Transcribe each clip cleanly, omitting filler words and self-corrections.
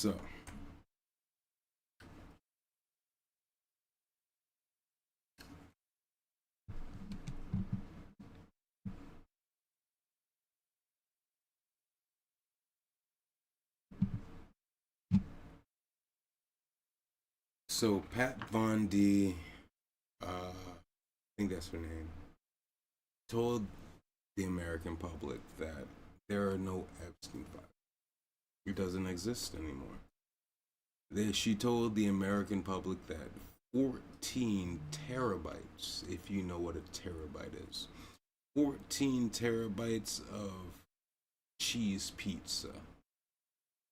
So Pat Von D, I think that's her name, told the American public that there are no Epstein files. It doesn't exist anymore. She told the American public that 14 terabytes, if you know what a terabyte is, 14 terabytes of cheese pizza,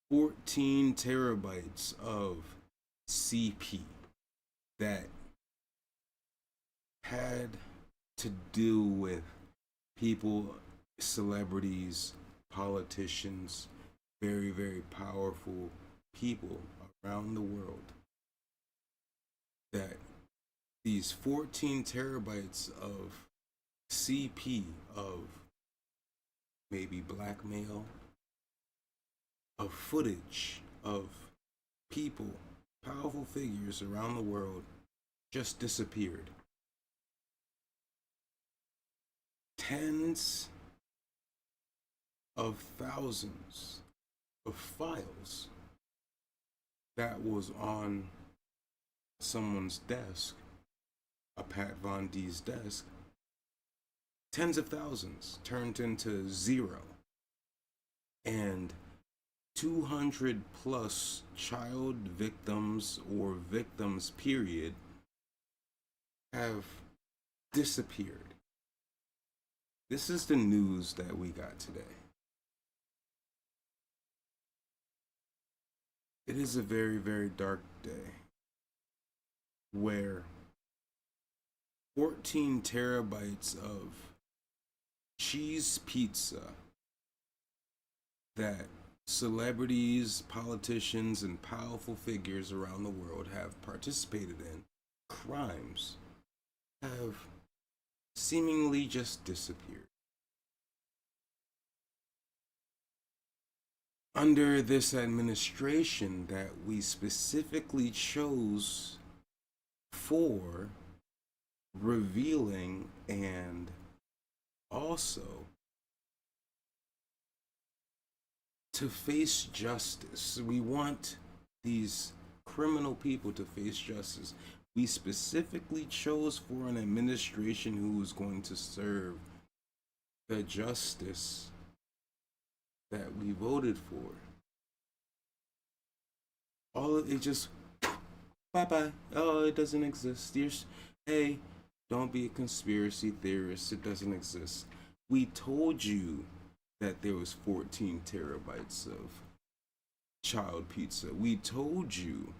14 terabytes of CP that had to do with people, celebrities, politicians, very, very powerful people around the world, that these 14 terabytes of CP, of maybe blackmail, of footage of people, powerful figures around the world, just disappeared. Tens of thousands of files that was on someone's desk, a Pat Von D's desk, tens of thousands turned into zero. And 200 plus child victims or victims period have disappeared. This is the news that we got today. It is a very, very dark day where 14 terabytes of cheese pizza that celebrities, politicians, and powerful figures around the world have participated in crimes have seemingly just disappeared. Under this administration that we specifically chose for revealing and also to face justice. We want these criminal people to face justice. We specifically chose for an administration who is going to serve the justice that we voted for. All of it just bye-bye. Oh, it doesn't exist. Hey, don't be a conspiracy theorist. It doesn't exist. We told you that there was 14 terabytes of child pizza. We told you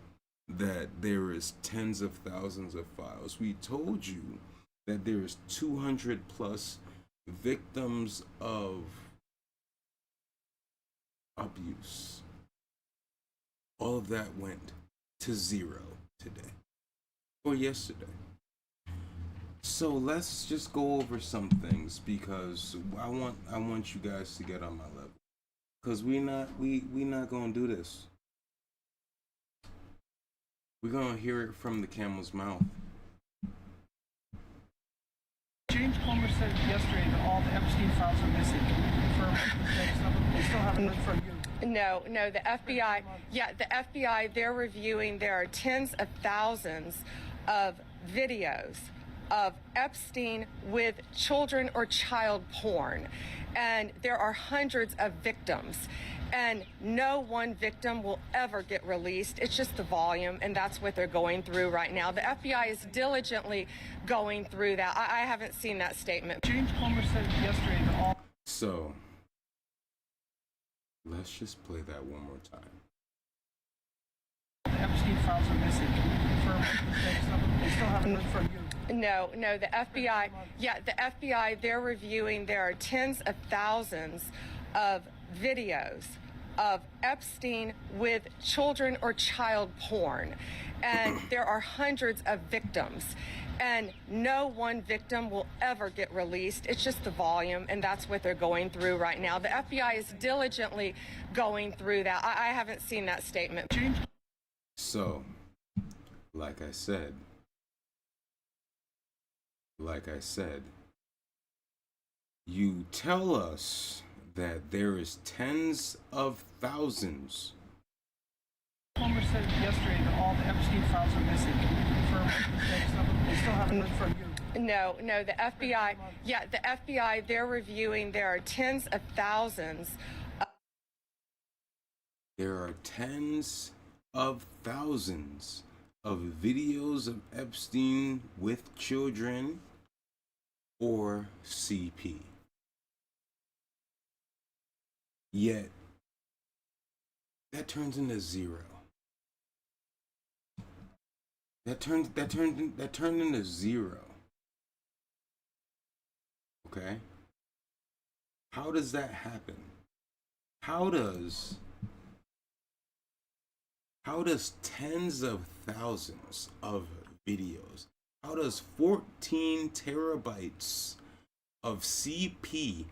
that there is tens of thousands of files. We told you that there is 200 plus victims of abuse. All of that went to zero today or yesterday. So let's just go over some things because I want you guys to get on my level, because we not gonna do this. We're gonna hear it from the camel's mouth. James Comer said yesterday that all the Epstein files are missing. They still haven't heard from you. No, the FBI, the FBI, they're reviewing, there are tens of thousands of videos of Epstein with children or child porn. And there are hundreds of victims. And no one victim will ever get released. It's just the volume, and that's what they're going through right now. The FBI is diligently going through that. I haven't seen that statement. James Comer said yesterday that all... So, let's just play that one more time. The Epstein files are missing. They still haven't heard from you. No, the FBI, the FBI, they're reviewing, there are tens of thousands of videos of Epstein with children or child porn. And there are hundreds of victims. And no one victim will ever get released. It's just the volume, and that's what they're going through right now. The FBI is diligently going through that. I haven't seen that statement. So, like I said, you tell us that there is tens of thousands. Homer said yesterday that all the Epstein files are missing. They still haven't heard from you. No, the FBI, the FBI, they're reviewing, there are tens of thousands. There are tens of thousands of videos of Epstein with children or CP. Yet, that turns into zero. That turned into zero. Okay? How does that happen? How does tens of thousands of videos, how does 14 terabytes of CP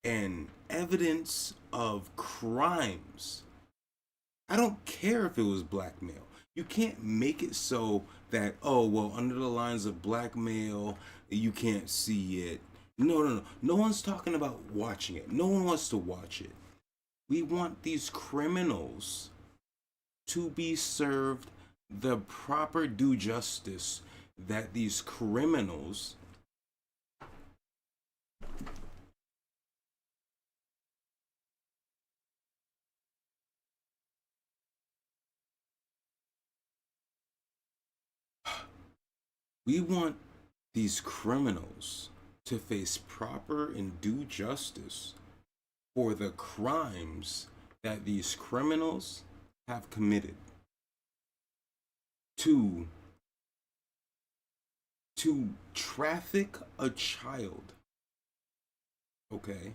and evidence of crimes, I don't care if it was blackmail. You can't make it so that, oh, well, under the lines of blackmail, you can't see it. No. No one's talking about watching it. No one wants to watch it. We want these criminals to be served the proper due justice that these criminals we want these criminals to face proper and due justice for the crimes that these criminals have committed. To traffic a child. Okay?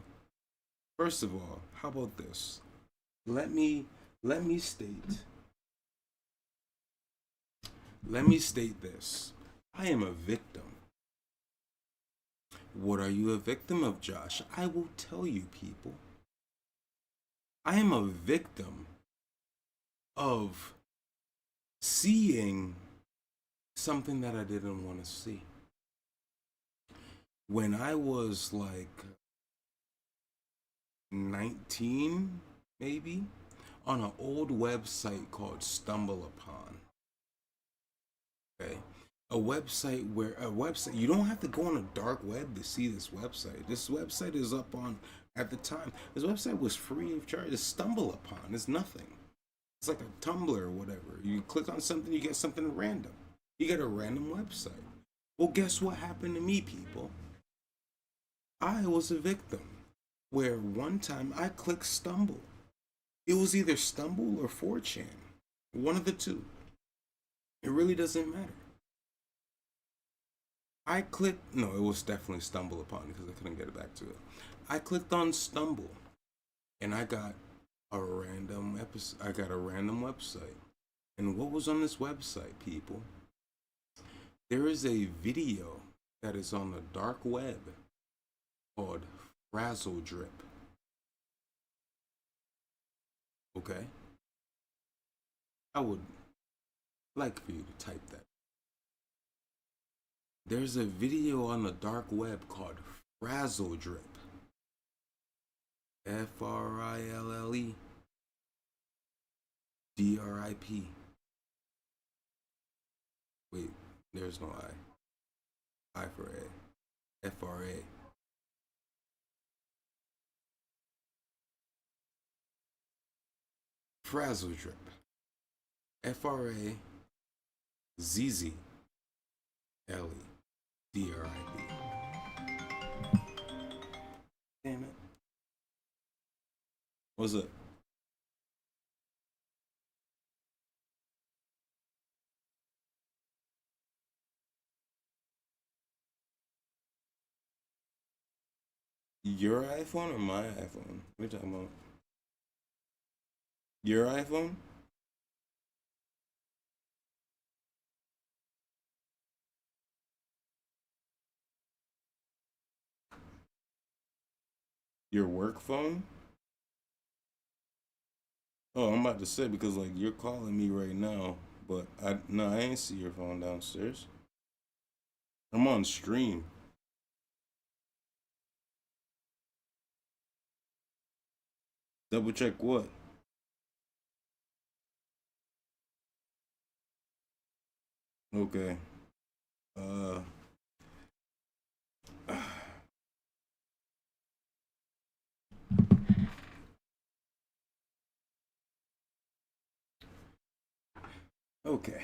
First of all, how about this? Let me state this. I am a victim. What are you a victim of, Josh? I will tell you, people. I am a victim of seeing something that I didn't want to see. When I was like 19, maybe, on an old website called Stumble Upon. Okay? A website you don't have to go on a dark web to see this website. This website is up on, at the time, this website was free of charge. It's Stumble Upon. It's nothing. It's like a Tumblr or whatever. You click on something, you get something random. You get a random website. Well, guess what happened to me, people? I was a victim where one time I clicked Stumble. It was either Stumble or 4chan. One of the two. It really doesn't matter. No, it was definitely Stumble Upon because I couldn't get back to it. I clicked on Stumble and I got a random website. And what was on this website, people? There is a video that is on the dark web called Frazzle Drip. Okay? I would like for you to type that. There's a video on the dark web called Frazzle Drip. Frille DRIP. Wait, there's no I. I for A. FRA. Frazzle Drip. FRA ZZ LE DRIP. Damn it. What's up? Your iPhone or my iPhone? What are you talking about? Your iPhone? Your work phone? Oh, I'm about to say because like you're calling me right now, but I ain't see your phone downstairs. I'm on stream. Double check what? Okay. Uh okay.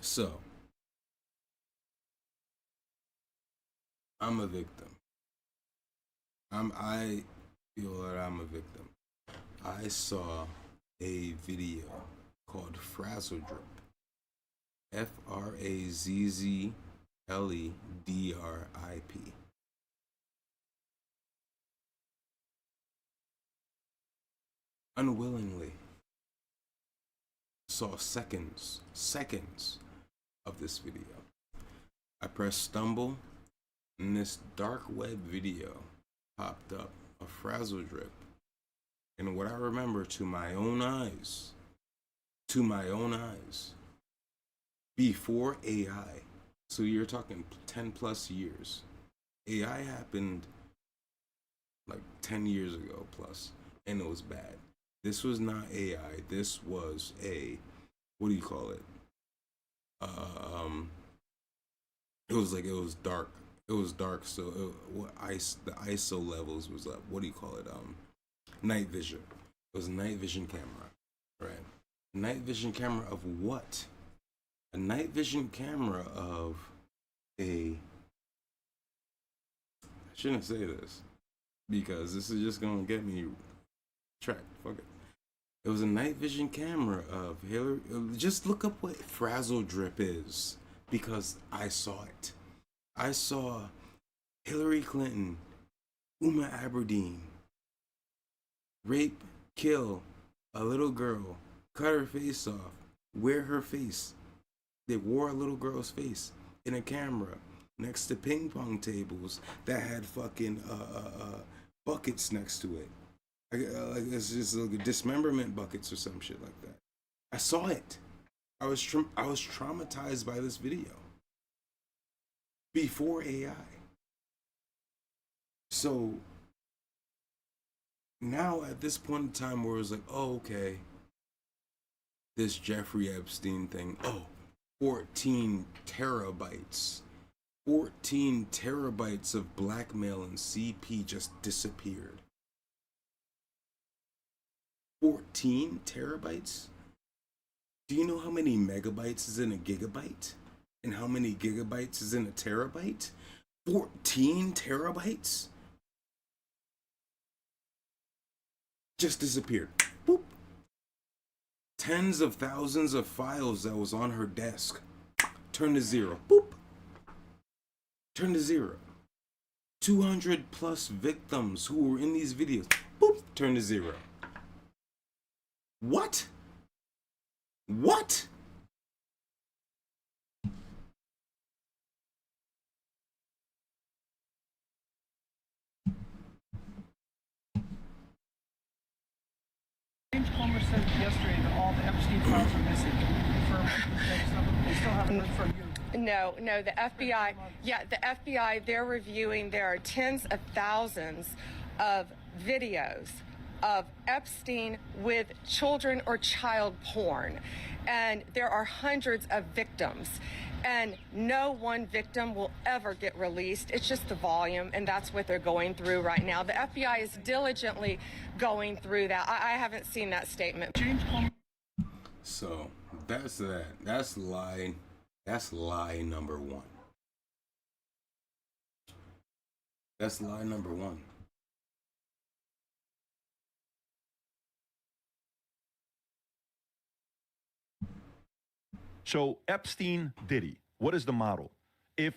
So, I'm a victim. I feel that I'm a victim. I saw a video called Frazzle Drip. FRAZZLEDRIP. Unwillingly saw seconds of this video. I pressed stumble, and this dark web video popped up, a Frazzle Drip. And what I remember to my own eyes, before AI, so you're talking 10 plus years, AI happened like 10 years ago plus, and it was bad. This was not AI. This was a, what do you call it? It was like, it was dark. It was dark, so the ISO levels was up. What do you call it? Night vision. It was a night vision camera, right? Night vision camera of what? A night vision camera of a. I shouldn't say this because this is just gonna get me tracked. Fuck it. It was a night vision camera of Hillary. Just look up what Frazzle Drip is because I saw it. I saw Hillary Clinton, Uma Aberdeen, rape, kill a little girl, cut her face off, wear her face. They wore a little girl's face in a camera next to ping pong tables that had fucking buckets next to it. Like it's just like dismemberment buckets or some shit like that. I saw it. I was traumatized by this video before AI. So now at this point in time where it's like, oh, okay, this Jeffrey Epstein thing, oh, 14 terabytes. 14 terabytes of blackmail and CP just disappeared. 14 terabytes? Do you know how many megabytes is in a gigabyte? And how many gigabytes is in a terabyte? 14 terabytes? Just disappeared. Boop. Tens of thousands of files that was on her desk turned to zero. Boop. Turned to zero. 200 plus victims who were in these videos. Boop. Turned to zero. What? What? James Comer said yesterday that all the Epstein files are missing. Can you confirm that they still haven't heard from you? No, the FBI, the FBI, they're reviewing, there are tens of thousands of videos of Epstein with children or child porn. And there are hundreds of victims. And no one victim will ever get released. It's just the volume, and that's what they're going through right now. The FBI is diligently going through that. I haven't seen that statement. So that's that. That's lie. That's lie number one. That's lie number one. So Epstein, Diddy, what is the model? If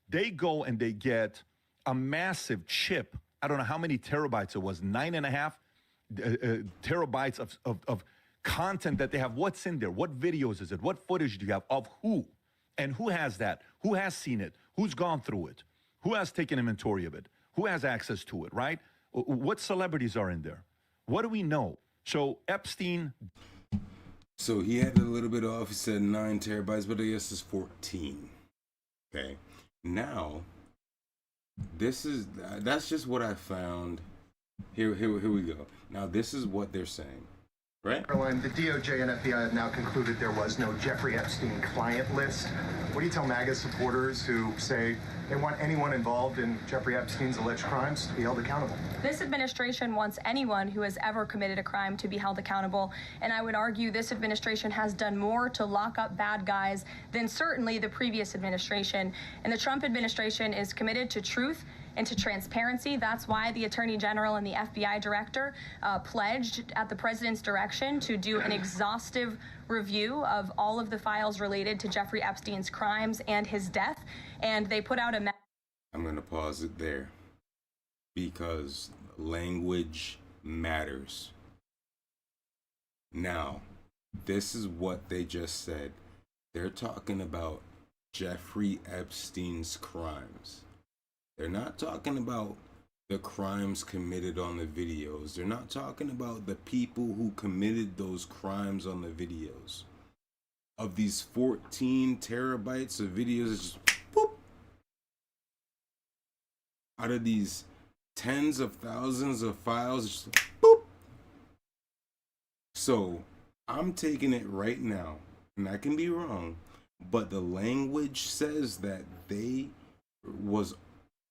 they go and they get a massive chip, I don't know how many terabytes it was, 9.5, terabytes of content that they have. What's in there? What videos is it? What footage do you have of who? And who has that? Who has seen it? Who's gone through it? Who has taken inventory of it? Who has access to it, right? What celebrities are in there? What do we know? So Epstein. So he had a little bit off. He said 9 terabytes, but I guess it's 14. Okay. Now, that's just what I found. Here we go. Now, this is what they're saying. Right? Caroline, the DOJ and FBI have now concluded there was no Jeffrey Epstein client list. What do you tell MAGA supporters who say they want anyone involved in Jeffrey Epstein's alleged crimes to be held accountable? This administration wants anyone who has ever committed a crime to be held accountable, and I would argue this administration has done more to lock up bad guys than certainly the previous administration. And the Trump administration is committed to truth and to transparency. That's why the Attorney General and the FBI Director pledged at the President's direction to do an exhaustive review of all of the files related to Jeffrey Epstein's crimes and his death. And they put out a I'm going to pause it there because language matters. Now, this is what they just said. They're talking about Jeffrey Epstein's crimes. They're not talking about the crimes committed on the videos. They're not talking about the people who committed those crimes on the videos. Of these 14 terabytes of videos, it's just boop. Out of these tens of thousands of files, it's just boop. So I'm taking it right now, and I can be wrong, but the language says that they was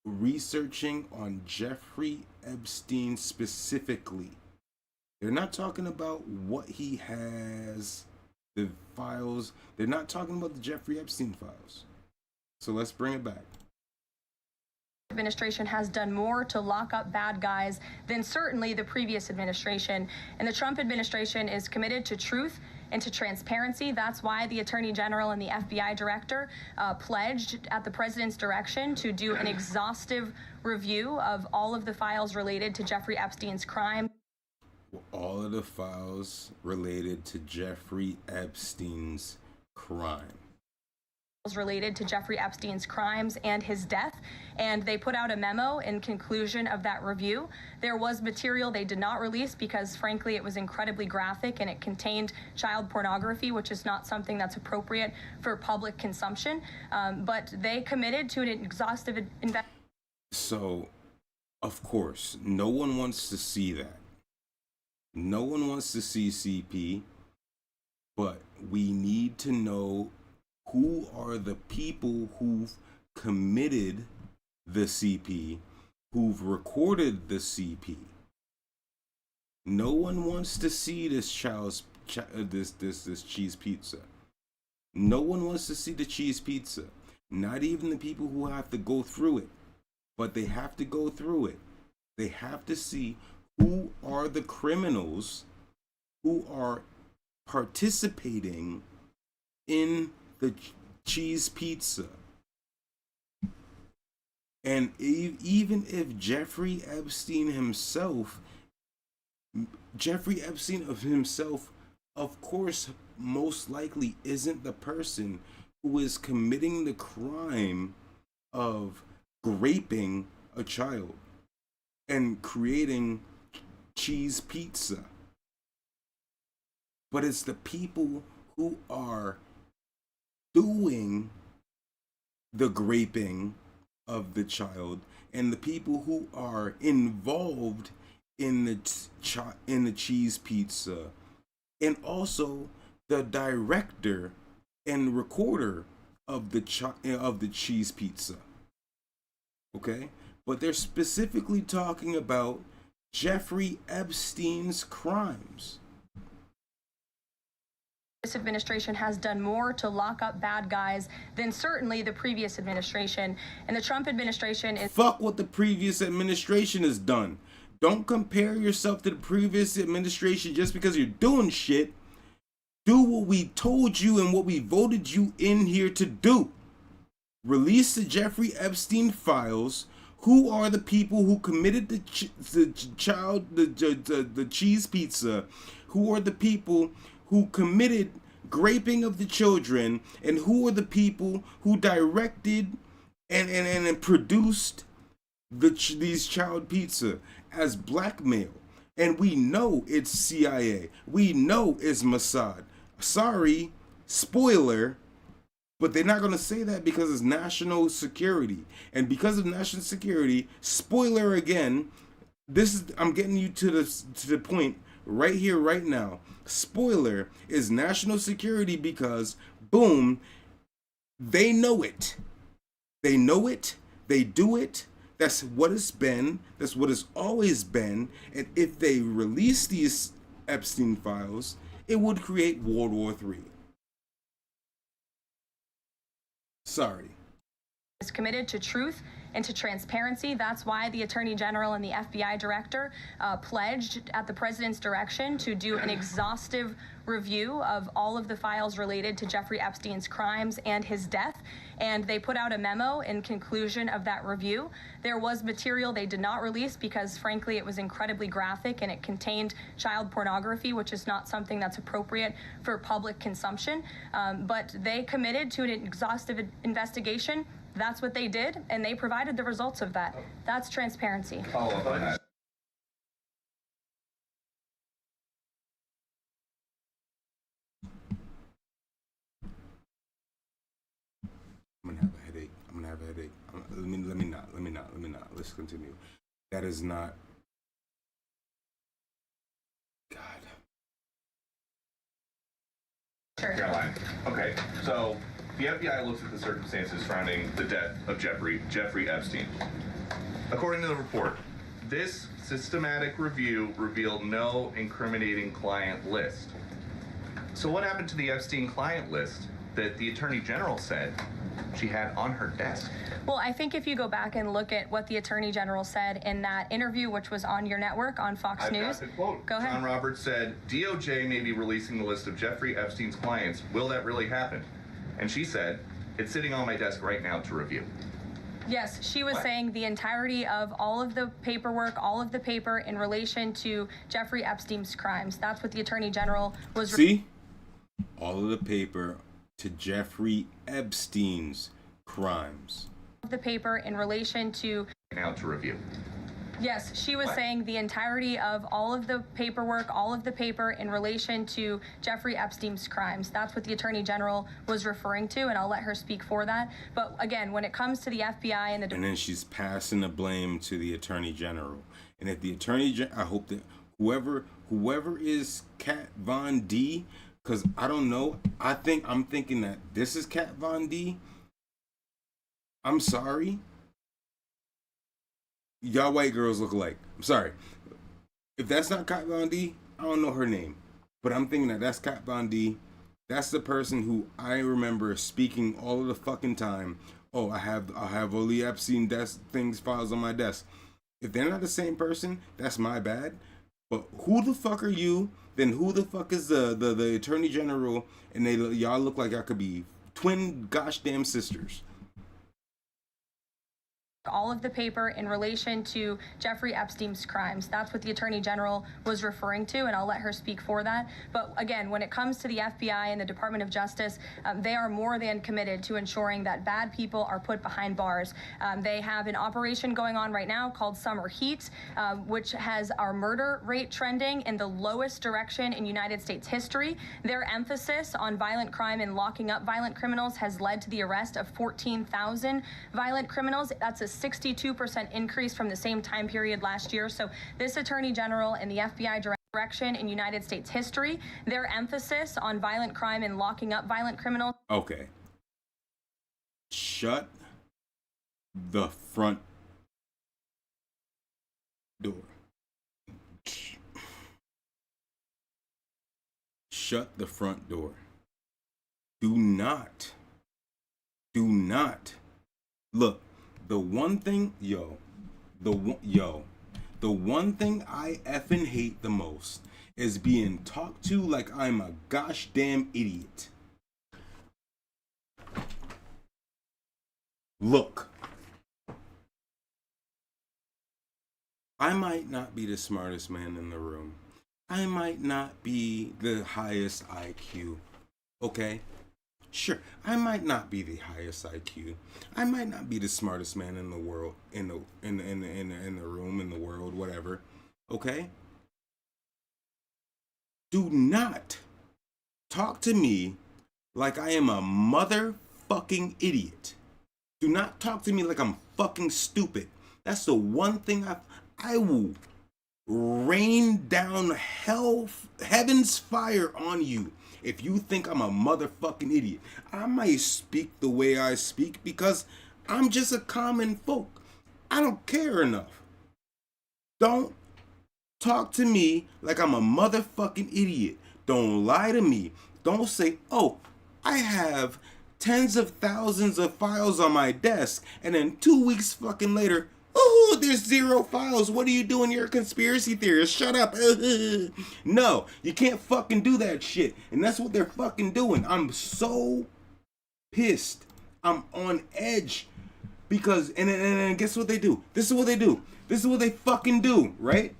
researching on Jeffrey Epstein specifically. They're not talking about what he has, the files. They're not talking about the Jeffrey Epstein files. So let's bring it back. Administration has done more to lock up bad guys than certainly the previous administration. And the Trump administration is committed to truth and to transparency. That's why the Attorney General and the FBI Director pledged at the President's direction to do an exhaustive review of all of the files related to Jeffrey Epstein's crime. All of the files related to Jeffrey Epstein's crime. Related to Jeffrey Epstein's crimes and his death, and they put out a memo in conclusion of that review. There was material they did not release because frankly it was incredibly graphic and it contained child pornography, which is not something that's appropriate for public consumption, but they committed to an exhaustive investigation. So of course no one wants to see that. No one wants to see CP, but we need to know who are the people who've committed the CP, who've recorded the CP. No one wants to see this this cheese pizza. No one wants to see the cheese pizza. Not even the people who have to go through it. But they have to go through it. They have to see who are the criminals who are participating in the cheese pizza. And even if Jeffrey Epstein himself, of course, most likely isn't the person who is committing the crime of raping a child and creating cheese pizza. But it's the people who are doing the raping of the child and the people who are involved in the cheese pizza, and also the director and recorder of the cheese pizza. Okay, but they're specifically talking about Jeffrey Epstein's crimes. This administration has done more to lock up bad guys than certainly the previous administration. And the Trump administration is... Fuck what the previous administration has done. Don't compare yourself to the previous administration just because you're doing shit. Do what we told you and what we voted you in here to do. Release the Jeffrey Epstein files. Who are the people who committed the cheese pizza? Who are the people who committed raping of the children? And who are the people who directed and produced these child pizza as blackmail? And we know it's CIA. We know it's Mossad. Sorry, spoiler. But they're not going to say that because it's national security. And because of national security, spoiler again, I'm getting you to the point right here, right now. Spoiler is national security because, boom, they know it. They know it. They do it. That's what it's been. That's what it's always been. And if they release these Epstein files, it would create World War III. Sorry. Is committed to truth and to transparency. That's why the Attorney General and the FBI Director pledged at the President's direction to do an exhaustive review of all of the files related to Jeffrey Epstein's crimes and his death. And they put out a memo in conclusion of that review. There was material they did not release because, frankly, it was incredibly graphic and it contained child pornography, which is not something that's appropriate for public consumption. But they committed to an exhaustive investigation. That's what they did, and they provided the results of that. That's transparency. Follow up on that. I'm gonna have a headache. Let me not. Let's continue. That is not. God. Sure. Caroline. Okay, so the FBI looks at the circumstances surrounding the death of Jeffrey Epstein. According to the report, this systematic review revealed no incriminating client list. So what happened to the Epstein client list that the Attorney General said she had on her desk? Well, I think if you go back and look at what the Attorney General said in that interview, which was on your network on Fox News. Got the quote. Go ahead. John Roberts said, DOJ may be releasing the list of Jeffrey Epstein's clients. Will that really happen? And she said, it's sitting on my desk right now to review. Yes, she was saying the entirety of all of the paperwork, all of the paper in relation to Jeffrey Epstein's crimes. That's what the Attorney General was. See? All of the paper to Jeffrey Epstein's crimes. The paper in relation to. Now to review. Yes, she was saying the entirety of all of the paperwork, all of the paper in relation to Jeffrey Epstein's crimes. That's what the Attorney General was referring to, and I'll let her speak for that. But again, when it comes to the FBI and the... And then she's passing the blame to the Attorney General. And if the Attorney I hope that whoever is Kat Von D, because I don't know, I'm thinking that this is Kat Von D. I'm sorry. Y'all white girls look alike. I'm sorry. If that's not Kat Von D, I don't know her name. But I'm thinking that that's Kat Von D. That's the person who I remember speaking all of the fucking time. Oh, I have all the Epstein files on my desk. If they're not the same person, that's my bad. But who the fuck are you? Then who the fuck is the Attorney General? And y'all look like y'all could be twin gosh damn sisters. All of the paper in relation to Jeffrey Epstein's crimes. That's what the Attorney General was referring to, and I'll let her speak for that. But again, when it comes to the FBI and the Department of Justice, they are more than committed to ensuring that bad people are put behind bars. They have an operation going on right now called Summer Heat, which has our murder rate trending in the lowest direction in United States history. Their emphasis on violent crime and locking up violent criminals has led to the arrest of 14,000 violent criminals. That's a 62% increase from the same time period last year. So this Attorney General and the FBI direction in United States history, their emphasis on violent crime and locking up violent criminals. Okay. Shut the front door. Shut the front door. Do not. Look. The one thing I effing hate the most is being talked to like I'm a gosh damn idiot. Look, I might not be the smartest man in the room. I might not be the highest IQ. Okay? Sure, I might not be the highest IQ. I might not be the smartest man in the world, in the room, in the world, whatever. Okay? Do not talk to me like I am a motherfucking idiot. Do not talk to me like I'm fucking stupid. That's the one thing I will rain down heaven's fire on you if you think I'm a motherfucking idiot. I might speak the way I speak because I'm just a common folk. I don't care enough. Don't talk to me like I'm a motherfucking idiot. Don't lie to me. Don't say, oh, I have tens of thousands of files on my desk, and then 2 weeks fucking later, oh, there's 0 files. What are you doing? You're a conspiracy theorist. Shut up. No, you can't fucking do that shit. And that's what they're fucking doing. I'm so pissed. I'm on edge. Because, and guess what they do? This is what they do. This is what they fucking do, right?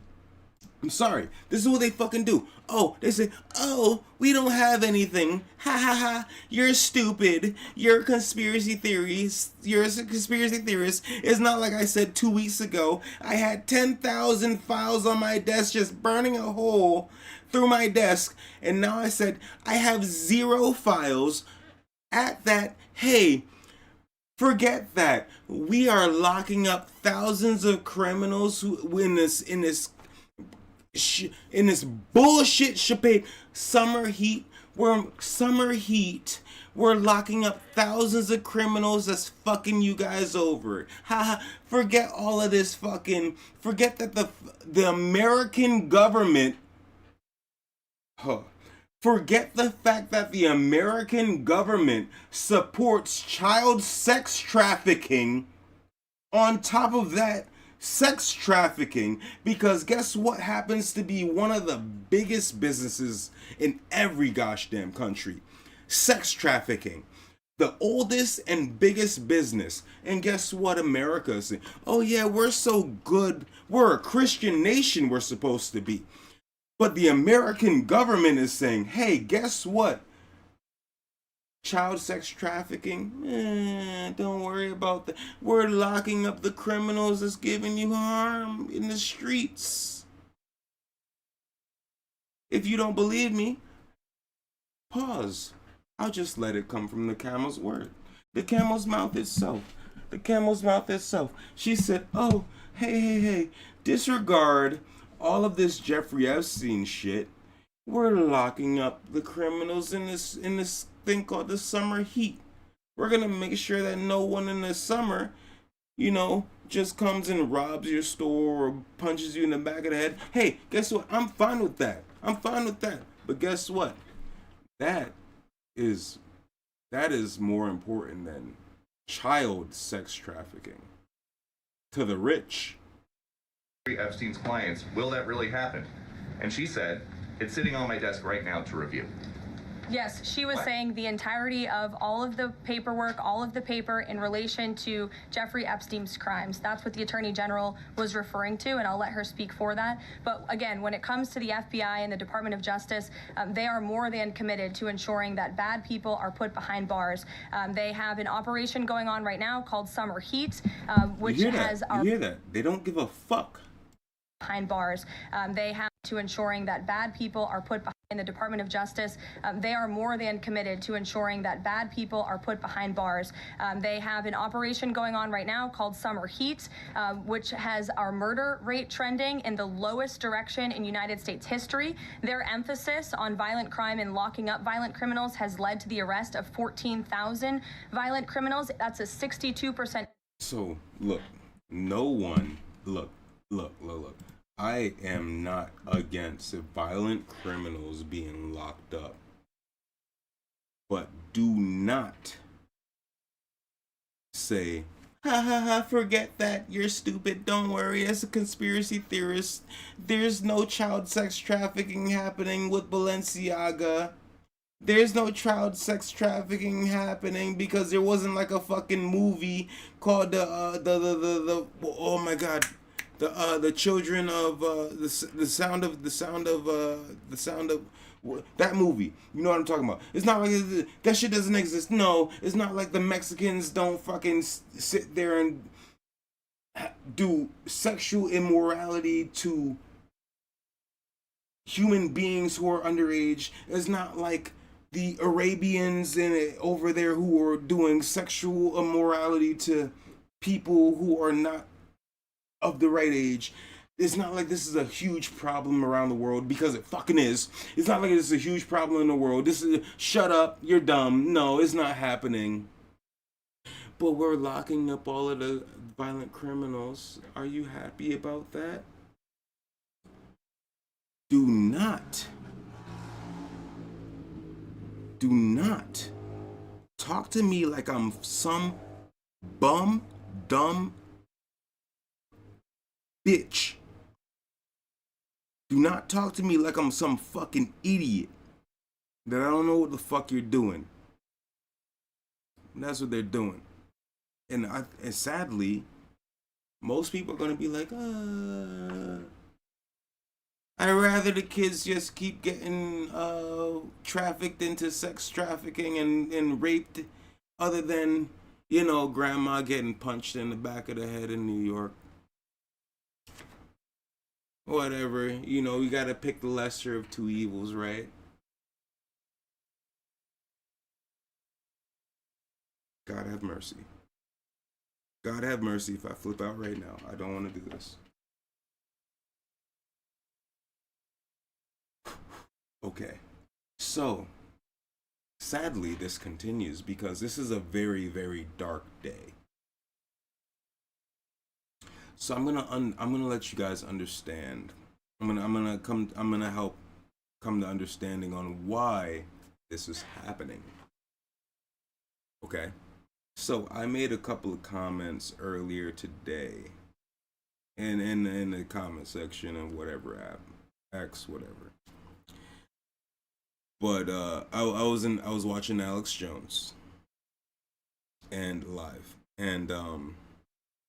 I'm sorry. This is what they fucking do. Oh, they say, oh, we don't have anything. Ha ha ha. You're stupid. You're a conspiracy theorist. You're a conspiracy theorist. It's not like I said 2 weeks ago. I had 10,000 files on my desk just burning a hole through my desk. And now I said I have 0 files. At that, hey, forget that. We are locking up thousands of criminals who in this bullshit chapade. Summer heat. We're locking up thousands of criminals that's fucking you guys over. Ha. Forget all of this fucking. Forget that the American government. Forget the fact that the American government supports child sex trafficking. On top of that, sex trafficking, because guess what happens to be one of the biggest businesses in every gosh damn country? Sex trafficking. The oldest and biggest business. And guess what America is saying? Oh yeah, we're so good. We're a Christian nation, we're supposed to be. But the American government is saying, hey, guess what? Child sex trafficking, don't worry about that. We're locking up the criminals that's giving you harm in the streets. If you don't believe me, pause. I'll just let it come from the camel's word. The camel's mouth itself. The camel's mouth itself. She said, oh, hey, disregard all of this Jeffrey Epstein shit. We're locking up the criminals in this thing called the summer heat. We're gonna make sure that no one in the summer, just comes and robs your store or punches you in the back of the head. Hey, guess what? I'm fine with that. But guess what? That is more important than child sex trafficking to the rich. Epstein's clients, will that really happen? And she said, it's sitting on my desk right now to review. Yes, she was saying the entirety of all of the paperwork, all of the paper in relation to Jeffrey Epstein's crimes. That's what the Attorney General was referring to, and I'll let her speak for that. But again, when it comes to the FBI and the Department of Justice, they are more than committed to ensuring that bad people are put behind bars. They have an operation going on right now called Summer Heat, which has... You hear that? They don't give a fuck. Behind bars. They have to ensuring that bad people are put behind in the Department of Justice. They are more than committed to ensuring that bad people are put behind bars. They have an operation going on right now called Summer Heat, which has our murder rate trending in the lowest direction in United States history. Their emphasis on violent crime and locking up violent criminals has led to the arrest of 14,000 violent criminals. That's a 62%. So, look, no one, look. I am not against violent criminals being locked up. But do not say, ha, forget that, you're stupid, don't worry, as a conspiracy theorist, there's no child sex trafficking happening with Balenciaga. There's no child sex trafficking happening because there wasn't like a fucking movie called oh my god, the children of the sound of that movie. You know what I'm talking about? It's not like that shit doesn't exist. No, it's not like the Mexicans don't fucking sit there and do sexual immorality to human beings who are underage. It's not like the Arabians over there who are doing sexual immorality to people who are not of the right age. It's not like this is a huge problem around the world, because it fucking is. It's not like it's a huge problem in the world. This is, shut up, you're dumb. No, it's not happening. But we're locking up all of the violent criminals. Are you happy about that? Do not talk to me like I'm some bum, dumb bitch. Do not talk to me like I'm some fucking idiot that I don't know what the fuck you're doing. And that's what they're doing. And sadly, most people are going to be like, I'd rather the kids just keep getting trafficked into sex trafficking and raped, other than, you know, grandma getting punched in the back of the head in New York. Whatever, you know, you gotta pick the lesser of two evils, right? God have mercy. God have mercy if I flip out right now. I don't want to do this. Okay, so sadly this continues because this is a very, very dark day. So I'm gonna let you guys understand. I'm gonna help come to understanding on why this is happening. Okay, so I made a couple of comments earlier today, in the comment section of whatever app, X, whatever. But I was watching Alex Jones and live, and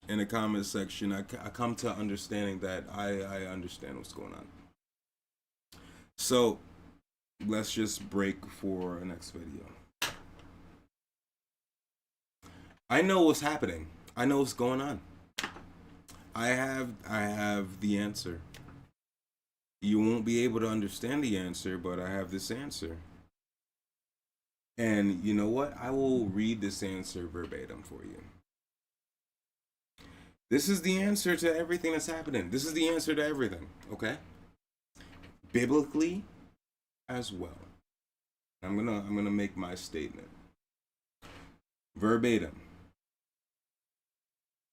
in the comment section, I come to understanding that I understand what's going on. So let's just break for our next video. I know what's happening. I know what's going on. I have the answer. You won't be able to understand the answer, but I have this answer. And you know what? I will read this answer verbatim for you. This is the answer to everything that's happening. This is the answer to everything, okay? Biblically as well. I'm gonna make my statement. Verbatim.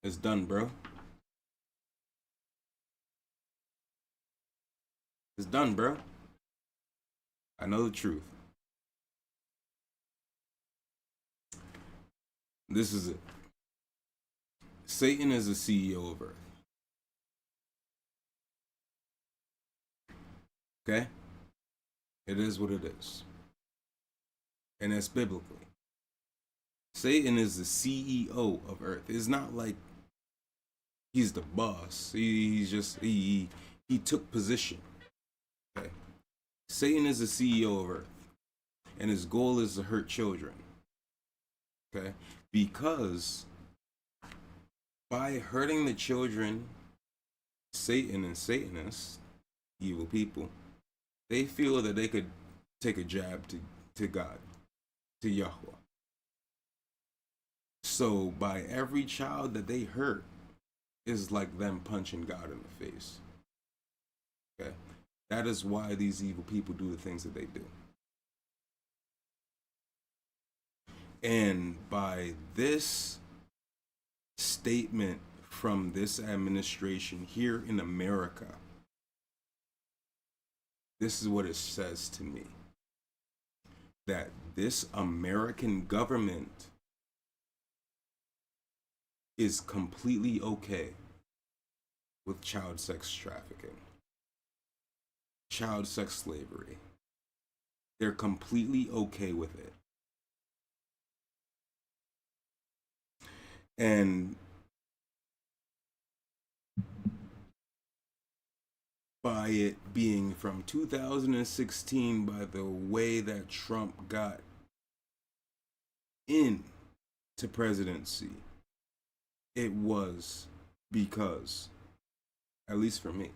It's done, bro. It's done, bro. I know the truth. This is it. Satan is the CEO of Earth. Okay? It is what it is. And that's biblically. Satan is the CEO of Earth. It's not like he's the boss. He's just, he took position. Okay? Satan is the CEO of Earth. And his goal is to hurt children. Okay? Because by hurting the children, Satan and Satanists, evil people, they feel that they could take a jab to God, to Yahweh. So by every child that they hurt is like them punching God in the face. Okay? That is why these evil people do the things that they do. And by this statement from this administration here in America, this is what it says to me. That this American government is completely okay with child sex trafficking, child sex slavery. They're completely okay with it. And by it being from 2016, by the way that Trump got in to presidency, it was because, at least for me,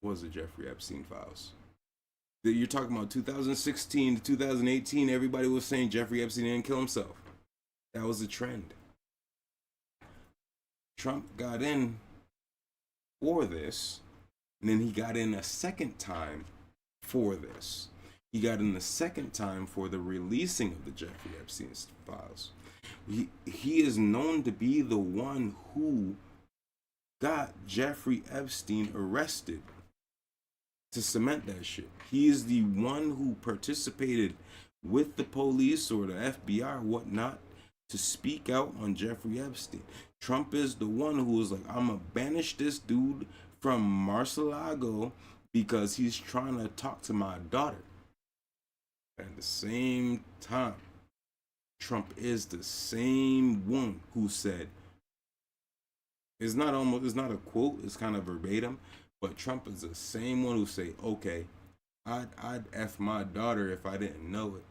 was the Jeffrey Epstein files. That you're talking about 2016 to 2018, everybody was saying Jeffrey Epstein didn't kill himself. That was the trend. Trump got in for this, and then he got in a second time for this. He got in the second time for the releasing of the Jeffrey Epstein files. He is known to be the one who got Jeffrey Epstein arrested to cement that shit. He is the one who participated with the police or the FBI or whatnot to speak out on Jeffrey Epstein. Trump is the one who was like, I'm gonna banish this dude from Mar-a-Lago because he's trying to talk to my daughter. At the same time, Trump is the same one who said, it's not a quote, it's kind of verbatim, but Trump is the same one who say, okay, I'd F my daughter if I didn't know it.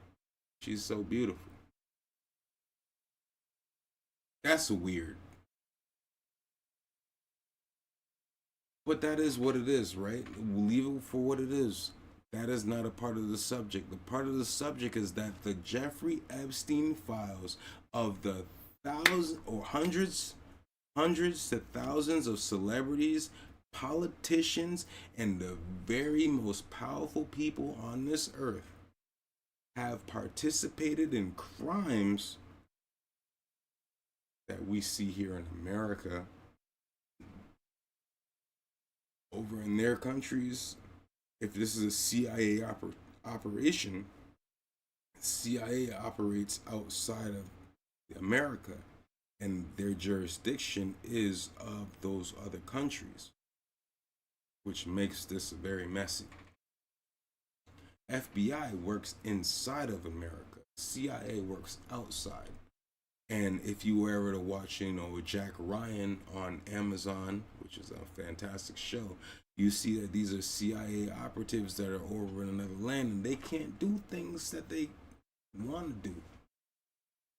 She's so beautiful. That's weird. But that is what it is, right? We'll leave it for what it is. That is not a part of the subject. The part of the subject is that the Jeffrey Epstein files of the thousands or hundreds to thousands of celebrities, politicians, and the very most powerful people on this earth have participated in crimes that we see here in America. Over in their countries, if this is a CIA operation, CIA operates outside of America, and their jurisdiction is of those other countries, which makes this very messy. FBI works inside of America. CIA works outside. And if you were ever to watch, Jack Ryan on Amazon, which is a fantastic show, you see that these are CIA operatives that are over in another land, and they can't do things that they want to do.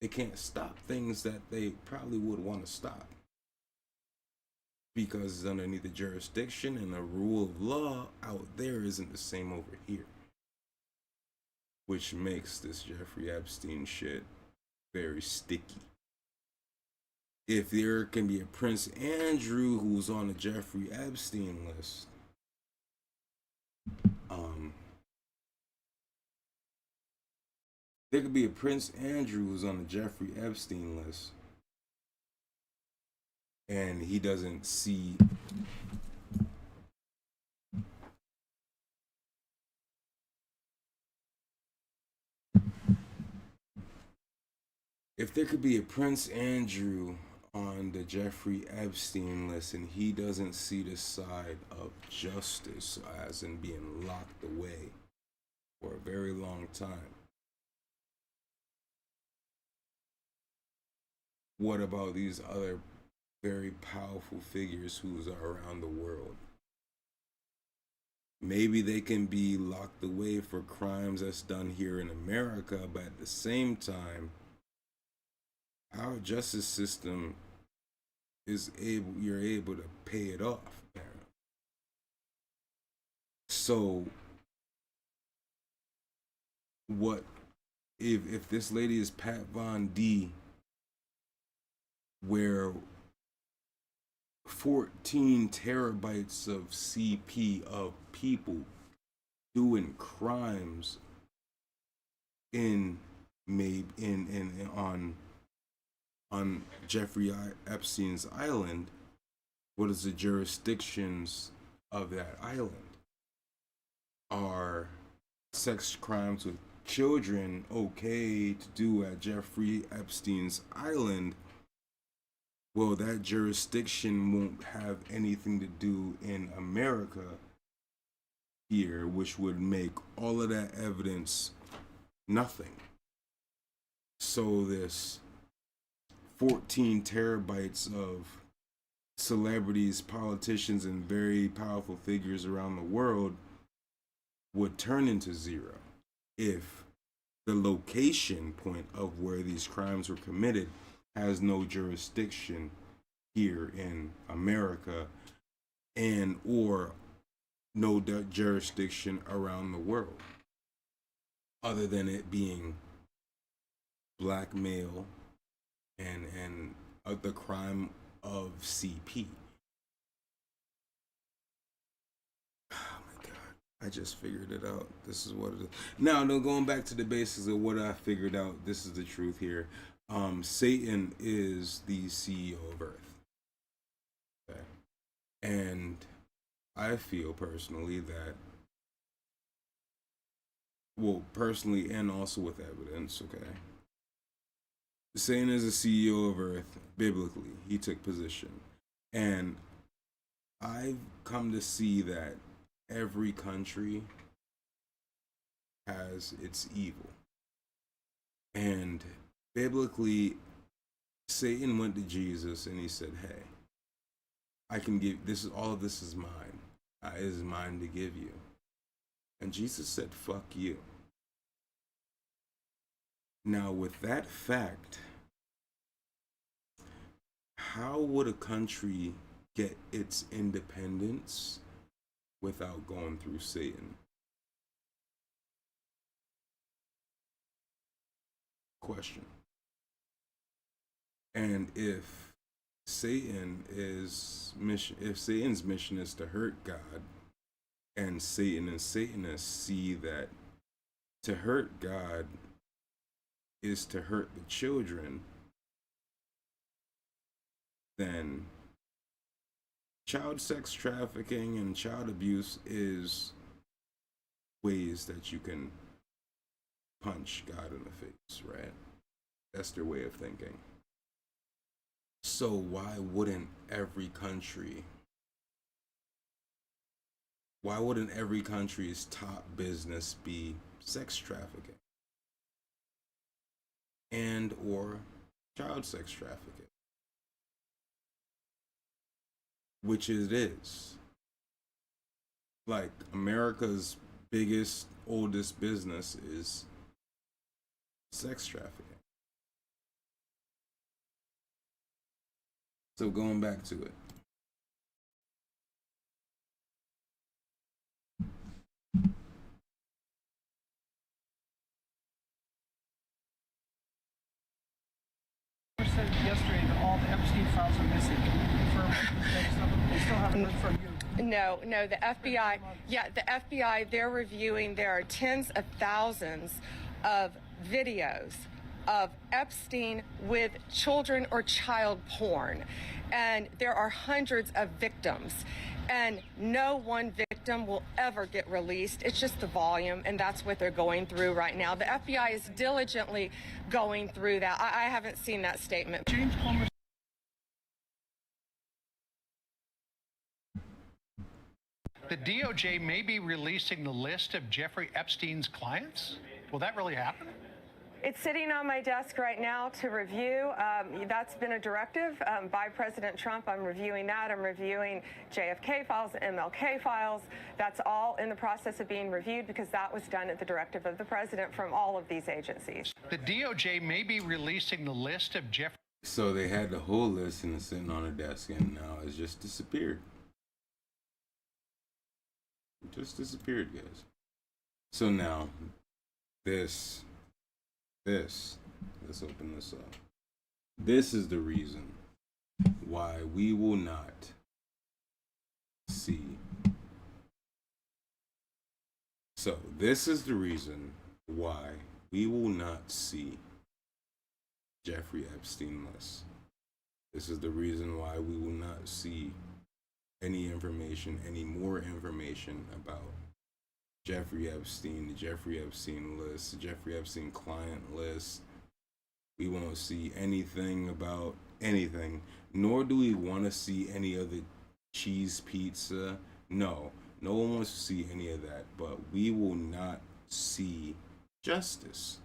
They can't stop things that they probably would want to stop because it's underneath the jurisdiction, and the rule of law out there isn't the same over here, which makes this Jeffrey Epstein shit very sticky. If there can be a Prince Andrew who's on the Jeffrey Epstein list, there could be a Prince Andrew who's on the Jeffrey Epstein list, and he doesn't see if there could be a Prince Andrew on the Jeffrey Epstein list and he doesn't see the side of justice as in being locked away for a very long time, what about these other very powerful figures who's around the world? Maybe they can be locked away for crimes that's done here in America, but at the same time, our justice system you're able to pay it off. So what if this lady is Pat Von D, where 14 terabytes of CP of people doing crimes on Jeffrey Epstein's island, what is the jurisdictions of that island? Are sex crimes with children okay to do at Jeffrey Epstein's island? Well, that jurisdiction won't have anything to do in America here, which would make all of that evidence nothing. So this 14 terabytes of celebrities, politicians, and very powerful figures around the world would turn into zero if the location point of where these crimes were committed has no jurisdiction here in America and or no jurisdiction around the world other than it being blackmail and the crime of CP. Oh my God. I just figured it out. This is what it is. Now, no, going back to the basics of what I figured out, this is the truth here. Satan is the CEO of Earth. Okay. And I feel personally that, well, personally and also with evidence, okay, Satan is the CEO of Earth, biblically. He took position. And I've come to see that every country has its evil. And biblically, Satan went to Jesus and he said, hey, I can give this, all of this is mine. It is mine to give you. And Jesus said, fuck you. Now, with that fact, how would a country get its independence without going through Satan? Question. And if Satan's mission is to hurt God, and Satan and Satanists see that to hurt God is to hurt the children, then child sex trafficking and child abuse is ways that you can punch God in the face, right? That's their way of thinking. So why wouldn't every country's top business be sex trafficking and or child sex trafficking? Which it is. Like, America's biggest, oldest business is sex trafficking. So going back to it. Said yesterday that all the Epstein files are missing. Can you confirm the status of them? They still haven't heard from you. No, the FBI, the FBI, they're reviewing, there are tens of thousands of videos of Epstein with children or child porn. And there are hundreds of victims. And no one victim will ever get released. It's just the volume, and that's what they're going through right now. The FBI is diligently going through that. I haven't seen that statement. James Comer. The DOJ may be releasing the list of Jeffrey Epstein's clients? Will that really happen? It's sitting on my desk right now to review. That's been a directive by President Trump. I'm reviewing that. I'm reviewing JFK files, MLK files. That's all in the process of being reviewed because that was done at the directive of the president from all of these agencies. The DOJ may be releasing the list of Jeffrey. So they had the whole list and it's sitting on a desk, and now it's just disappeared. It just disappeared, guys. So now, let's open this up. This is the reason why we will not see. So this is the reason why we will not see Jeffrey Epstein list. This is the reason why we will not see any more information about Jeffrey Epstein, the Jeffrey Epstein list, the Jeffrey Epstein client list. We won't see anything about anything, nor do we want to see any of the cheese pizza. No one wants to see any of that, but we will not see justice.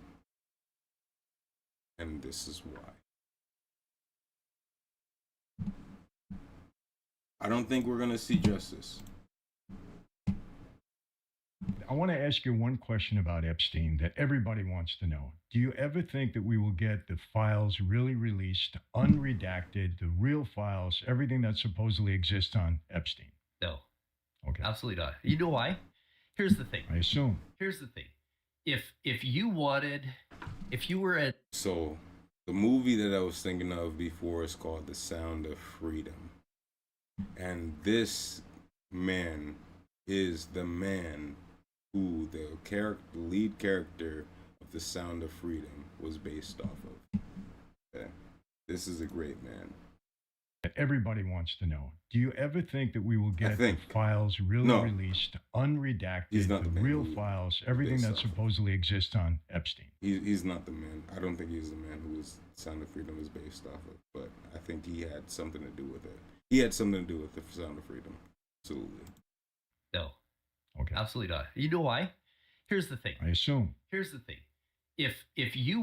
And this is why. I don't think we're gonna see justice. I want to ask you one question about Epstein that everybody wants to know. Do you ever think that we will get the files really released, unredacted, the real files, everything that supposedly exists on Epstein? No. Okay. Absolutely not. You know why? Here's the thing. I assume. Here's the thing. If you were a So the movie that I was thinking of before is called The Sound of Freedom. And this man is the man who the lead character of The Sound of Freedom was based off of. Okay? This is a great man. Everybody wants to know. Do you ever think that we will get the files really released, unredacted, the real files, everything that supposedly exists on Epstein? He's not the man. I don't think he's the man who Sound of Freedom was based off of, but I think he had something to do with it. He had something to do with the Sound of Freedom. Absolutely. No. Okay. Absolutely not. You know why? Here's the thing. I assume. Here's the thing. If you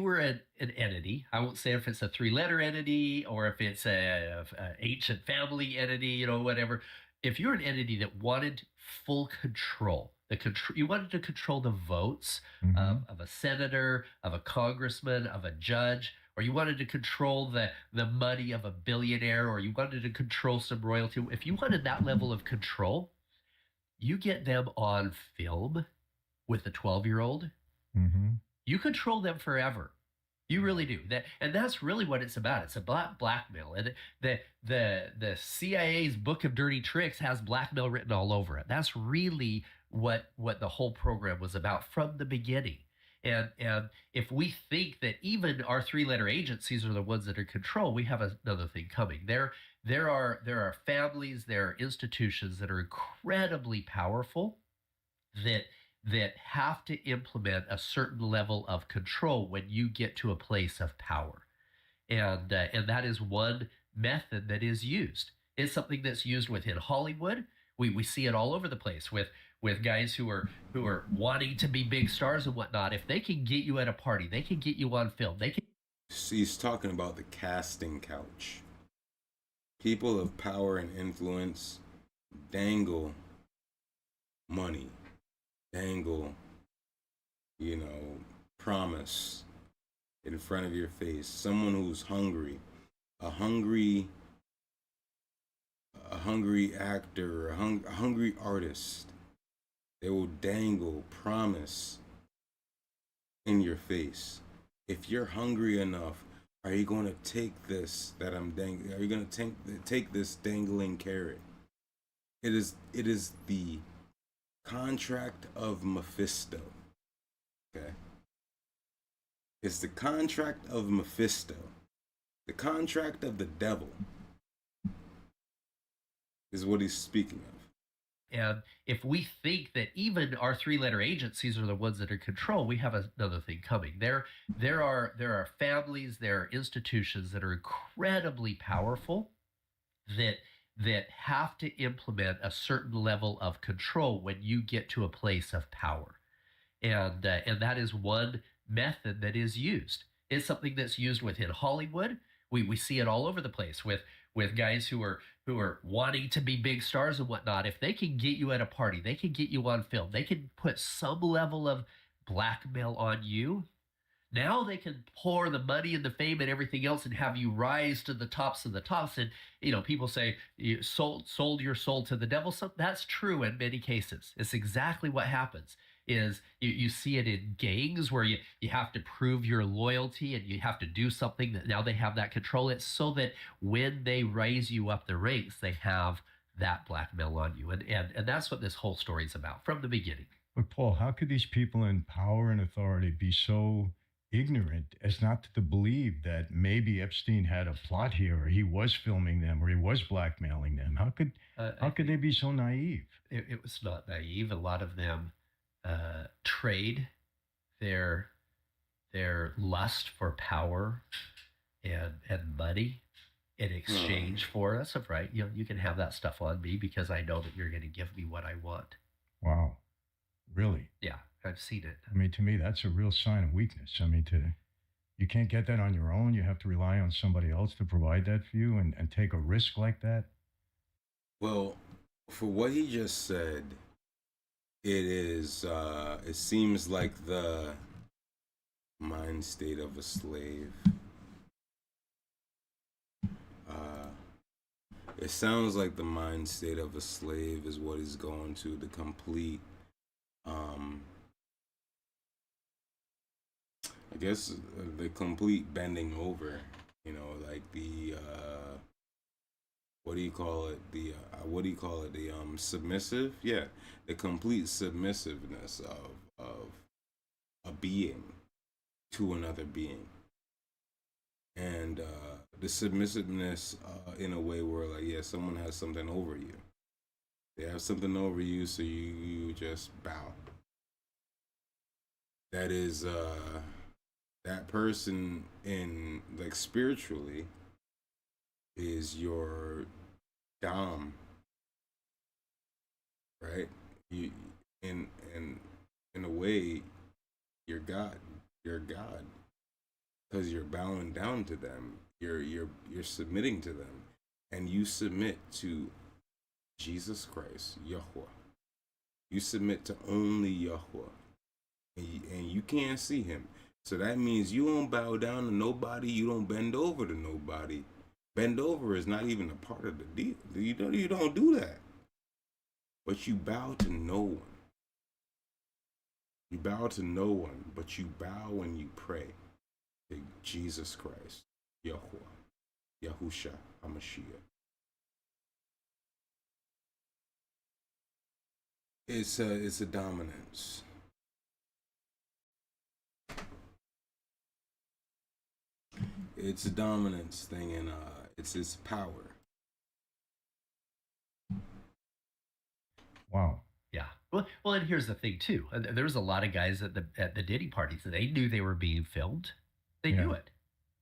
were an entity, I won't say if it's a 3-letter entity or if it's a ancient family entity, whatever. If you're an entity that wanted full control, you wanted to control the votes of a senator, of a congressman, of a judge, or you wanted to control the money of a billionaire, or you wanted to control some royalty. If you wanted that level of control, you get them on film with a 12-year-old. You control them forever. You really do. And that's really what it's about. It's about blackmail. And the CIA's book of dirty tricks has blackmail written all over it. That's really what the whole program was about from the beginning. And if we think that even our 3-letter agencies are the ones that are in control, we have another thing coming. There are families, there are institutions that are incredibly powerful that have to implement a certain level of control when you get to a place of power. And that is one method that is used. It's something that's used within Hollywood. We see it all over the place with guys who are wanting to be big stars and whatnot. If they can get you at a party, they can get you on film. He's talking about the casting couch. People of power and influence dangle money, dangle, promise in front of your face. Someone who's hungry, a hungry actor, a hungry artist. They will dangle promise in your face. If you're hungry enough, are you going to take this that I'm dangling? Are you going to take this dangling carrot? It is the contract of Mephisto. Okay? It's the contract of Mephisto. The contract of the devil is what he's speaking of. And if we think that even our 3-letter agencies are the ones that are in control, we have another thing coming. There are families, there are institutions that are incredibly powerful that have to implement a certain level of control when you get to a place of power. And that is one method that is used. It's something that's used within Hollywood. We see it all over the place with guys who are wanting to be big stars and whatnot. If they can get you at a party, they can get you on film, they can put some level of blackmail on you. Now they can pour the money and the fame and everything else and have you rise to the tops of the tops. And, people say you sold your soul to the devil. So that's true in many cases. It's exactly what happens. Is you see it in gangs where you have to prove your loyalty and you have to do something that now they have that control. It's so that when they raise you up the ranks, they have that blackmail on you. And that's what this whole story is about from the beginning. But Paul, how could these people in power and authority be so ignorant as not to believe that maybe Epstein had a plot here, or he was filming them, or he was blackmailing them? How could they be so naive? It was not naive. A lot of them trade their lust for power and money in exchange for us. Right? You can have that stuff on me because I know that you're going to give me what I want. Wow, really? Yeah, I've seen it. I mean, to me, that's a real sign of weakness. I mean, You can't get that on your own. You have to rely on somebody else to provide that for you and take a risk like that. Well, for what he just said, it seems like the mind state of a slave. It sounds like the mind state of a slave is what he's going to, the complete, I guess, the complete bending over, like the, what do you call it? The submissive? Yeah, the complete submissiveness of a being to another being. And the submissiveness in a way where, like, yeah, someone has something over you. They have something over you, so you just bow. That is that person in, like, spiritually is your dom, right? You in a way, you're God. You're God. Because you're bowing down to them, you're submitting to them, and you submit to Jesus Christ, Yahweh. You submit to only Yahweh, and you can't see Him. So that means you don't bow down to nobody. You don't bend over to nobody. Bend over is not even a part of the deal. You don't do that. But you bow to no one. You bow to no one, but you bow when you pray. Jesus Christ, Yahweh, Yahusha, HaMashiach. It's a dominance. It's a dominance thing, and it's power. Wow. Yeah. Well, and here's the thing too. There was a lot of guys at the Diddy parties. They knew they were being filmed. They knew it.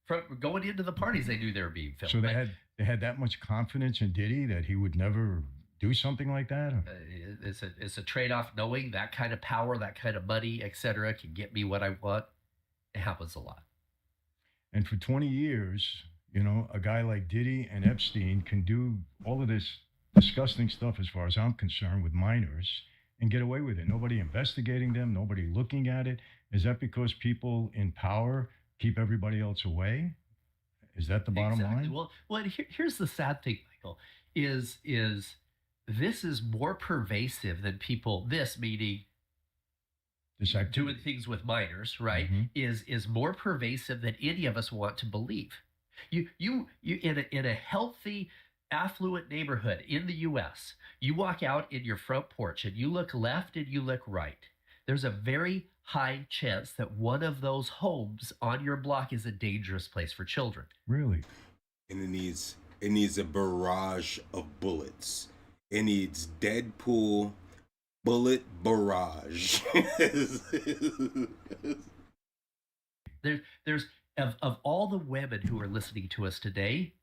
From going into the parties, they knew they were being filmed. So they had that much confidence in Diddy that he would never do something like that? It's a trade-off. Knowing that kind of power, that kind of money, etc., can get me what I want. It happens a lot. And for 20 years, a guy like Diddy and Epstein can do all of this disgusting stuff, as far as I'm concerned, with minors and get away with it. Nobody investigating them, nobody looking at it. Is that because people in power keep everybody else away? Is that the bottom line? Well, here's the sad thing, Michael, is this is more pervasive than people, this meaning doing things with minors, right, is more pervasive than any of us want to believe. You in a healthy, affluent neighborhood in the U.S., you walk out in your front porch and you look left and you look right. There's a very high chance that one of those homes on your block is a dangerous place for children. Really? And it needs a barrage of bullets. It needs Deadpool bullet barrage. There's of all the women who are listening to us today,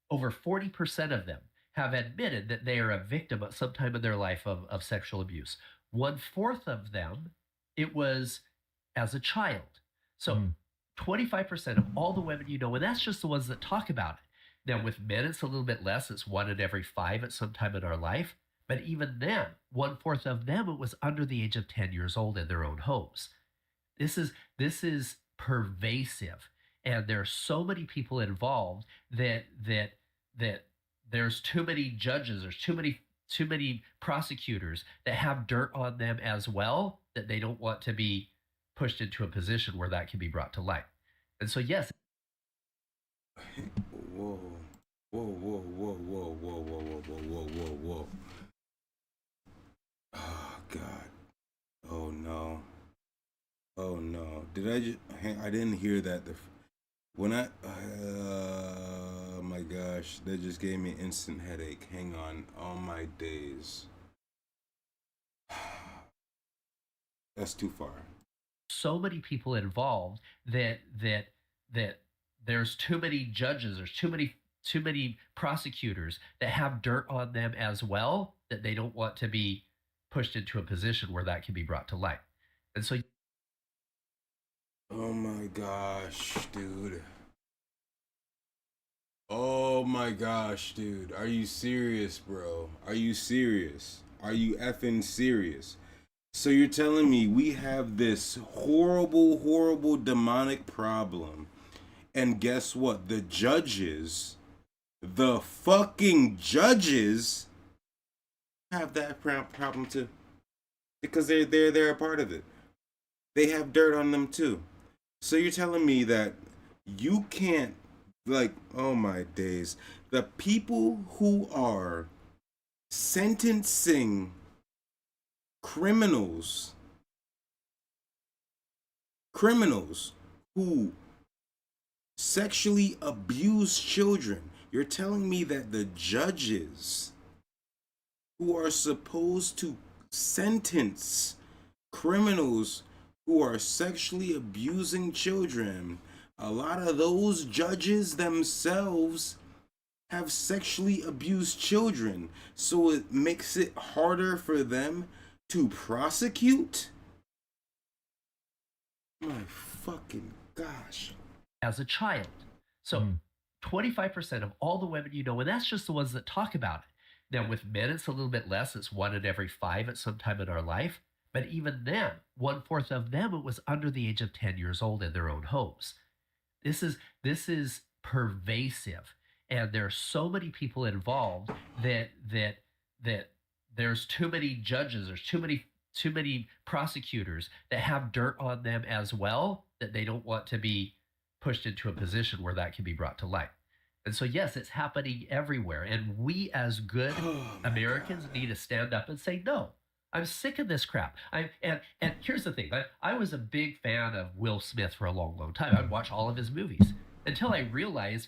over 40% of them have admitted that they are a victim at some time in their life of sexual abuse. 1/4 of them, it was as a child. So 25% of all the women and that's just the ones that talk about it. Now, with men, it's a little bit less. It's 1 in every 5 at some time in our life. But even then, 1/4 of them, it was under the age of 10 years old in their own homes. This is pervasive. And there are so many people involved that there's too many judges, there's too many prosecutors that have dirt on them as well, that they don't want to be pushed into a position where that can be brought to light. And so, yes. Whoa. Oh, God. Oh, no. I didn't hear that. Oh my gosh, that just gave me an instant headache. Hang on. Oh my days. That's too far. So many people involved that there's too many judges, there's too many prosecutors that have dirt on them as well, that they don't want to be pushed into a position where that can be brought to light. And so Oh my gosh, dude. Oh my gosh, dude. Are you serious, bro? Are you serious? Are you effing serious? So you're telling me we have this horrible, horrible demonic problem. And guess what? The fucking judges have that problem too. Because they're a part of it. They have dirt on them too. So you're telling me that you can't, like, oh my days, the people who are sentencing criminals who sexually abuse children, you're telling me that the judges who are supposed to sentence criminals who are sexually abusing children, a lot of those judges themselves have sexually abused children, so it makes it harder for them to prosecute? My fucking gosh. As a child. So 25% of all the women you know, and that's just the ones that talk about it. Now, with men, it's a little bit less. It's 1 in every 5 at some time in our life. But even then, 1/4 of them, it was under the age of 10 years old in their own homes. This is pervasive. And there are so many people involved that there's too many judges, there's too many prosecutors that have dirt on them as well, that they don't want to be pushed into a position where that can be brought to light. And so, yes, it's happening everywhere. And we as good Americans need to stand up and say, no, I'm sick of this crap. And here's the thing. I was a big fan of Will Smith for a long, long time. I'd watch all of his movies until I realized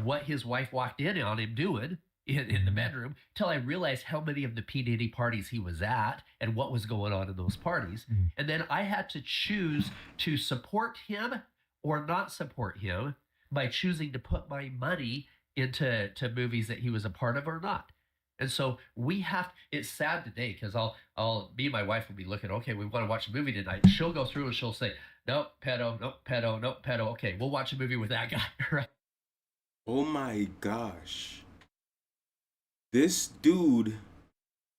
what his wife walked in on him doing in the bedroom, till I realized how many of the P. Diddy parties he was at and what was going on in those parties. And then I had to choose to support him or not support him by choosing to put my money into movies that he was a part of or not. And so it's sad today because me and my wife will be looking, okay, we want to watch a movie tonight. She'll go through and she'll say, nope, pedo, nope, pedo, nope, pedo. Okay, we'll watch a movie with that guy, right? Oh my gosh. This dude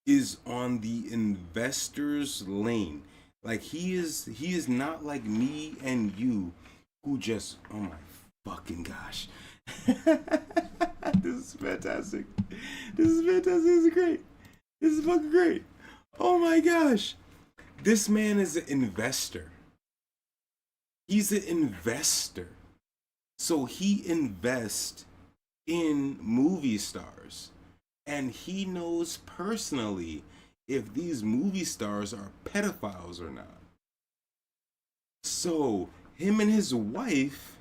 is on the investor's lane. Like he is not like me and you who just, oh my fucking gosh. This is fantastic. This is fantastic. This is great. This is fucking great. Oh my gosh. This man is an investor. He's an investor. So he invests in movie stars. And he knows personally if these movie stars are pedophiles or not. So him and his wife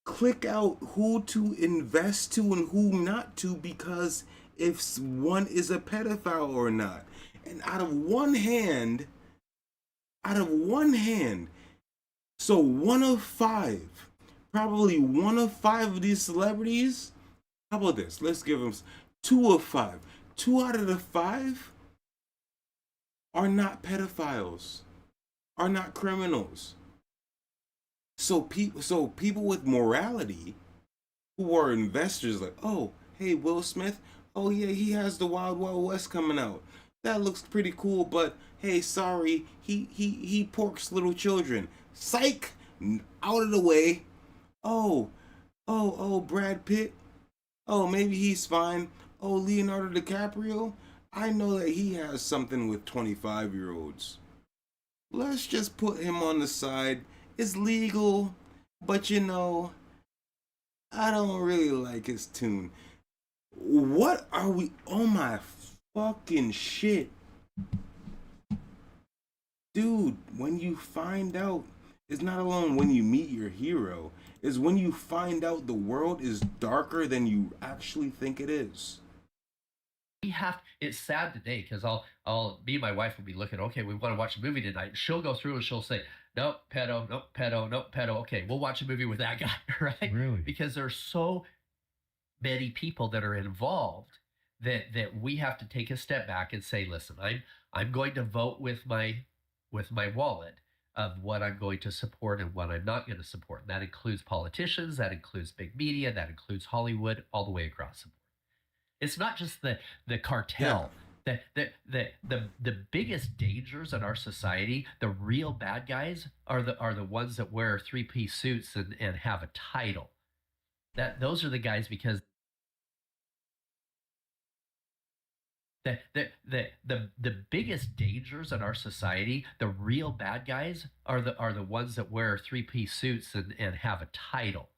click out who to invest to and who not to, because if one is a pedophile or not. And out of one hand, so 1 of 5, probably 1 of 5 of these celebrities, how about this? Let's give them 2 of 5. 2 out of the 5 are not pedophiles, are not criminals. So people with morality who are investors, like, oh, hey, Will Smith, oh yeah, he has the Wild Wild West coming out. That looks pretty cool, but hey, sorry, he porks little children. Psych, out of the way. Oh, Brad Pitt. Oh, maybe he's fine. Oh, Leonardo DiCaprio. I know that he has something with 25-year-olds. Let's just put him on the side. It's legal, but you know, I don't really like his tune. What are we? Oh my fucking shit. Dude, when you find out, it's not alone when you meet your hero, is when you find out the world is darker than you actually think it is. It's sad today because me and my wife will be looking, okay, we want to watch a movie tonight. She'll go through and she'll say, nope, pedo, nope, pedo, nope, pedo. Okay, we'll watch a movie with that guy, right? Really? Because there's so many people that are involved that we have to take a step back and say, listen, I'm going to vote with my wallet. of what I'm going to support and what I'm not going to support. And that includes politicians, that includes big media, that includes Hollywood, all the way across the board. It's not just the cartel. Yeah. The biggest dangers in our society, the real bad guys, are the ones that wear three-piece suits and have a title. Those are the guys, because the biggest dangers in our society, the real bad guys, are the ones that wear three-piece suits and have a title.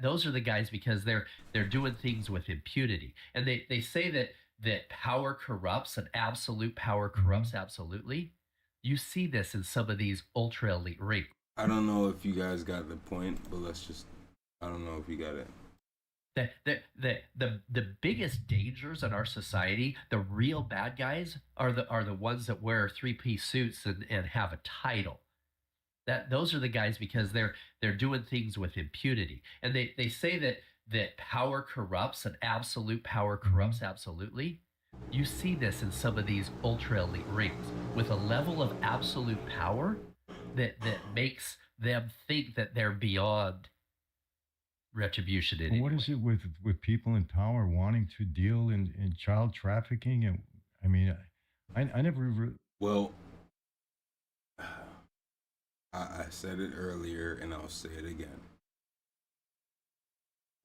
Those are the guys, because they're doing things with impunity. And they say that power corrupts, and absolute power corrupts absolutely. You see this in some of these ultra elite rings. I don't know if you guys got the point, but I don't know if you got it. The biggest dangers in our society, the real bad guys, are the ones that wear three-piece suits and have a title. Those are the guys, because they're doing things with impunity. And they say that power corrupts, and absolute power corrupts absolutely. You see this in some of these ultra elite rings with a level of absolute power that makes them think that they're beyond retribution. Well, what is it with people in power wanting to deal in child trafficking? And I mean, I never. Well, I said it earlier, and I'll say it again.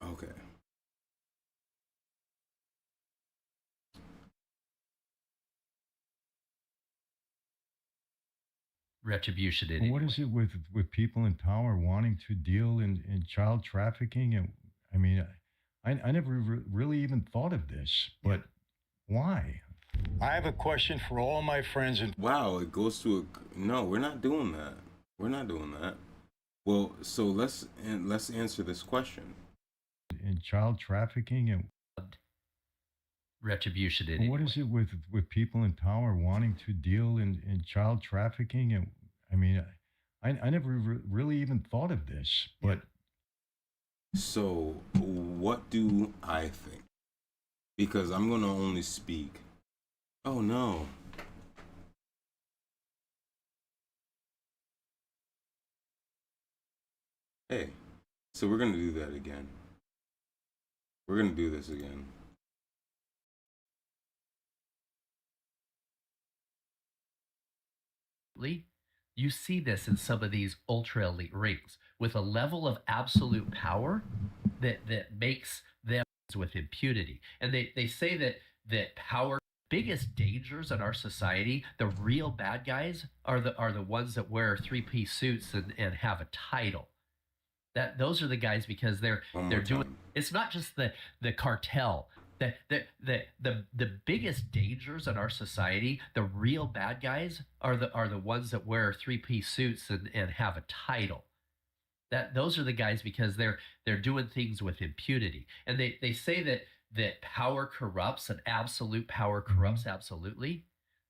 Okay. Retribution. Well, what is it with people in power wanting to deal in child trafficking? And I mean, I never really even thought of this, but why? I have a question for all my friends. Wow, it goes to no. We're not doing that. We're not doing that. Well, so let's answer this question. In child trafficking and retribution. Well, what is it with people in power wanting to deal in child trafficking? And I mean, I never really even thought of this, but so what do I think? Because I'm gonna only speak. Oh no. Hey, so we're gonna do that again. We're gonna do this again. You see this in some of these ultra elite rings with a level of absolute power that makes them with impunity. And they say that power, biggest dangers in our society, the real bad guys, are the ones that wear three-piece suits and have a title. Those are the guys, because they're doing. It's not just the cartel. The biggest dangers in our society, the real bad guys, are the ones that wear three-piece suits and have a title. Those are the guys, because they're doing things with impunity. And they say that power corrupts, and absolute power corrupts absolutely.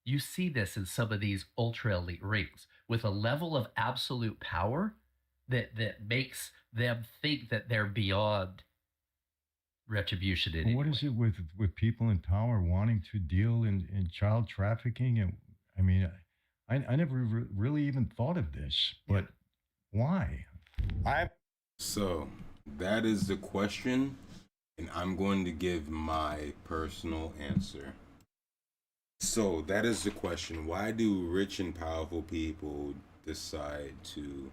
You see this in some of these ultra elite rings with a level of absolute power that makes them think that they're beyond retribution. Well, what is it with people in power wanting to deal in child trafficking? And I mean, I never really even thought of this, but why? So that is the question, and I'm going to give my personal answer. So that is the question. Why do rich and powerful people decide to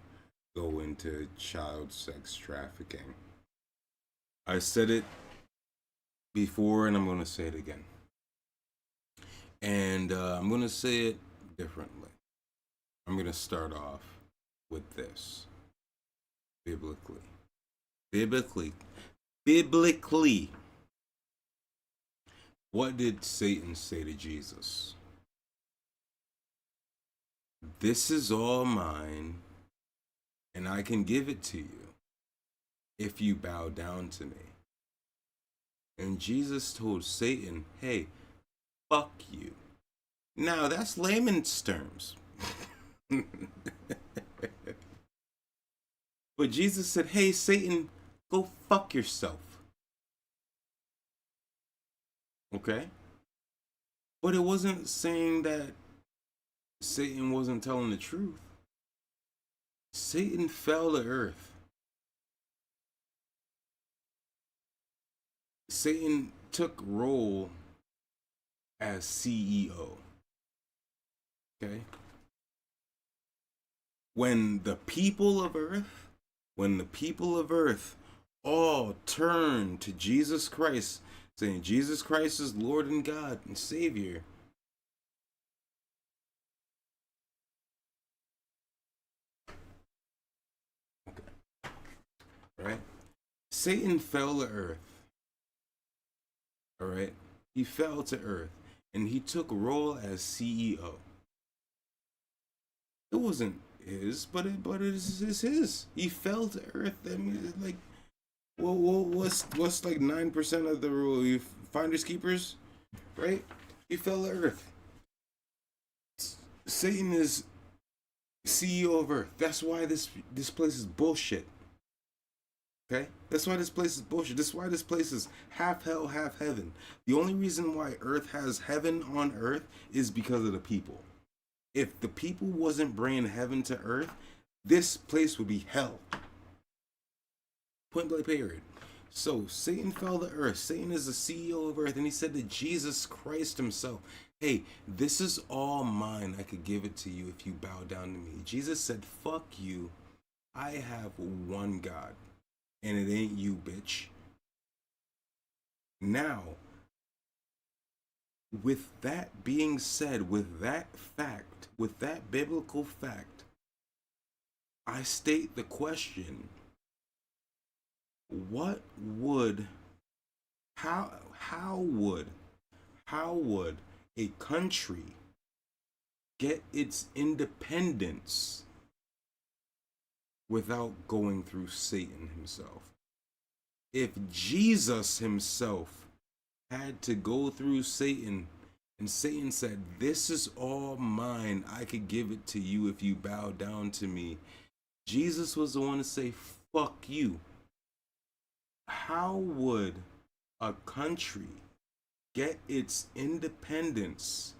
go into child sex trafficking? I said it before, and I'm going to say it again. And I'm going to say it differently. I'm going to start off with this. Biblically. What did Satan say to Jesus? This is all mine, and I can give it to you if you bow down to me. And Jesus told Satan, hey, fuck you. Now that's layman's terms. But Jesus said, hey, Satan, go fuck yourself. Okay? But it wasn't saying that Satan wasn't telling the truth. Satan fell to earth. Satan took role as CEO. Okay? When the people of earth all turn to Jesus Christ, saying Jesus Christ is Lord and God and Savior, right? Satan fell to earth. All right? He fell to earth and he took role as CEO. It wasn't his, but it is his. He fell to earth. I mean, like, well, what's like 9% of the rule? You finders keepers, right? He fell to earth. Satan is CEO of earth. That's why this place is bullshit. Okay? That's why this place is bullshit. That's why this place is half hell, half heaven. The only reason why earth has heaven on earth is because of the people. If the people wasn't bringing heaven to earth, this place would be hell. Point blank period. So Satan fell to earth. Satan is the CEO of earth, and he said to Jesus Christ himself, hey, this is all mine. I could give it to you if you bow down to me. Jesus said, fuck you. I have one God, and it ain't you, bitch. Now, with that being said, with that fact, with that biblical fact, I state the question, how would a country get its independence without going through Satan himself? If Jesus himself had to go through Satan, and Satan said, this is all mine, I could give it to you if you bow down to me, Jesus was the one to say, fuck you. How would a country get its independence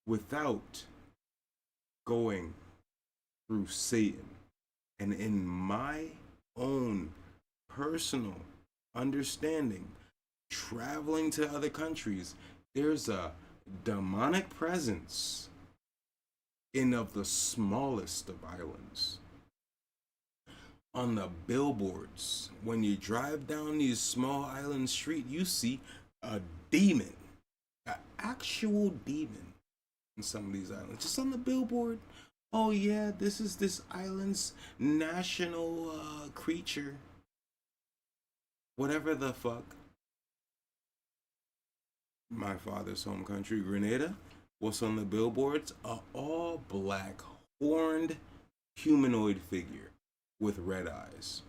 without going through Satan? And in my own personal understanding, traveling to other countries, there's a demonic presence in of the smallest of islands. On the billboards, when you drive down these small island street, you see a demon, an actual demon in some of these islands, just on the billboard. Oh yeah, this is this island's national creature, whatever the fuck. My father's home country, Grenada. What's on the billboards? A all black horned humanoid figure with red eyes.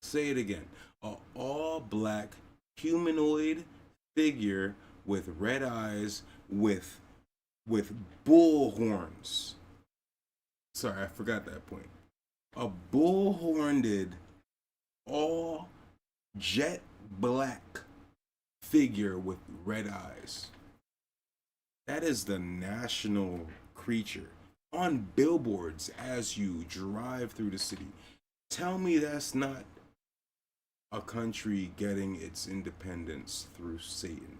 Say it again. A all black humanoid figure with red eyes with bull horns. Sorry, I forgot that point. A bull-horned, all jet black figure with red eyes. That is the national creature on billboards as you drive through the city. Tell me that's not a country getting its independence through Satan.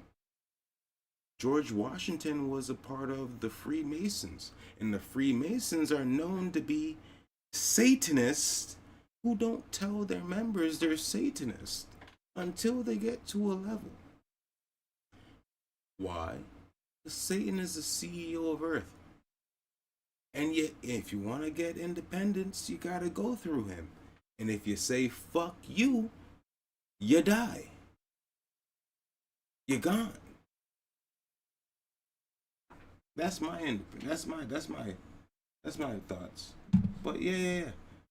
George Washington was a part of the Freemasons, and the Freemasons are known to be Satanists who don't tell their members they're Satanists until they get to a level. Why? Because Satan is the CEO of Earth. And yet, if you want to get independence, you got to go through him. And if you say, fuck you, you die. You're gone. That's my thoughts. But yeah.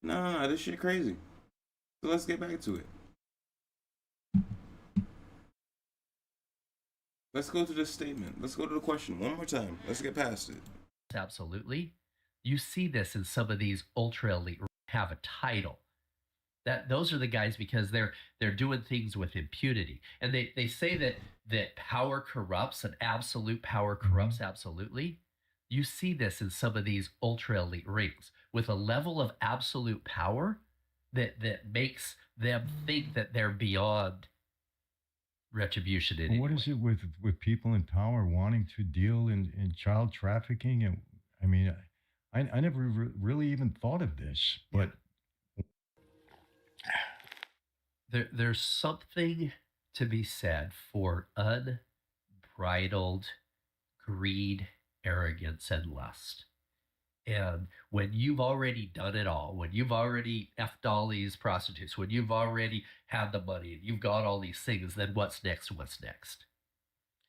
No, this shit crazy. So let's get back to it. Let's go to the statement. Let's go to the question one more time. Let's get past it. Absolutely. You see this in some of these ultra elite have a title. Those are the guys because they're doing things with impunity. And they say that power corrupts and absolute power corrupts absolutely. You see this in some of these ultra elite rings with a level of absolute power that makes them think that they're beyond retribution in Well, any what way. is it with people in power wanting to deal in child trafficking? And I mean, I never really even thought of this, but There's something to be said for unbridled greed, arrogance, and lust. And when you've already done it all, when you've already effed all these prostitutes, when you've already had the money and you've got all these things, then what's next? What's next?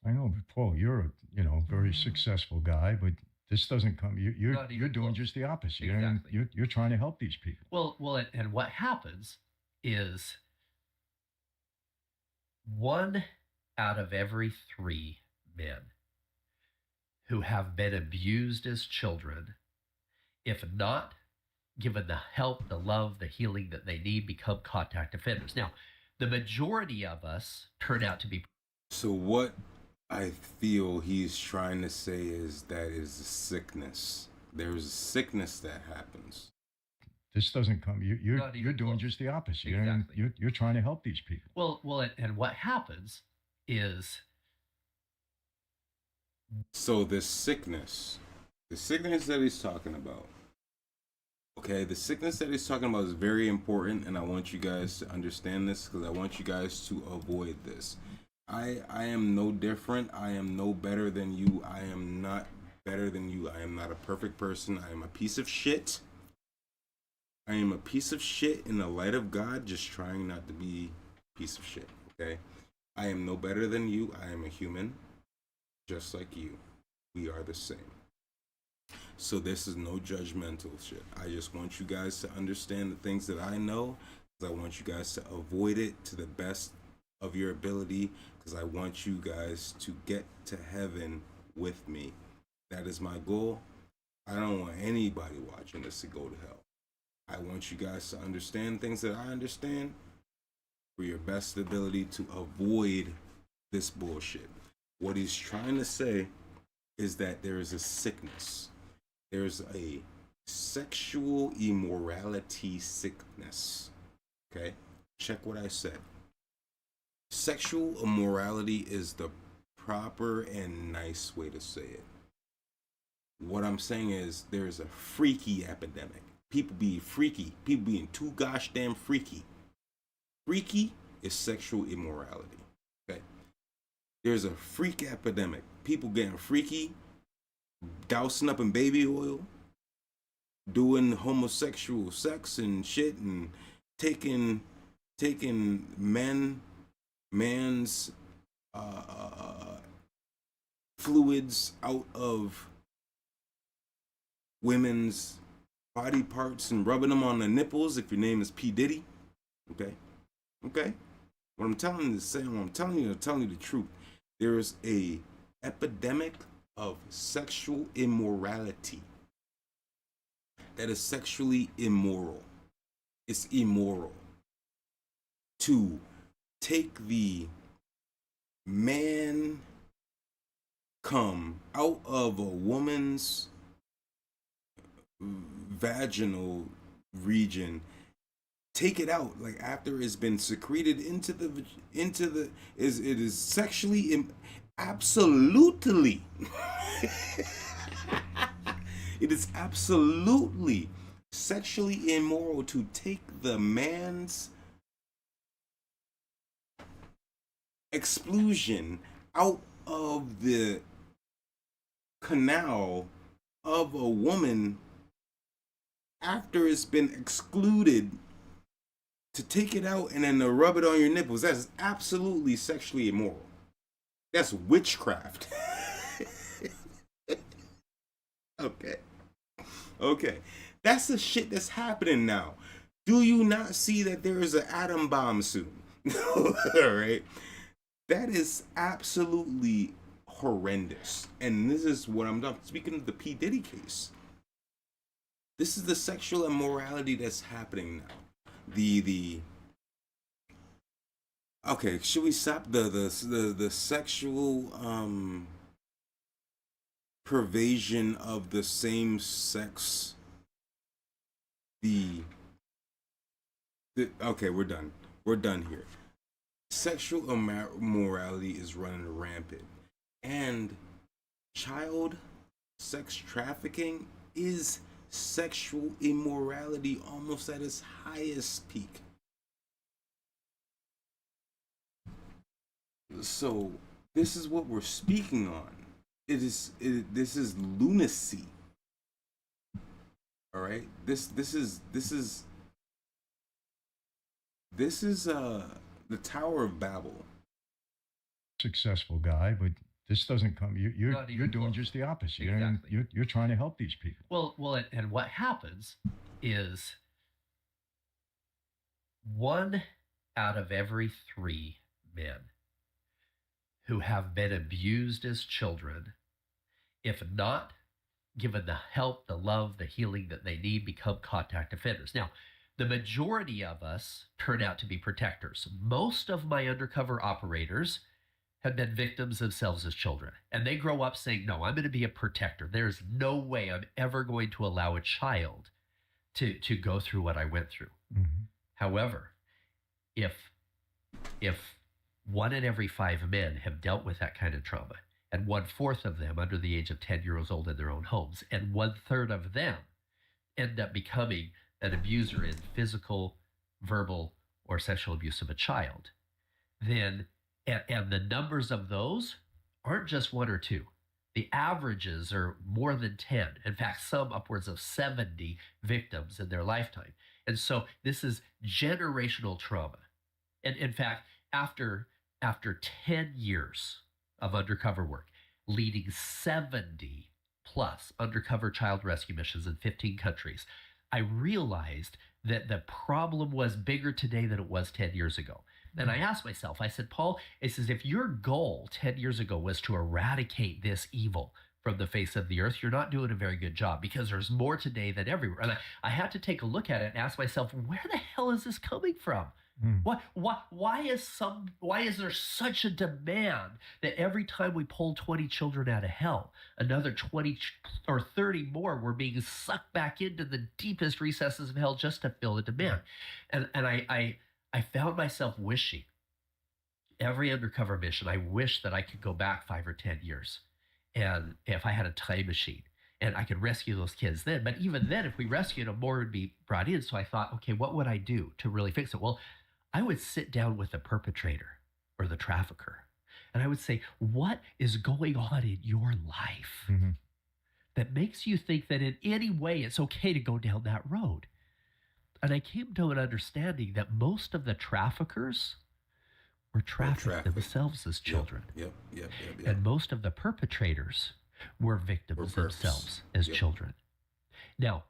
I know, but Paul, you're a very successful guy, but this doesn't come. Not You're even doing close. just the opposite. Exactly. You're trying to help these people. Well, and what happens is 1 out of every 3 men who have been abused as children, if not given the help, the love, the healing that they need, become contact offenders. Now, the majority of us turn out to be. So what I feel he's trying to say is that is a sickness. There's a sickness that happens. This doesn't come. You're Not even doing close. just the opposite. Exactly. You're trying to help these people. Well, and what happens is So the sickness that he's talking about, okay, the sickness that he's talking about is very important, and I want you guys to understand this because I want you guys to avoid this. I am no different. I am no better than you. I am not better than you. I am not a perfect person. I am a piece of shit. I am a piece of shit in the light of God, just trying not to be a piece of shit, okay? I am no better than you. I am a human, just like you. We are the same. So this is no judgmental shit. I just want you guys to understand the things that I know, because I want you guys to avoid it to the best of your ability, because I want you guys to get to heaven with me. That is my goal. I don't want anybody watching this to go to hell. I want you guys to understand things that I understand for your best ability to avoid this bullshit. What he's trying to say is that there is a sickness. There's a sexual immorality sickness. Okay? Check what I said. Sexual immorality is the proper and nice way to say it. What I'm saying is there's a freaky epidemic. People being freaky. People being too gosh damn freaky. Freaky is sexual immorality. Okay? There's a freak epidemic. People getting freaky, dousing up in baby oil, doing homosexual sex and shit, and taking man's fluids out of women's body parts and rubbing them on the nipples if your name is P. Diddy. Okay? What I'm telling you I'm telling you the truth. There is a epidemic of sexual immorality that is sexually immoral. It's immoral to take the man cum out of a woman's vaginal region, take it out like after it's been secreted into the it is sexually absolutely it is absolutely sexually immoral to take the man's exclusion out of the canal of a woman after it's been excluded, to take it out and then to rub it on your nipples. That's absolutely sexually immoral. That's witchcraft. Okay. That's the shit that's happening now. Do you not see that there is an atom bomb soon? All right. That is absolutely horrendous. And this is what I'm speaking of the P. Diddy case. This is the sexual immorality that's happening now. Okay, should we stop the sexual pervasion of the same sex, okay, we're done. We're done here. Sexual immorality is running rampant, and child sex trafficking is sexual immorality almost at its highest peak. So this is what we're speaking on. This is lunacy. All right. This is the Tower of Babel. Successful guy, but this doesn't come. You're doing just the opposite. Exactly. You're trying to help these people. Well, and what happens is 1 out of every 3 men who have been abused as children, if not given the help, the love, the healing that they need, become contact offenders. Now, the majority of us turn out to be protectors. Most of my undercover operators have been victims themselves as children. And they grow up saying, no, I'm going to be a protector. There's no way I'm ever going to allow a child to go through what I went through. Mm-hmm. However, if 1 in every 5 men have dealt with that kind of trauma, and 1/4 of them under the age of 10 years old in their own homes, and 1/3 of them end up becoming an abuser in physical, verbal, or sexual abuse of a child, then, and the numbers of those aren't just 1 or 2. The averages are more than 10. In fact, some upwards of 70 victims in their lifetime. And so this is generational trauma. And in fact, after 10 years of undercover work, leading 70 plus undercover child rescue missions in 15 countries, I realized that the problem was bigger today than it was 10 years ago. And I asked myself, I said, Paul, it says, if your goal 10 years ago was to eradicate this evil from the face of the earth, you're not doing a very good job, because there's more today than everywhere. And I had to take a look at it and ask myself, where the hell is this coming from? Why is there such a demand that every time we pull 20 children out of hell, another 20 or 30 more were being sucked back into the deepest recesses of hell just to fill the demand? And I found myself wishing, every undercover mission, I wish that I could go back 5 or 10 years, and if I had a time machine, and I could rescue those kids then. But even then, if we rescued them, more would be brought in. So I thought, okay, what would I do to really fix it? Well, I would sit down with the perpetrator or the trafficker, and I would say, what is going on in your life that makes you think that in any way it's okay to go down that road? And I came to an understanding that most of the traffickers were trafficked themselves as children. Yep. And most of the perpetrators were victims themselves as children. Now,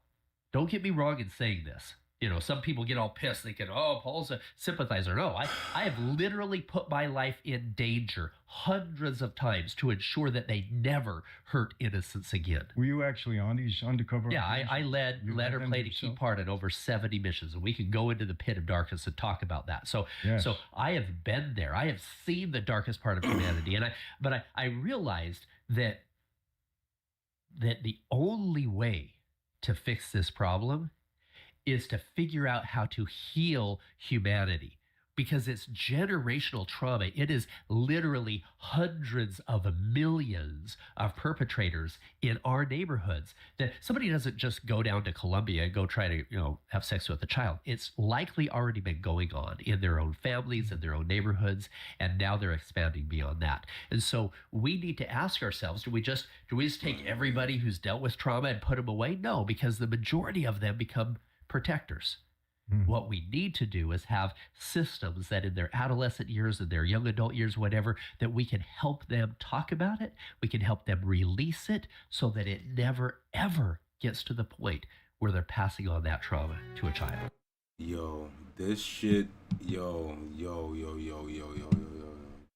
don't get me wrong in saying this. You know, some people get all pissed thinking, oh, Paul's a sympathizer. No, I have literally put my life in danger hundreds of times to ensure that they never hurt innocents again. Were you actually on these undercover? Yeah, I led or played a key part in over 70 missions, and we can go into the pit of darkness and talk about that. So I have been there. I have seen the darkest part of humanity, but I realized that the only way to fix this problem is to figure out how to heal humanity, because it's generational trauma. It is literally hundreds of millions of perpetrators in our neighborhoods. That somebody doesn't just go down to Colombia and go try to, have sex with a child. It's likely already been going on in their own families, in their own neighborhoods, and now they're expanding beyond that. And so we need to ask ourselves, do we just take everybody who's dealt with trauma and put them away? No, because the majority of them become protectors. What we need to do is have systems that in their adolescent years and their young adult years, whatever, that we can help them talk about it. We can help them release it so that it never, ever gets to the point where they're passing on that trauma to a child. Yo, this shit, yo.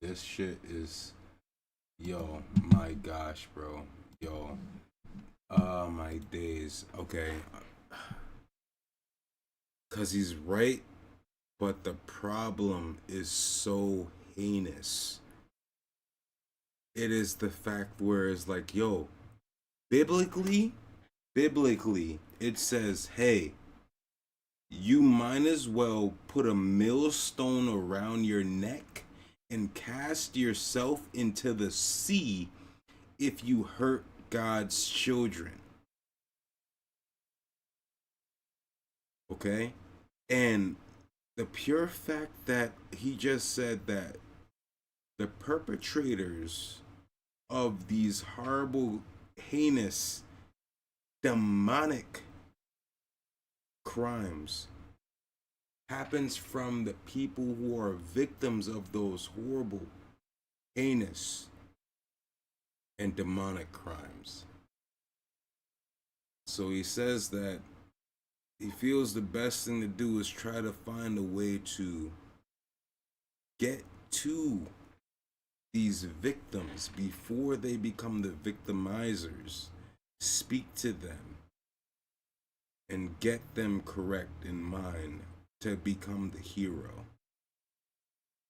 This shit is, my gosh, bro. My days. Okay. Because he's right, but the problem is so heinous. It is the fact where it's like, biblically, it says, hey, you might as well put a millstone around your neck and cast yourself into the sea if you hurt God's children. Okay? And the pure fact that he just said that the perpetrators of these horrible, heinous, demonic crimes happens from the people who are victims of those horrible, heinous, and demonic crimes. So he says that he feels the best thing to do is try to find a way to get to these victims before they become the victimizers, speak to them, and get them correct in mind to become the hero,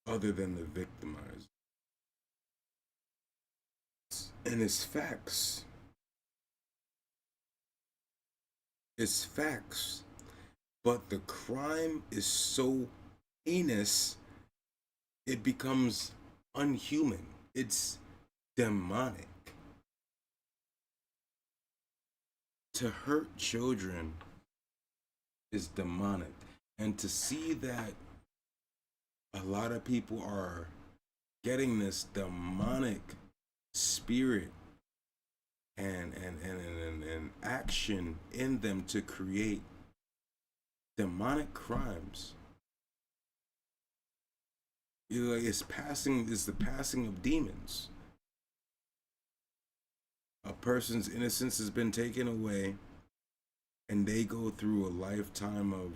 other than the victimizer. And it's facts. It's facts. But the crime is so heinous, it becomes unhuman. It's demonic. To hurt children is demonic. And to see that a lot of people are getting this demonic spirit and action in them to create demonic crimes. It's the passing of demons. A person's innocence has been taken away, and they go through a lifetime of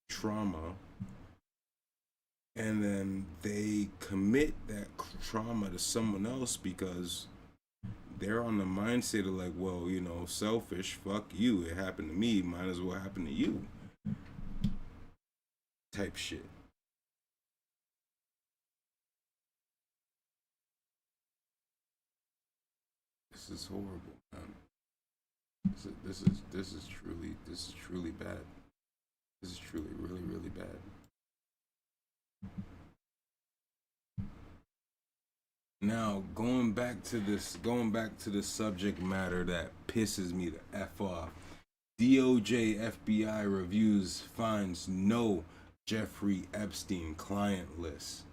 trauma, and then they commit that trauma to someone else because they're on the mindset of like, well, selfish, fuck you, it happened to me, might as well happen to you, type shit. This is horrible, man. This is truly bad. This is truly really, really bad. Now, going back to the subject matter that pisses me the F off. DOJ FBI reviews finds no Jeffrey Epstein client list.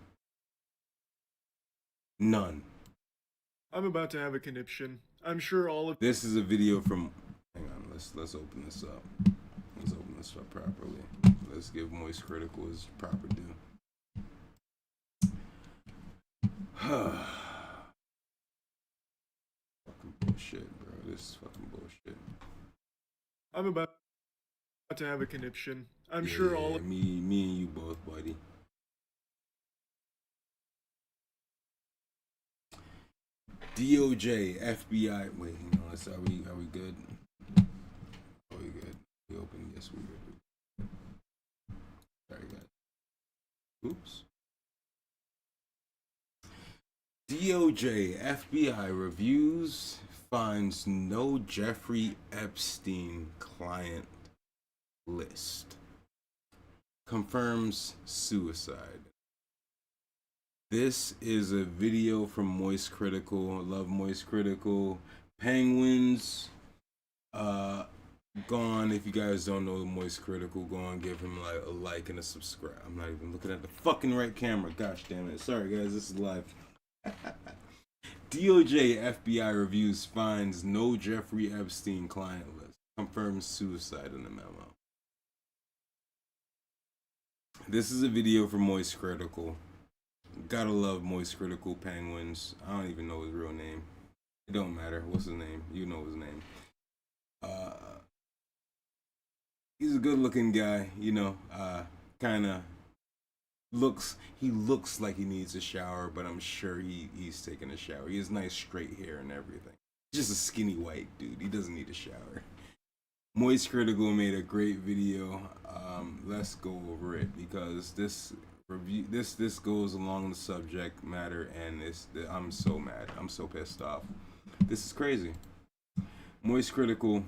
None. I'm about to have a conniption. I'm sure all of This is a video from. Hang on, let's open this up. Let's open this up properly. Let's give Moist Critical his proper due. Fucking bullshit, bro. This is fucking bullshit. I'm about to have a conniption. I'm sure all of me and you both, buddy. DOJ, FBI. Wait, are we good? Are we good? We open. Yes, we're good. Very good. Oops. DOJ, FBI reviews finds no Jeffrey Epstein client list. Confirms suicide. This is a video from Moist Critical. I love Moist Critical. Penguins. Go on, if you guys don't know Moist Critical, go on, give him a like and a subscribe. I'm not even looking at the fucking right camera. Gosh damn it. Sorry guys, this is live. DOJ FBI reviews finds no Jeffrey Epstein client list. Confirms suicide in the memo. This is a video from Moist Critical. Gotta love Moist Critical Penguins. I don't even know his real name. It don't matter. What's his name? You know his name. He's a good looking guy, kinda he looks like he needs a shower, but I'm sure he's taking a shower. He has nice straight hair and everything. He's just a skinny white dude. He doesn't need a shower. Moist Critical made a great video. Let's go over it because this goes along the subject matter, and I'm so mad. I'm so pissed off. This is crazy. Moist Critical,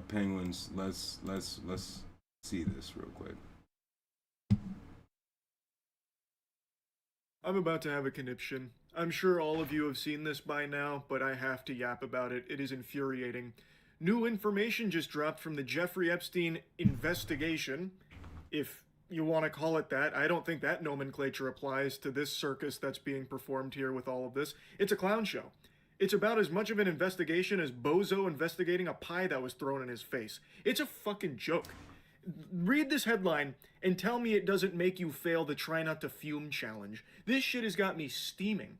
Penguins. Let's see this real quick. I'm about to have a conniption. I'm sure all of you have seen this by now, but I have to yap about it. It is infuriating. New information just dropped from the Jeffrey Epstein investigation, if you want to call it that. I don't think that nomenclature applies to this circus that's being performed here with all of this. It's a clown show. It's about as much of an investigation as Bozo investigating a pie that was thrown in his face. It's a fucking joke. Read this headline and tell me it doesn't make you fail the try not to fume challenge. This shit has got me steaming.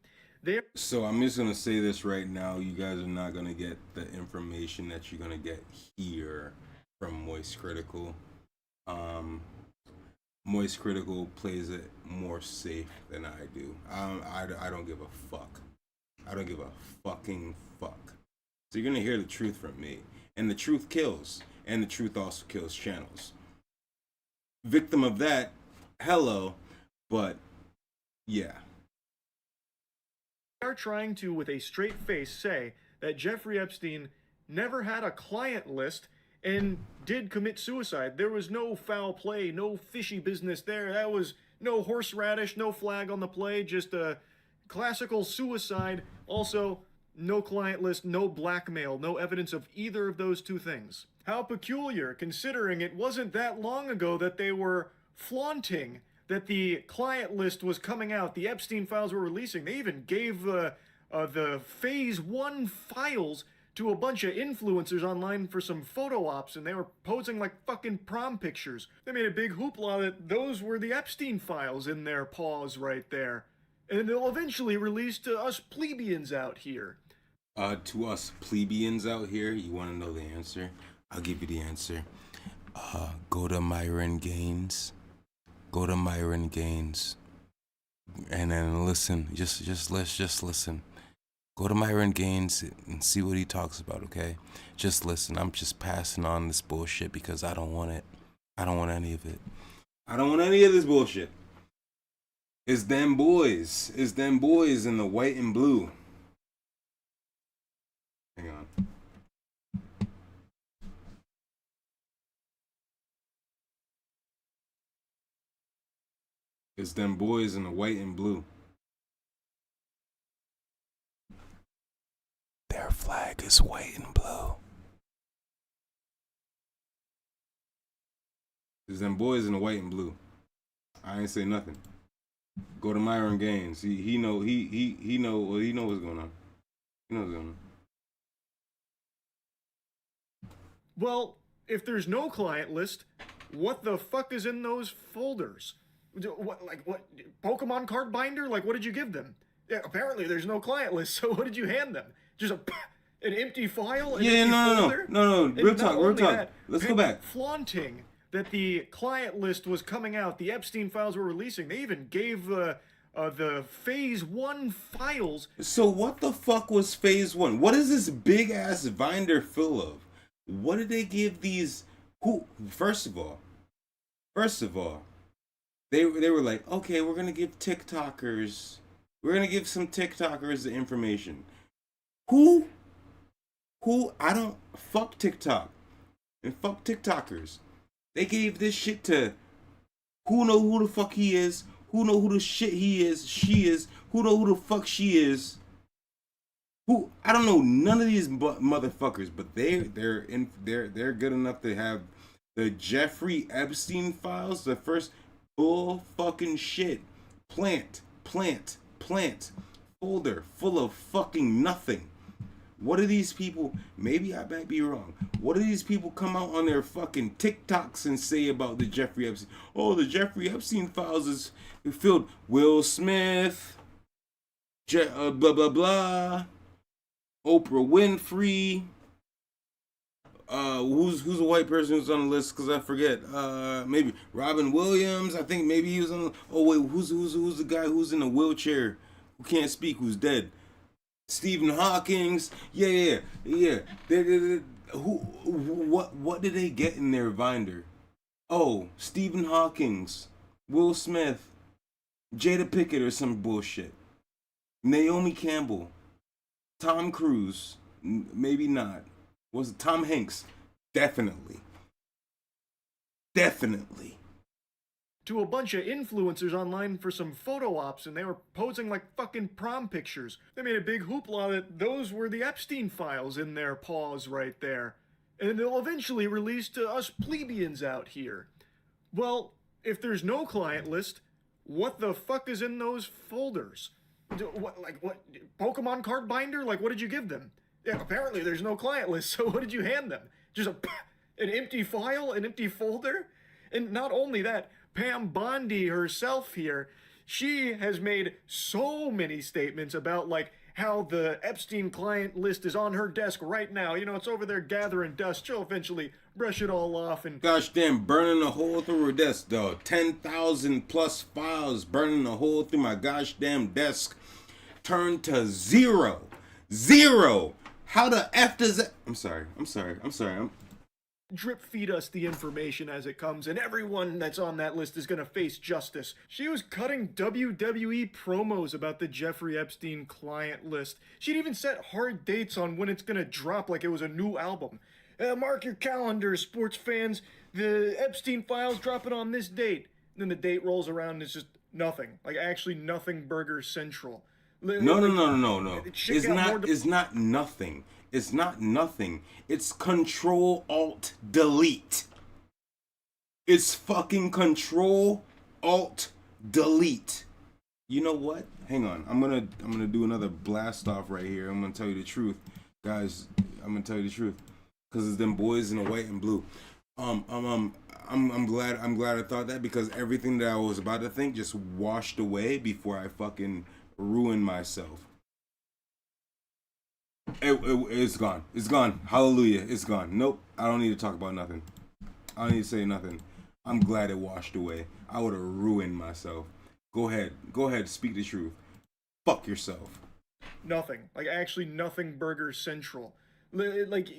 So I'm just gonna say this right now. You guys are not gonna get the information that you're gonna get here from Moist Critical. Moist Critical plays it more safe than I do. I don't give a fuck. I don't give a fucking fuck. So you're gonna hear the truth from me, and the truth kills, and the truth also kills channels. Victim of that, hello, but yeah. They are trying to, with a straight face, say that Jeffrey Epstein never had a client list and did commit suicide. There was no foul play, no fishy business there. That was no horseradish, no flag on the play, just a classical suicide. Also, no client list, no blackmail, no evidence of either of those two things. How peculiar, considering it wasn't that long ago that they were flaunting that the client list was coming out, the Epstein files were releasing. They even gave the Phase 1 files to a bunch of influencers online for some photo ops, and they were posing like fucking prom pictures. They made a big hoopla that those were the Epstein files in their paws right there. And they'll eventually release to us plebeians out here. To us plebeians out here, you want to know the answer? I'll give you the answer. Go to Myron Gaines. Go to Myron Gaines. And then listen. Just listen. Go to Myron Gaines and see what he talks about, okay? Just listen. I'm just passing on this bullshit because I don't want it. I don't want any of it. I don't want any of this bullshit. It's them boys. It's them boys in the white and blue. Hang on. It's them boys in the white and blue. Their flag is white and blue. It's them boys in the white and blue. I ain't say nothing. Go to Myron Gaines. He know what's going on. He knows what's going on. Well, if there's no client list, what the fuck is in those folders? What Pokemon card binder? Like, what did you give them? Yeah, apparently there's no client list, so what did you hand them? Just an empty file? No. Real talk. Let's go back. Flaunting that the client list was coming out, the Epstein files were releasing. They even gave the Phase 1 files. So what the fuck was Phase 1? What is this big ass binder full of? What did they give these? Who? First of all, they were like, okay, we're gonna give TikTokers, some TikTokers the information. Who? I don't fuck TikTok and fuck TikTokers. They gave this shit to who know who the fuck he is, who know who the shit he is, she is, who know who the fuck she is. Who I don't know none of these motherfuckers, but they're good enough to have the Jeffrey Epstein files, the first bull fucking shit. Plant. Folder full of fucking nothing. What do these people, maybe I might be wrong, what do these people come out on their fucking TikToks and say about the Jeffrey Epstein? Oh, the Jeffrey Epstein files is filled Will Smith, blah blah blah, Oprah Winfrey, who's a white person who's on the list? Because I forget. Maybe Robin Williams. I think maybe he was on. Oh wait, who's the guy who's in a wheelchair, who can't speak, who's dead? Stephen Hawking's. Yeah. What did they get in their binder? Oh, Stephen Hawking's, Will Smith, Jada Pickett or some bullshit. Naomi Campbell, Tom Cruise, maybe not. Was it Tom Hanks? Definitely. Definitely. To a bunch of influencers online for some photo ops, and they were posing like fucking prom pictures. They made a big hoopla that those were the Epstein files in their paws right there. And they'll eventually release to us plebeians out here. Well, if there's no client list, what the fuck is in those folders? What Pokemon card binder? Like, what did you give them? Yeah, apparently there's no client list, so what did you hand them? Just an empty file, an empty folder? And not only that, Pam Bondi herself here, she has made so many statements about, like, how the Epstein client list is on her desk right now. You know, it's over there gathering dust. She'll eventually brush it all off and... Gosh damn, burning a hole through her desk, though. 10,000 plus files burning a hole through my gosh damn desk. Turned to zero. Zero! How the F does that... I'm sorry. Drip feed us the information as it comes, and everyone that's on that list is gonna face justice. She was cutting WWE promos about the Jeffrey Epstein client list. She'd even set hard dates on when it's gonna drop like it was a new album. Mark your calendar, sports fans. The Epstein files dropping on this date. And then the date rolls around and it's just nothing. Like, actually nothing Burger Central. No. It's not nothing. It's not nothing. It's Control-Alt-Delete. It's fucking Control-Alt-Delete. You know what? Hang on. I'm gonna do another blast off right here. I'm gonna tell you the truth, guys. I'm gonna tell you the truth, cause it's them boys in the white and blue. I'm glad I thought that, because everything that I was about to think just washed away before I fucking ruined myself. It's gone. It's gone. Hallelujah. It's gone. Nope. I don't need to talk about nothing. I don't need to say nothing. I'm glad it washed away. I would have ruined myself. Go ahead. Speak the truth. Fuck yourself. Nothing. Like, actually nothing Burger Central. Like,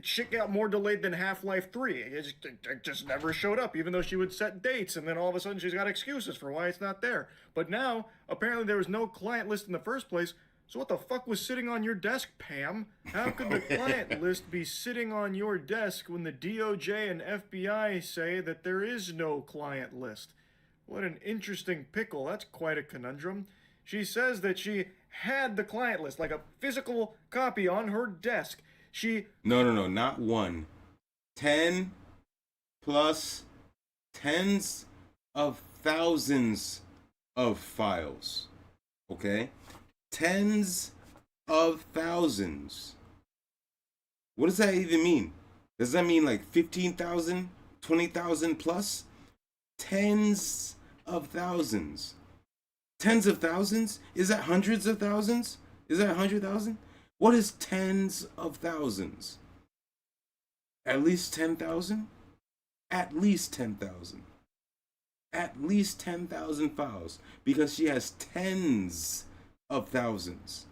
shit got more delayed than Half-Life 3. It just never showed up, even though she would set dates, and then all of a sudden she's got excuses for why it's not there. But now, apparently there was no client list in the first place. So what the fuck was sitting on your desk, Pam? How could the client list be sitting on your desk when the DOJ and FBI say that there is no client list? What an interesting pickle. That's quite a conundrum. She says that she had the client list, like a physical copy on her desk. No, not one. 10 plus tens of thousands of files. Okay? Tens of thousands. What does that even mean? Does that mean like 15,000, 20,000 plus? Tens of thousands. Tens of thousands? Is that hundreds of thousands? Is that 100,000? What is tens of thousands? At least 10,000? At least 10,000. At least 10,000 files. Because she has tens of thousands.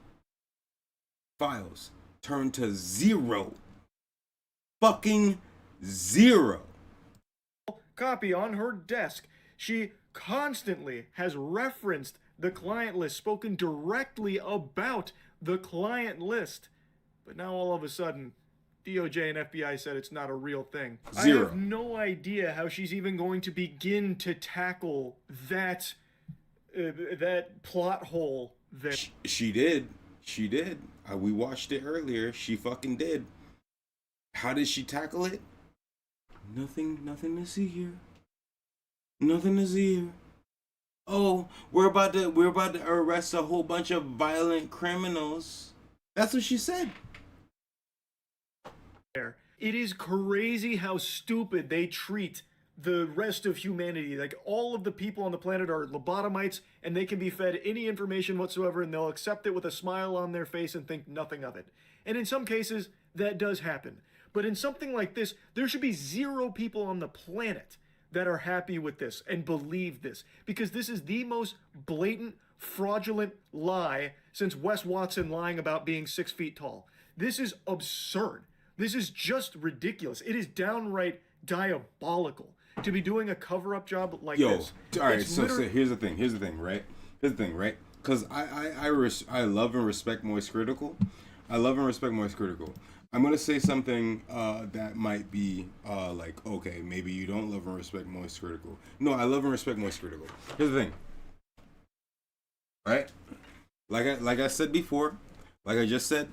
Files turned to zero. Fucking zero. Copy on her desk. She constantly has referenced the client list, spoken directly about the client list. But now all of a sudden, DOJ and FBI said it's not a real thing. Zero. I have no idea how she's even going to begin to tackle that plot hole. She did. We watched it earlier. She fucking did. How did she tackle it? Nothing to see here. Nothing to see here. Oh, we're about to arrest a whole bunch of violent criminals. That's what she said. It is crazy how stupid they treat the rest of humanity. Like, all of the people on the planet are lobotomites, and they can be fed any information whatsoever, and they'll accept it with a smile on their face and think nothing of it. And in some cases, that does happen. But in something like this, there should be zero people on the planet that are happy with this and believe this, because this is the most blatant, fraudulent lie since Wes Watson lying about being 6 feet tall. This is absurd. This is just ridiculous. It is downright diabolical to be doing a cover-up job like this. All right, so here's the thing, right? Because I love and respect Moist Critical. I love and respect Moist Critical. I'm gonna say something that might be like, okay, maybe you don't love and respect Moist Critical. No, I love and respect Moist Critical. Here's the thing, right? Like I said before, like I just said,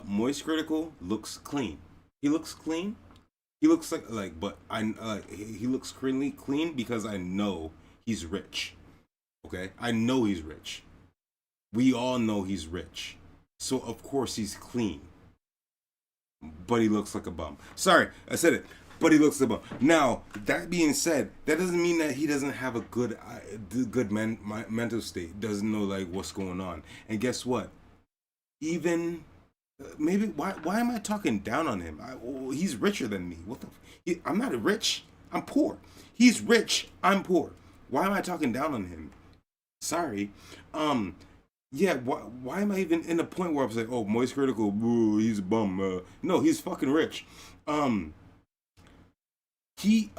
Moist Critical looks clean. He looks clean. He looks like, but he looks clean because I know he's rich. Okay, I know he's rich. We all know he's rich, so of course he's clean. But he looks like a bum. Sorry, I said it. But he looks like a bum. Now, that being said, that doesn't mean that he doesn't have a good mental state. Doesn't know like what's going on. And guess what? Even maybe why am I talking down on him? He's richer than me. What the? I'm not rich. I'm poor. He's rich. I'm poor. Why am I talking down on him? Sorry. Yeah, why am I even in the point where I'm saying, oh, Moist Critical, ooh, he's a bum. No, he's fucking rich. He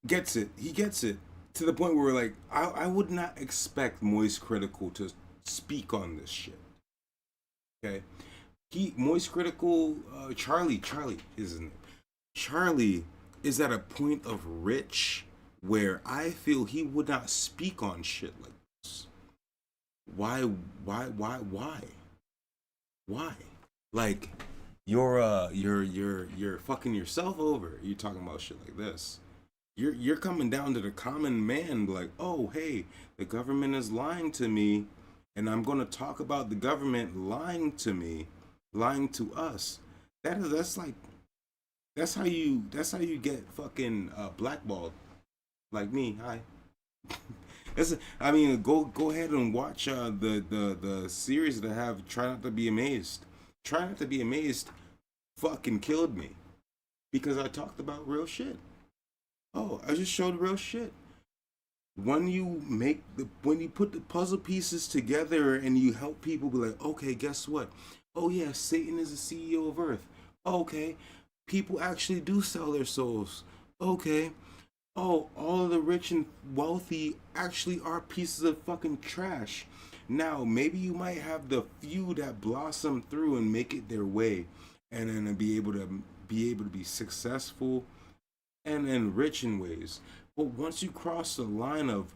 gets it. He gets it to the point where like I would not expect Moist Critical to speak on this shit. Okay, Moist Critical, Charlie is his name. Charlie is at a point of rich where I feel he would not speak on shit like this. Why? Like, you're fucking yourself over. You're talking about shit like this. You're coming down to the common man, like, oh hey, the government is lying to me, and I'm gonna talk about the government lying to me, lying to us. That's how you get fucking blackballed, like me. Hi. I mean, go ahead and watch the series that I have. Try Not to Be Amazed. Try Not to Be Amazed fucking killed me because I talked about real shit. Oh, I just showed real shit. When you put the puzzle pieces together and you help people be like, okay, guess what? Oh yeah, Satan is the CEO of Earth. Okay, people actually do sell their souls. Okay. Oh, all of the rich and wealthy actually are pieces of fucking trash. Now, maybe you might have the few that blossom through and make it their way, and then be able to be successful and rich in ways. But once you cross the line of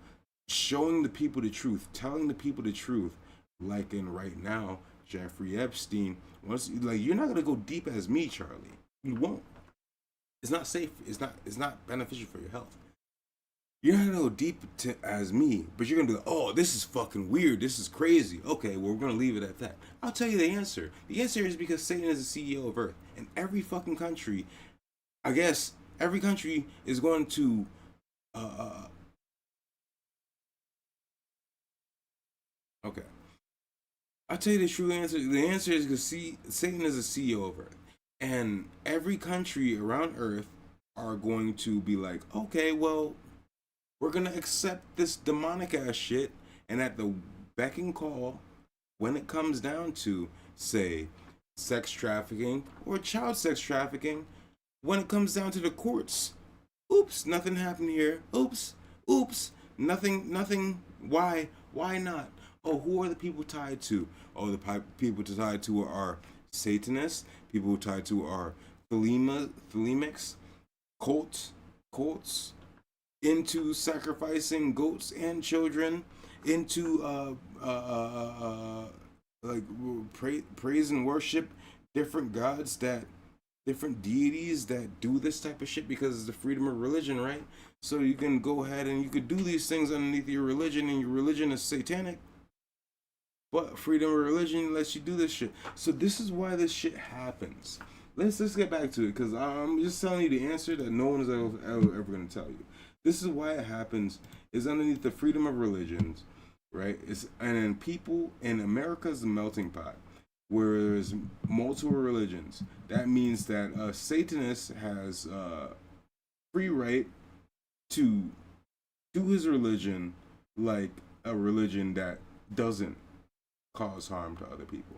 showing the people the truth, telling the people the truth, like in right now, Jeffrey Epstein, you're not gonna go deep as me, Charlie. You won't. It's not safe. It's not beneficial for your health. You're not gonna go deep as me, but you're gonna be like, oh, this is fucking weird. This is crazy. Okay, well, we're gonna leave it at that. I'll tell you the answer. The answer is because Satan is the CEO of Earth. And every fucking country, I guess, every country is going to, okay. I'll tell you the true answer. The answer is because Satan is the CEO of Earth. And every country around Earth are going to be like, okay, well, we're going to accept this demonic ass shit. And at the beck and call, when it comes down to, say, sex trafficking or child sex trafficking, when it comes down to the courts, oops, nothing happened here. Oops, nothing. Why not? Oh, who are the people tied to? Oh, the people tied to are Satanists. People tied to are Thelemics, cults, into sacrificing goats and children, into praise and worship different gods, different deities that do this type of shit because it's the freedom of religion, right? So you can go ahead and you could do these things underneath your religion, and your religion is satanic. But freedom of religion lets you do this shit. So this is why this shit happens. Let's get back to it, because I'm just telling you the answer that no one is ever going to tell you. This is why it happens. Is underneath the freedom of religions, right? And then people in America's a melting pot, where there's multiple religions. That means that a Satanist has free right to do his religion like a religion that doesn't cause harm to other people.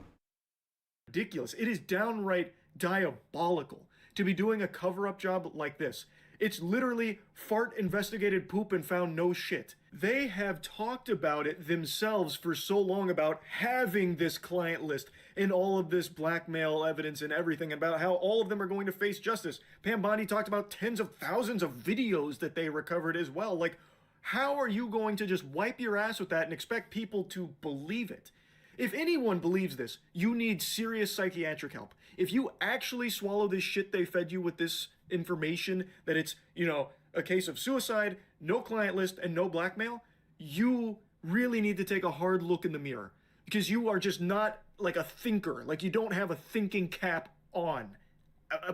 Ridiculous. It is downright diabolical to be doing a cover-up job like this. It's literally fart investigated poop and found no shit. They have talked about it themselves for so long about having this client list and all of this blackmail evidence and everything, about how all of them are going to face justice. Pam Bondi talked about tens of thousands of videos that they recovered as well. Like, how are you going to just wipe your ass with that and expect people to believe it? If anyone believes this, you need serious psychiatric help. If you actually swallow this shit they fed you with this information, that it's, you know, a case of suicide, no client list, and no blackmail, you really need to take a hard look in the mirror. Because you are just not like a thinker. Like, you don't have a thinking cap on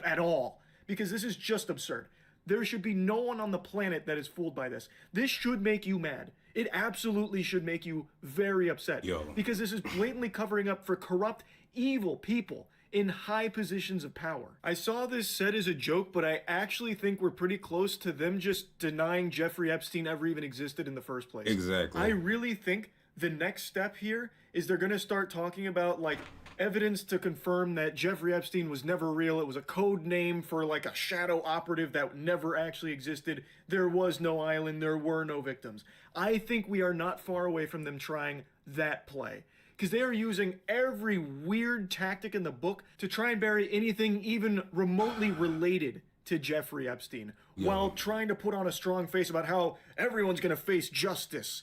at all. Because this is just absurd. There should be no one on the planet that is fooled by this. This should make you mad. It absolutely should make you very upset. Because this is blatantly covering up for corrupt, evil people in high positions of power. I saw this said as a joke, but I actually think we're pretty close to them just denying Jeffrey Epstein ever even existed in the first place. Exactly. I really think the next step here is they're gonna start talking about, like, evidence to confirm that Jeffrey Epstein was never real. It was a code name for like a shadow operative that never actually existed. There was no island. There were no victims. I think we are not far away from them trying that play, because they are using every weird tactic in the book to try and bury anything even remotely related to Jeffrey Epstein, while trying to put on a strong face about how everyone's going to face justice.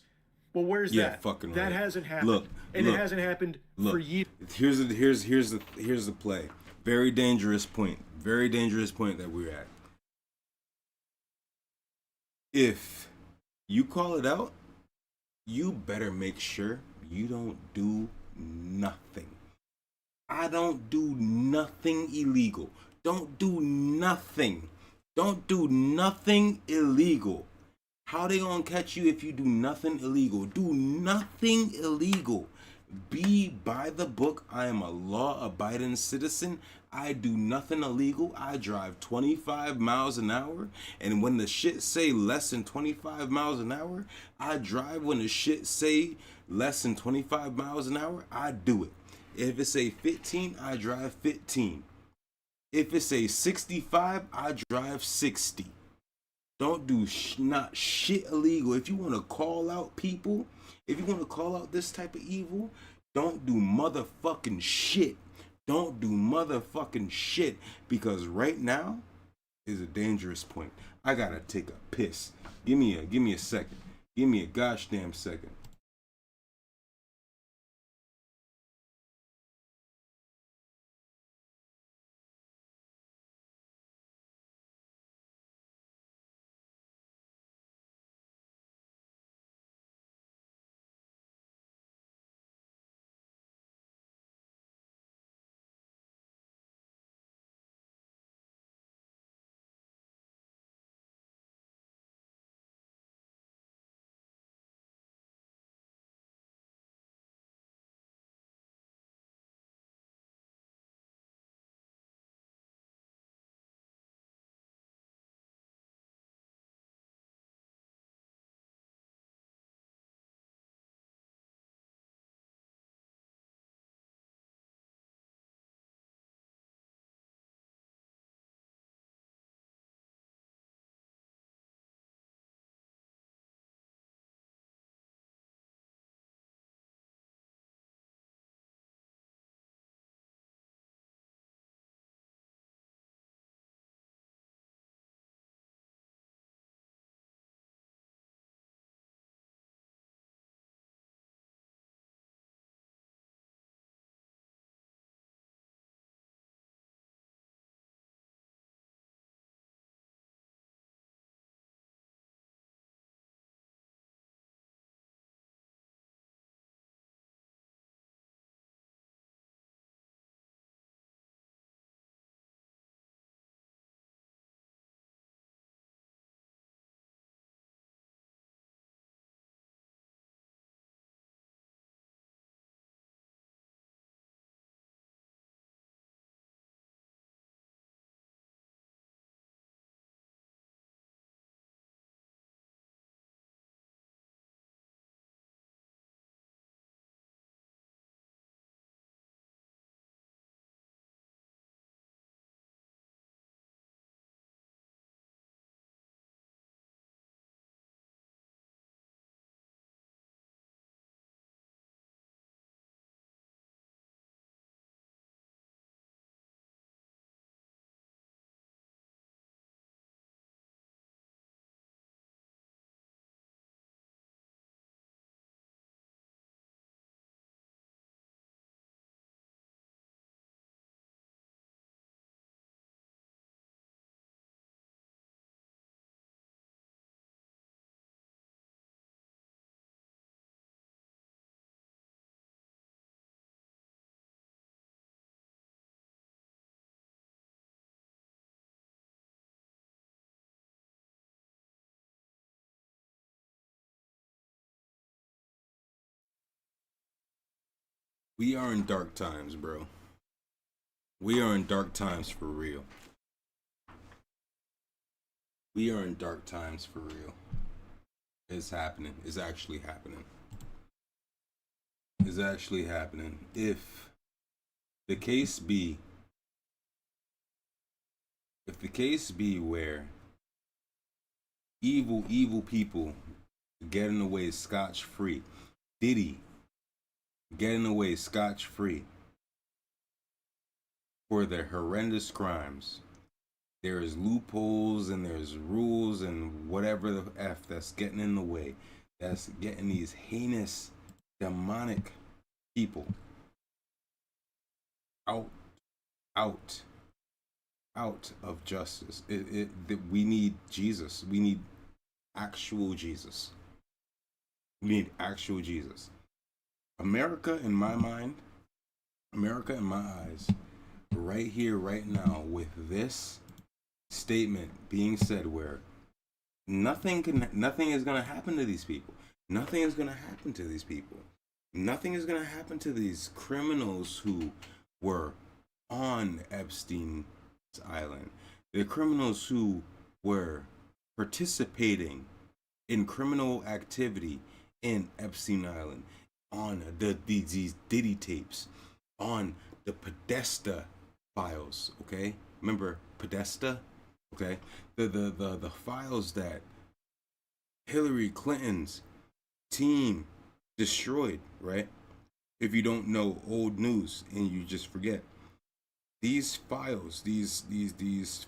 Well, where's that? Fucking that right. hasn't happened. It hasn't happened for years. Here's the play. Very dangerous point. Very dangerous point that we're at. If you call it out, you better make sure you don't do nothing. I don't do nothing illegal. Don't do nothing. Don't do nothing illegal. How they gonna catch you if you do nothing illegal? Do nothing illegal. Be by the book. I am a law-abiding citizen. I do nothing illegal. I drive 25 miles an hour. And when the shit say less than 25 miles an hour, I drive. When the shit say less than 25 miles an hour, I do it. If it say 15, I drive 15. If it say 65, I drive 60. Don't do not shit illegal. If you want to call out people, if you want to call out this type of evil, don't do motherfucking shit. Don't do motherfucking shit, because right now is a dangerous point. I gotta take a piss. Give me a second. Give me a gosh damn second. We are in dark times, bro. We are in dark times for real. We are in dark times for real. It's happening. It's actually happening. It's actually happening. If the case be where evil people getting away scotch free, Diddy getting away scotch free for their horrendous crimes, there's loopholes and there's rules and whatever the F that's getting in the way, that's getting these heinous, demonic people out of justice. We need Jesus. We need actual Jesus. We need actual Jesus. America, in my mind, America, in my eyes, right here, right now, with this statement being said, where nothing is gonna happen to these people. Nothing is gonna happen to these people. Nothing is gonna happen to these criminals who were on Epstein's island. The criminals who were participating in criminal activity in Epstein Island, on these Diddy tapes, on the Podesta files. Okay, remember Podesta? Okay, the files that Hillary Clinton's team destroyed. Right? If you don't know old news and you just forget, these files, these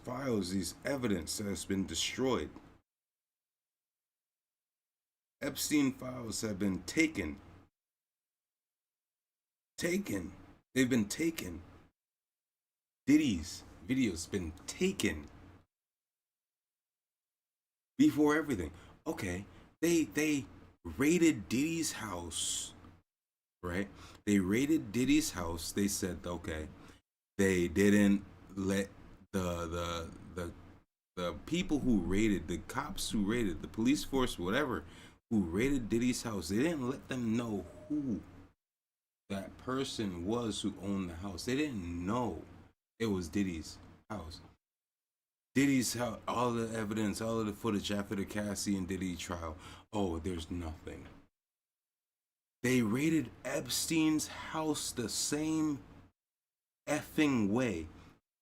files, these evidence that has been destroyed. Epstein files have been taken. They've been taken. Diddy's videos been taken. Before everything. Okay, they raided Diddy's house, right? They raided Diddy's house. They said, okay, they didn't let the people who raided, the cops who raided, the police force, whatever, who raided Diddy's house, they didn't let them know who that person was who owned the house. They didn't know it was Diddy's house. Diddy's house, all the evidence, all of the footage after the Cassie and Diddy trial. Oh, there's nothing. They raided Epstein's house the same effing way.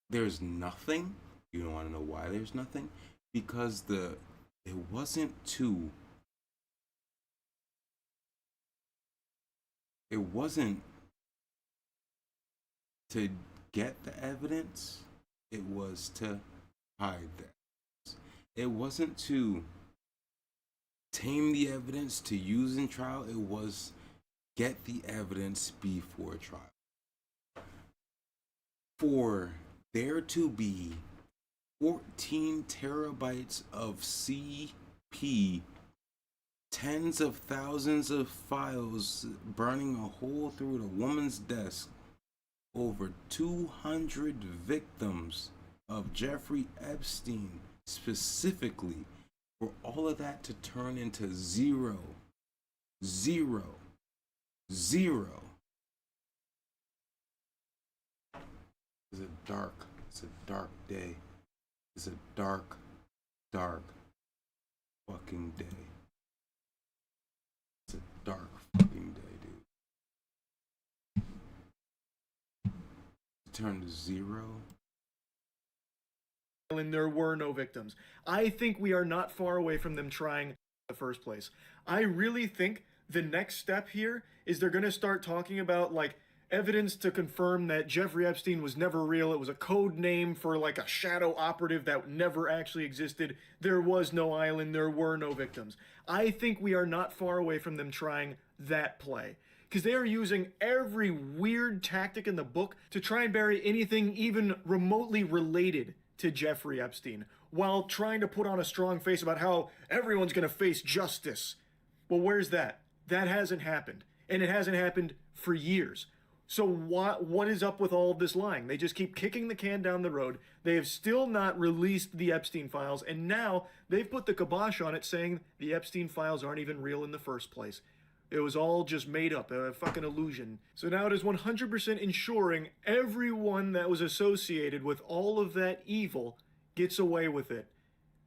There's nothing. You don't want to know why there's nothing? Because it wasn't to get the evidence. It was to hide the evidence. It wasn't to tame the evidence to use in trial. It was get the evidence before trial. For there to be 14 terabytes of CP, tens of thousands of files burning a hole through the woman's desk, over 200 victims of Jeffrey Epstein specifically, for all of that to turn into zero. It's a dark day. It's a dark fucking day. It's a dark fucking day, dude. To turn to zero. And there were no victims. I think we are not far away from them trying in the first place. I really think the next step here is they're going to start talking about like evidence to confirm that Jeffrey Epstein was never real. It was a code name for like a shadow operative that never actually existed. There was no island. There were no victims. I think we are not far away from them trying that play, because they are using every weird tactic in the book to try and bury anything even remotely related to Jeffrey Epstein, while trying to put on a strong face about how everyone's going to face justice. Well, where's that? That hasn't happened. And it hasn't happened for years. So what is up with all of this lying? They just keep kicking the can down the road. They have still not released the Epstein files, and now they've put the kibosh on it, saying the Epstein files aren't even real in the first place. It was all just made up, a fucking illusion. So now it is 100% ensuring everyone that was associated with all of that evil gets away with it.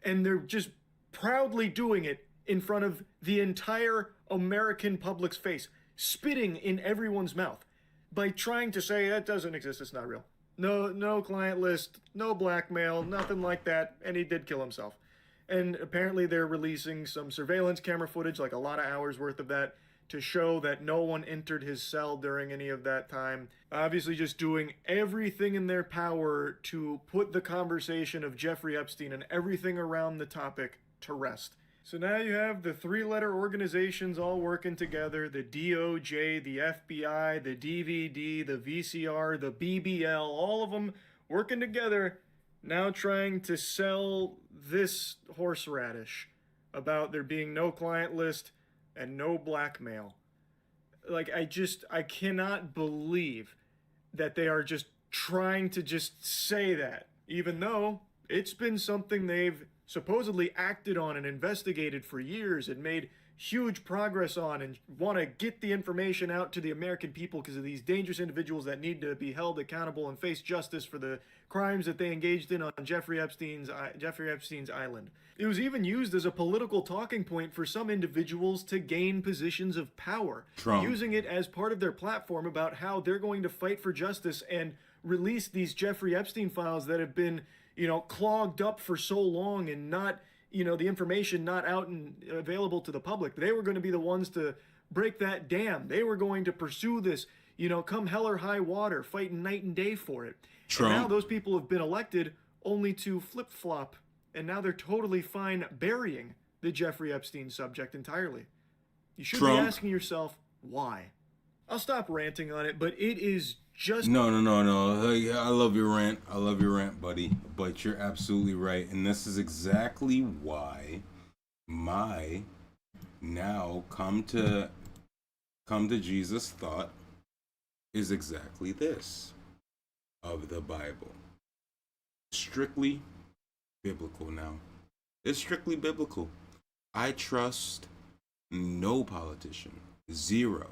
And they're just proudly doing it in front of the entire American public's face, spitting in everyone's mouth by trying to say that doesn't exist, it's not real. No client list, no blackmail, nothing like that, and he did kill himself. And apparently they're releasing some surveillance camera footage, like a lot of hours worth of that, to show that no one entered his cell during any of that time. Obviously just doing everything in their power to put the conversation of Jeffrey Epstein and everything around the topic to rest. So now you have the three-letter organizations all working together, the DOJ, the FBI, the DVD, the VCR, the BBL, all of them working together, now trying to sell this horseradish about there being no client list and no blackmail. Like, I cannot believe that they are just trying to just say that, even though it's been something they've supposedly acted on and investigated for years and made huge progress on and want to get the information out to the American people because of these dangerous individuals that need to be held accountable and face justice for the crimes that they engaged in on Jeffrey Epstein's island. It was even used as a political talking point for some individuals to gain positions of power, Trump. using it as part of their platform about how they're going to fight for justice and release these Jeffrey Epstein files that have been, clogged up for so long and not, the information not out and available to the public. They were going to be the ones to break that dam. They were going to pursue this, come hell or high water, fighting night and day for it. Trump. And now those people have been elected only to flip-flop, and now they're totally fine burying the Jeffrey Epstein subject entirely. You should Trump. be asking yourself, why? I'll stop ranting on it, but it is just... No. I love your rant, buddy. But you're absolutely right. And this is exactly why my now come to Jesus thought is exactly this of the Bible. Strictly biblical now. It's strictly biblical. I trust no politician. Zero.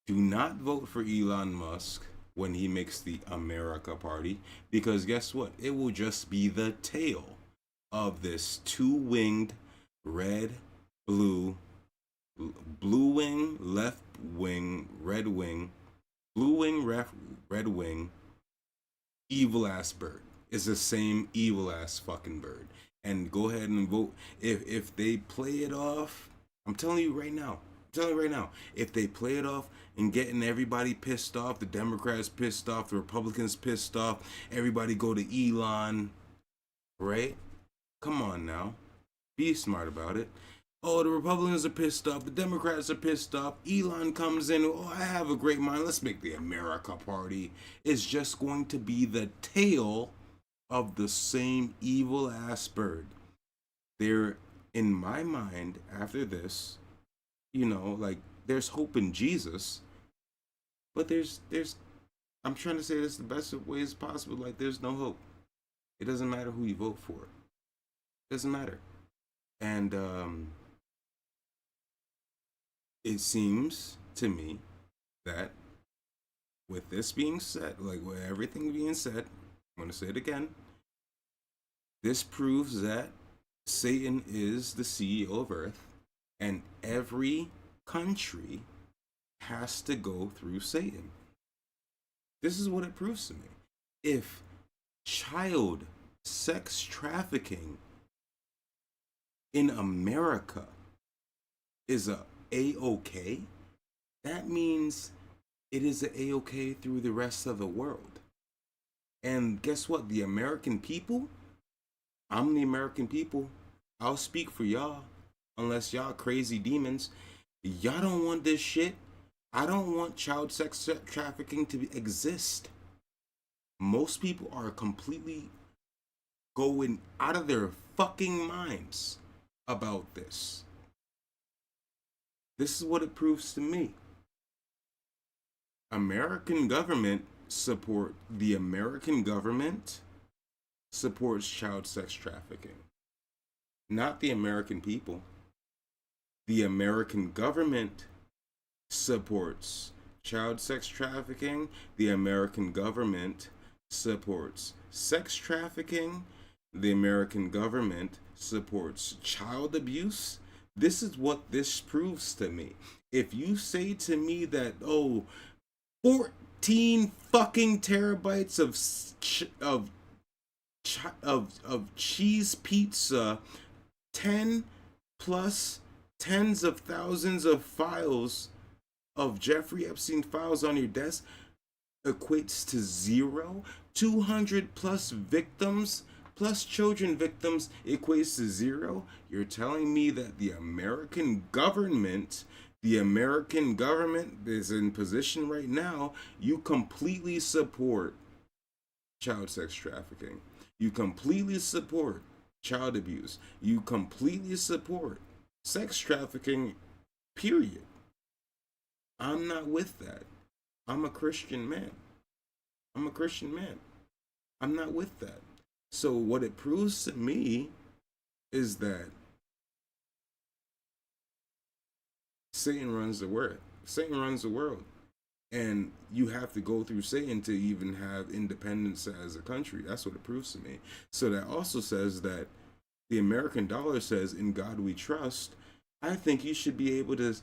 Do not vote for Elon Musk when he makes the America Party, because guess what? It will just be the tail of this two-winged red, blue wing, left wing, red wing, blue wing, red wing, evil ass bird. It's the same evil ass fucking bird. And go ahead and vote. If they play it off, I'm telling you right now, if they play it off and getting everybody pissed off, the Democrats pissed off, the Republicans pissed off, everybody go to Elon, right? Come on now. Be smart about it. Oh, the Republicans are pissed off, the Democrats are pissed off, Elon comes in, oh, I have a great mind, let's make the America Party. It's just going to be the tail of the same evil ass bird. There, in my mind, after this, there's hope in Jesus, but there's I'm trying to say this the best ways possible. Like, there's no hope. It doesn't matter who you vote for. It doesn't matter. And it seems to me that with this being said, like with everything being said, I'm going to say it again. This proves that Satan is the CEO of Earth, and every country has to go through Satan. This is what it proves to me. If child sex trafficking in America is a A-OK, that means it is a A-OK through the rest of the world. And guess what? The American people, I'm the American people. I'll speak for y'all. Unless y'all crazy demons. Y'all don't want this shit. I don't want child sex trafficking to exist. Most people are completely going out of their fucking minds about this. This is what it proves to me. The American government supports child sex trafficking. Not the American people. The American government supports child sex trafficking. The American government supports sex trafficking. The American government supports child abuse. This is what this proves to me. If you say to me that, oh, 14 fucking terabytes of cheese pizza, 10 plus tens of thousands of files of Jeffrey Epstein files on your desk equates to zero, 200 plus victims plus children victims equates to zero. You're telling me that the American government is in position right now, you completely support child sex trafficking. You completely support child abuse. You completely support sex trafficking, period. I'm not with that. I'm a Christian man. I'm not with that. So what it proves to me is that Satan runs the world. Satan runs the world. And you have to go through Satan to even have independence as a country. That's what it proves to me. So that also says that the American dollar says, in God we trust. I think you should be able to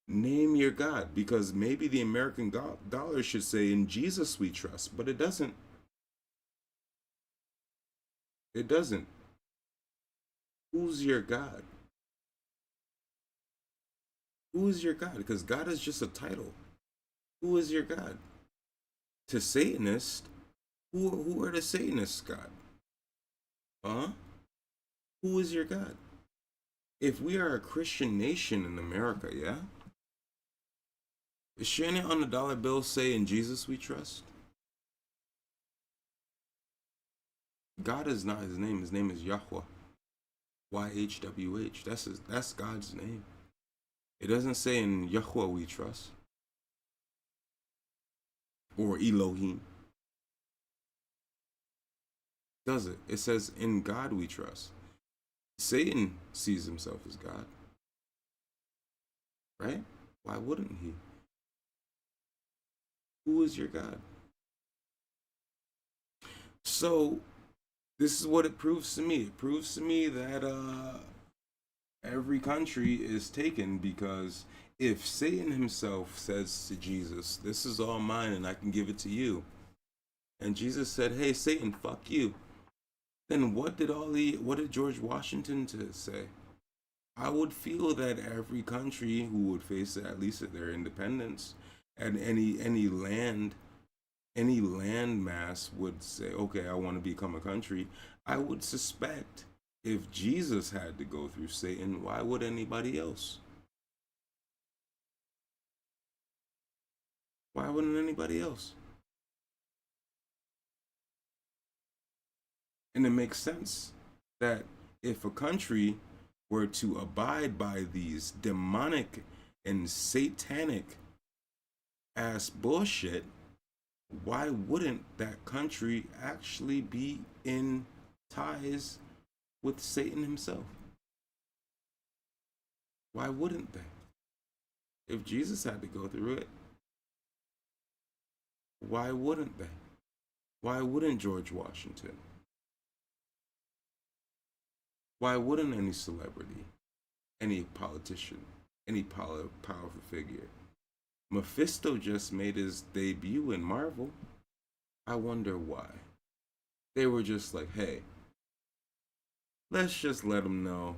name your God, because maybe the American dollar should say, in Jesus we trust, but it doesn't. It doesn't. Who's your God? Who is your God? Because God is just a title. Who is your God? To Satanists, who are the Satanists' God? Huh? Who is your God? If we are a Christian nation in America, yeah? Shouldn't it on the dollar bill say, in Jesus we trust? God is not his name. His name is Yahweh. YHWH. That's God's name. It doesn't say, in Yahweh we trust. Or Elohim. Does it? It says, in God we trust. Satan sees himself as God. Right? Why wouldn't he? Who is your God? So, this is what it proves to me. It proves to me that every country is taken, because if Satan himself says to Jesus, this is all mine and I can give it to you, and Jesus said, hey, Satan, fuck you, then what did George Washington say? I would feel that every country who would face at least their independence, and any land mass would say, okay, I want to become a country. I would suspect, if Jesus had to go through Satan, why would anybody else? Why wouldn't anybody else? And it makes sense that if a country were to abide by these demonic and satanic ass bullshit, why wouldn't that country actually be in ties with Satan himself? Why wouldn't they? If Jesus had to go through it, why wouldn't they? Why wouldn't George Washington? Why wouldn't any celebrity, any politician, any powerful figure? Mephisto just made his debut in Marvel. I wonder why. They were just like, hey, let's just let him know.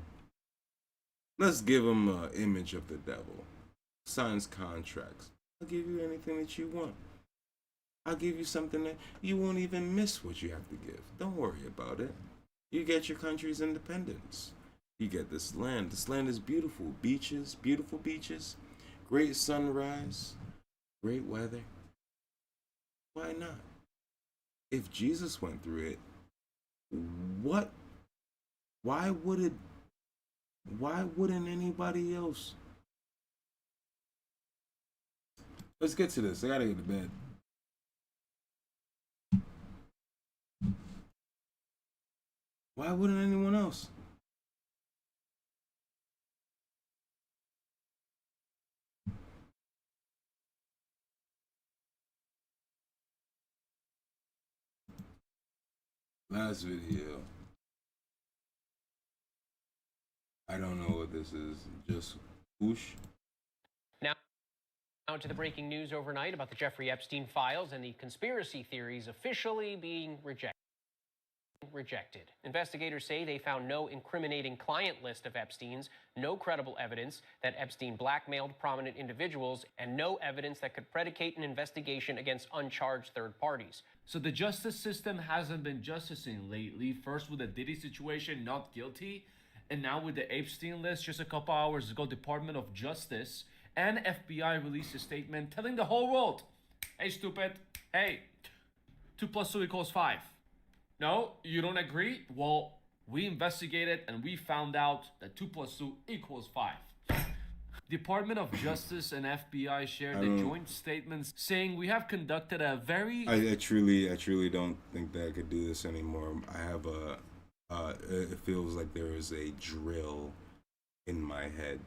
Let's give him an image of the devil. Signs contracts. I'll give you anything that you want. I'll give you something that you won't even miss what you have to give. Don't worry about it. You get your country's independence. You get this land. This land is beautiful. Beaches, beautiful beaches. Great sunrise. Great weather. Why not? If Jesus went through it, why wouldn't anybody else? Let's get to this. I gotta get to bed. Why wouldn't anyone else? Last video. I don't know what this is. Just whoosh. Now to the breaking news overnight about the Jeffrey Epstein files and the conspiracy theories officially being rejected. Investigators say they found no incriminating client list of Epstein's, no credible evidence that Epstein blackmailed prominent individuals, and no evidence that could predicate an investigation against uncharged third parties. So the justice system hasn't been justicing lately. First with the Diddy situation, not guilty. And now with the Epstein list, just a couple hours ago, Department of Justice and FBI released a statement telling the whole world, hey, stupid, hey, 2 + 2 = 5. No, you don't agree? Well, we investigated and we found out that 2 + 2 = 5. Department of Justice and FBI shared a joint statement saying we have conducted a very... I truly don't think that I could do this anymore. I have it feels like there is a drill in my head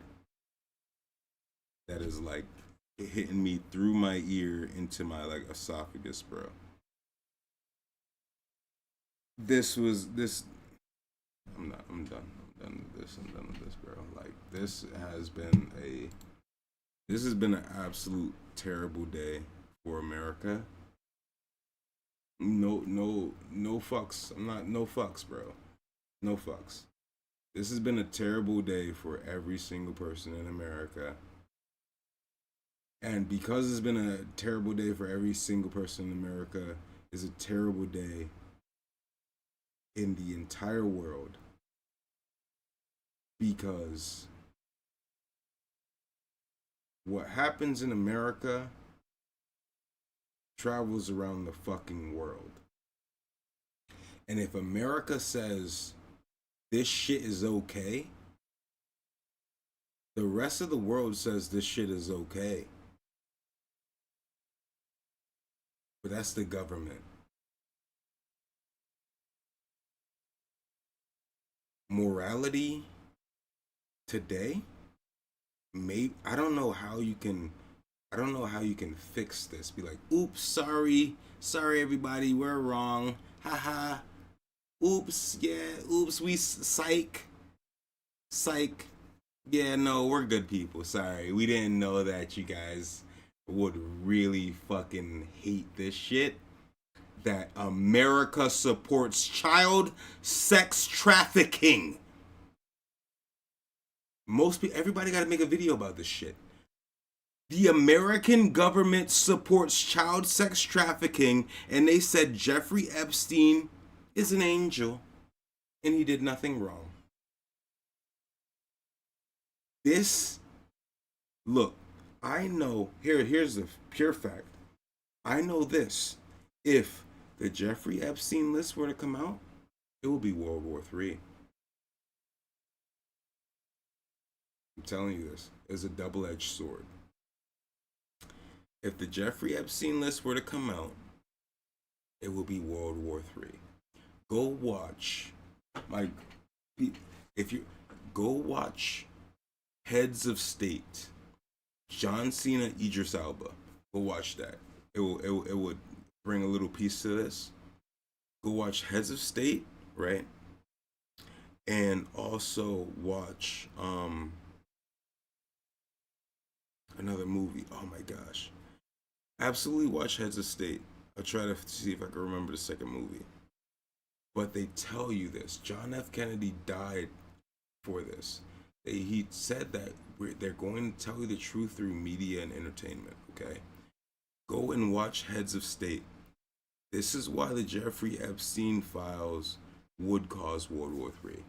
that is like hitting me through my ear into my like esophagus, bro. I'm done with this, bro. Like this has been an absolute terrible day for America. No fucks. No fucks, bro. No fucks. This has been a terrible day for every single person in America. And because it's been a terrible day for every single person in America, is a terrible day in the entire world. Because what happens in America travels around the fucking world. And if America says this shit is okay, the rest of the world says this shit is okay. But that's the government. Morality today, I don't know how you can fix this. Be like, oops, sorry everybody, we're wrong. Haha. Oops, we psych. Yeah, no, we're good people. Sorry, we didn't know that you guys would really fucking hate this shit. That America supports child sex trafficking. Everybody got to make a video about this shit. The American government supports child sex trafficking, and they said Jeffrey Epstein is an angel, and he did nothing wrong. Look, I know, here's the pure fact. I know this. If the Jeffrey Epstein list were to come out, it would be World War III. I'm telling you this. It's a double-edged sword. If the Jeffrey Epstein list were to come out, it will be World War III. Go watch Heads of State. John Cena, Idris Elba. Go watch that. It would bring a little piece to this. Go watch Heads of State, right? And also watch another movie. Oh my gosh. Absolutely watch Heads of State. I'll try to see if I can remember the second movie. But they tell you this. John F. Kennedy died for this. He said that they're going to tell you the truth through media and entertainment, okay? Go and watch Heads of State. This is why the Jeffrey Epstein files would cause World War III.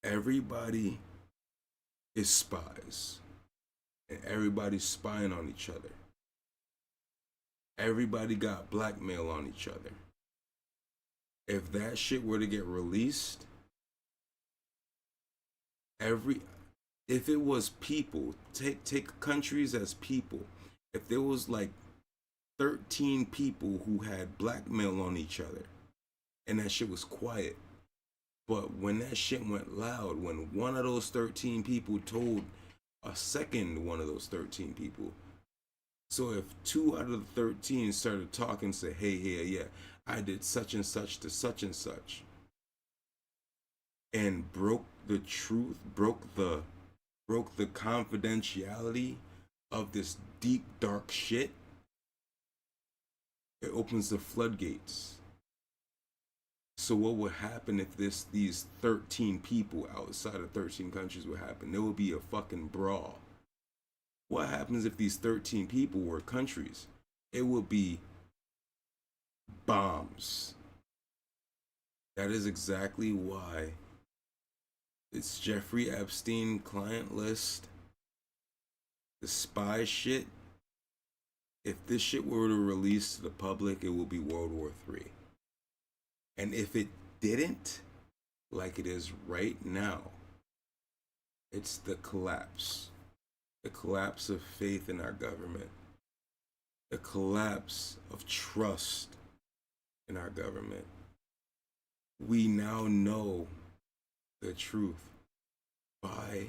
Everybody is spies. And everybody's spying on each other. Everybody got blackmail on each other. If that shit were to get released, if it was people, take countries as people. If there was like 13 people who had blackmail on each other, and that shit was quiet, but when that shit went loud, when one of those 13 people told a second one of those 13 people So if 2 out of the 13 started talking, say, hey, yeah, I did such and such to such and such, and broke the truth, broke the confidentiality of this deep, dark shit, it opens the floodgates. So what would happen if these 13 people outside of 13 countries would happen? There would be a fucking brawl. What happens if these 13 people were countries? It would be bombs. That is exactly why it's Jeffrey Epstein client list, the spy shit. If this shit were to release to the public, it would be World War III. And if it didn't, like it is right now, it's the collapse of faith in our government, the collapse of trust in our government. We now know the truth by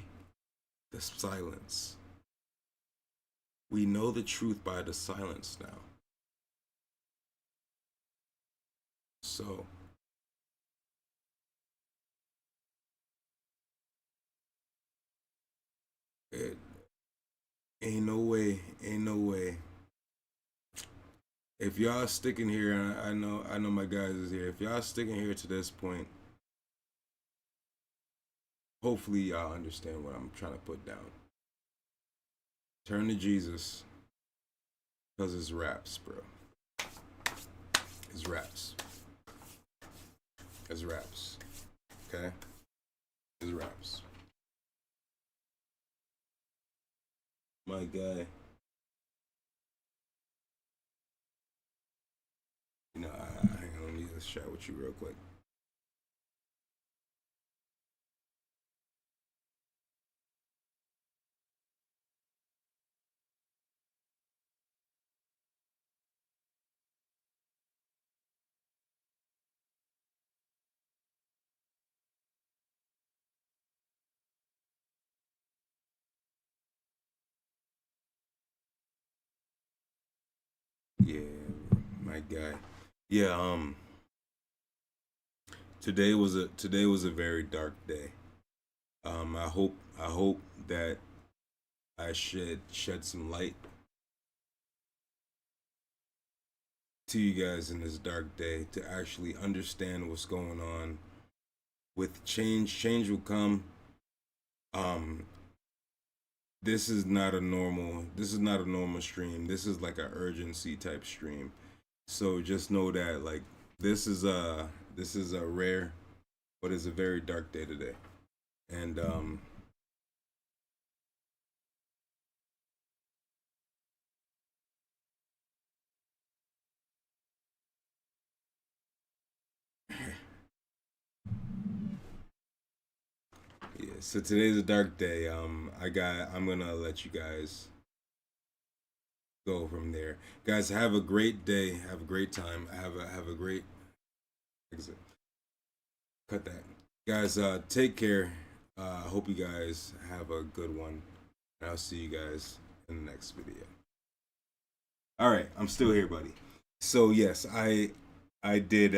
the silence. We know the truth by the silence now. So, it ain't no way. If y'all sticking here, and I know my guys is here. If y'all sticking here to this point, hopefully y'all understand what I'm trying to put down. Turn to Jesus, because it's raps, bro. It's raps. It's raps. Okay? It's raps. My guy. You know, hang on, let me just chat with you real quick. Yeah, my guy. Yeah, today was a very dark day. I hope that I shed some light to you guys in this dark day to actually understand what's going on with change. Change will come. This is not a normal stream. This is like an urgency type stream. So just know that like this is a rare, but it's a very dark day today. And yeah, so today's a dark day. I'm gonna let you guys go from there. Guys, have a great day. Have a great time. Have a great exit. Cut that. Guys, take care. Hope you guys have a good one. And I'll see you guys in the next video. All right, I'm still here, buddy. So yes, I did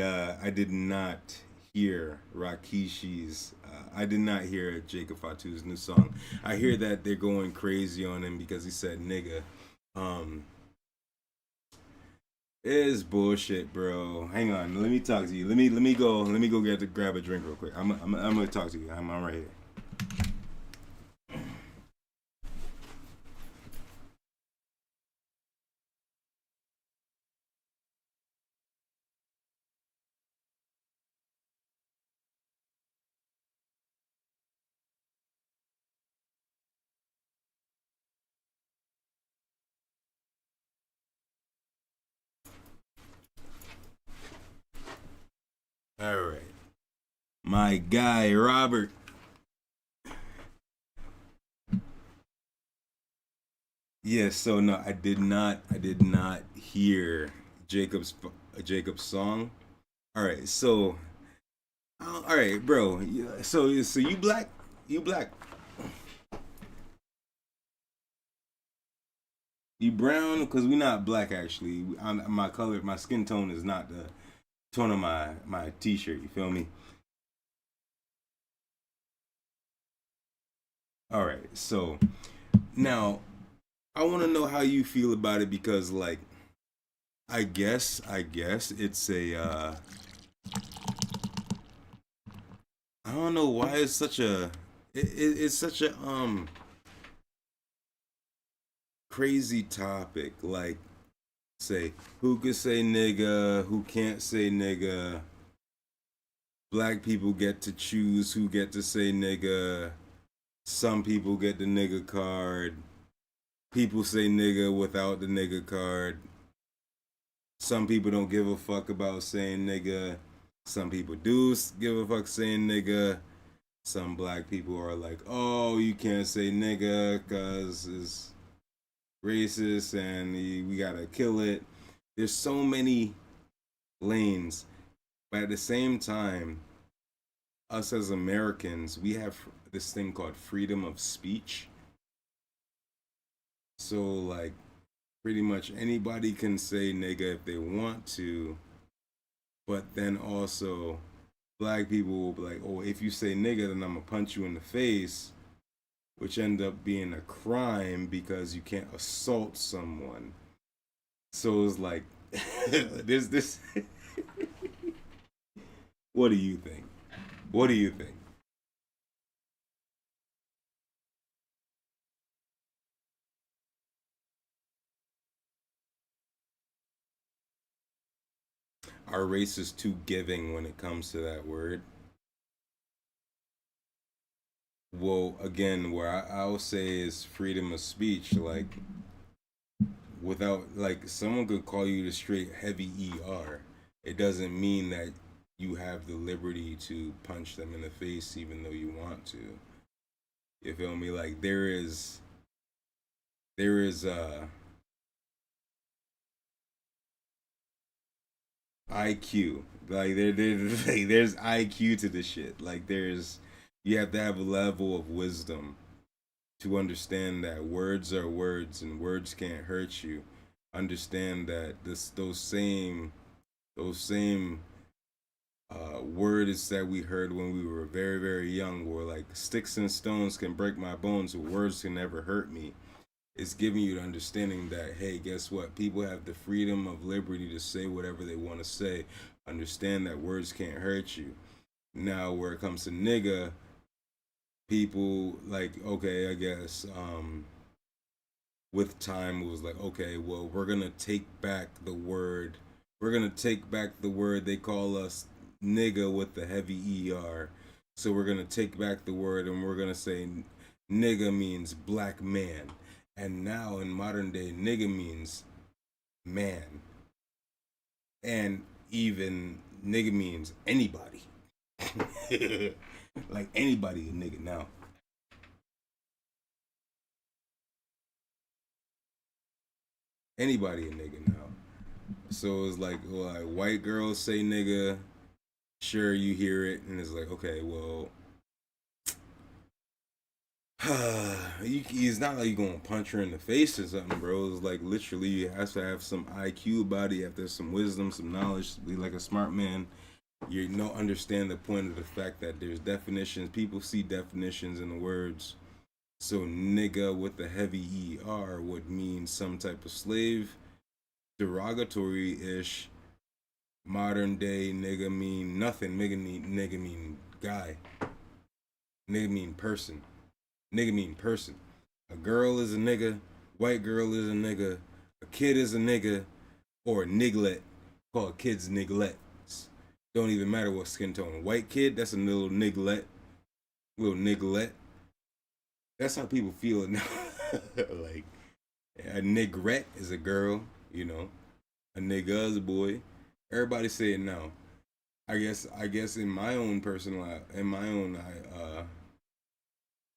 not hear Rakishi's. I did not hear Jacob Fatu's new song. I hear that they're going crazy on him because he said nigga. It is bullshit, bro. Hang on, let me talk to you. Let me go grab a drink real quick. I'm gonna talk to you. I'm right here. All right, my guy Robert. Yeah, so no, I did not hear Jacob's song. All right, so all right, bro. So you black? You black? You brown because we not black actually. My color, my skin tone is not the tone of my t-shirt. You feel me? All right. So now I want to know how you feel about it because like I guess it's a I don't know why it's such a it's such a crazy topic. Like, say who could say nigga, who can't say nigga. Black people get to choose who get to say nigga. Some people get the nigga card. People say nigga without the nigga card. Some people don't give a fuck about saying nigga. Some people do give a fuck saying nigga. Some black people are like, oh, you can't say nigga because it's racist and we gotta kill it. There's so many lanes. But at the same time, us as Americans, we have this thing called freedom of speech. So, like, pretty much anybody can say nigga if they want to. But then also, black people will be like, oh, if you say nigga, then I'm gonna punch you in the face, which end up being a crime because you can't assault someone. So it's like, there's this. What do you think? What do you think? Our race is too giving when it comes to that word. Well, again, where I will say is freedom of speech. Like, without, like, someone could call you the straight heavy ER. It doesn't mean that you have the liberty to punch them in the face even though you want to. You feel me? Like, there is IQ. Like there's IQ to this shit. Like you have to have a level of wisdom to understand that words are words and words can't hurt you. Understand that those same words that we heard when we were very very young were like sticks and stones can break my bones, but words can never hurt me. It's giving you the understanding that, hey, guess what? People have the freedom of liberty to say whatever they want to say. Understand that words can't hurt you. Now, where it comes to nigga, people like, okay, I guess with time it was like, okay, well, we're gonna take back the word. We're gonna take back the word they call us nigga with the heavy ER. So we're gonna take back the word and we're gonna say nigga means black man. And now in modern day, nigga means man. And even nigga means anybody. Like anybody a nigga now. Anybody a nigga now. So it's like, well, like white girls say nigga, sure you hear it, and it's like, okay, well, it's not like you're gonna punch her in the face or something, bro. It's like literally you have to have some IQ about it, you have to have some wisdom, some knowledge, be like a smart man. You know, understand the point of the fact that there's definitions. People see definitions in the words. So nigga with the heavy ER would mean some type of slave, derogatory-ish. Modern day nigga mean nothing. Nigga mean guy. Nigga mean person. Nigga mean person. A girl is a nigga. White girl is a nigga. A kid is a nigga. Or a niglet. Call kids niglets. Don't even matter what skin tone. White kid, that's a little niglet. Little niglet. That's how people feel it now. Like, a nigrette is a girl, you know. A nigga is a boy. Everybody say it now. I guess in my own personal,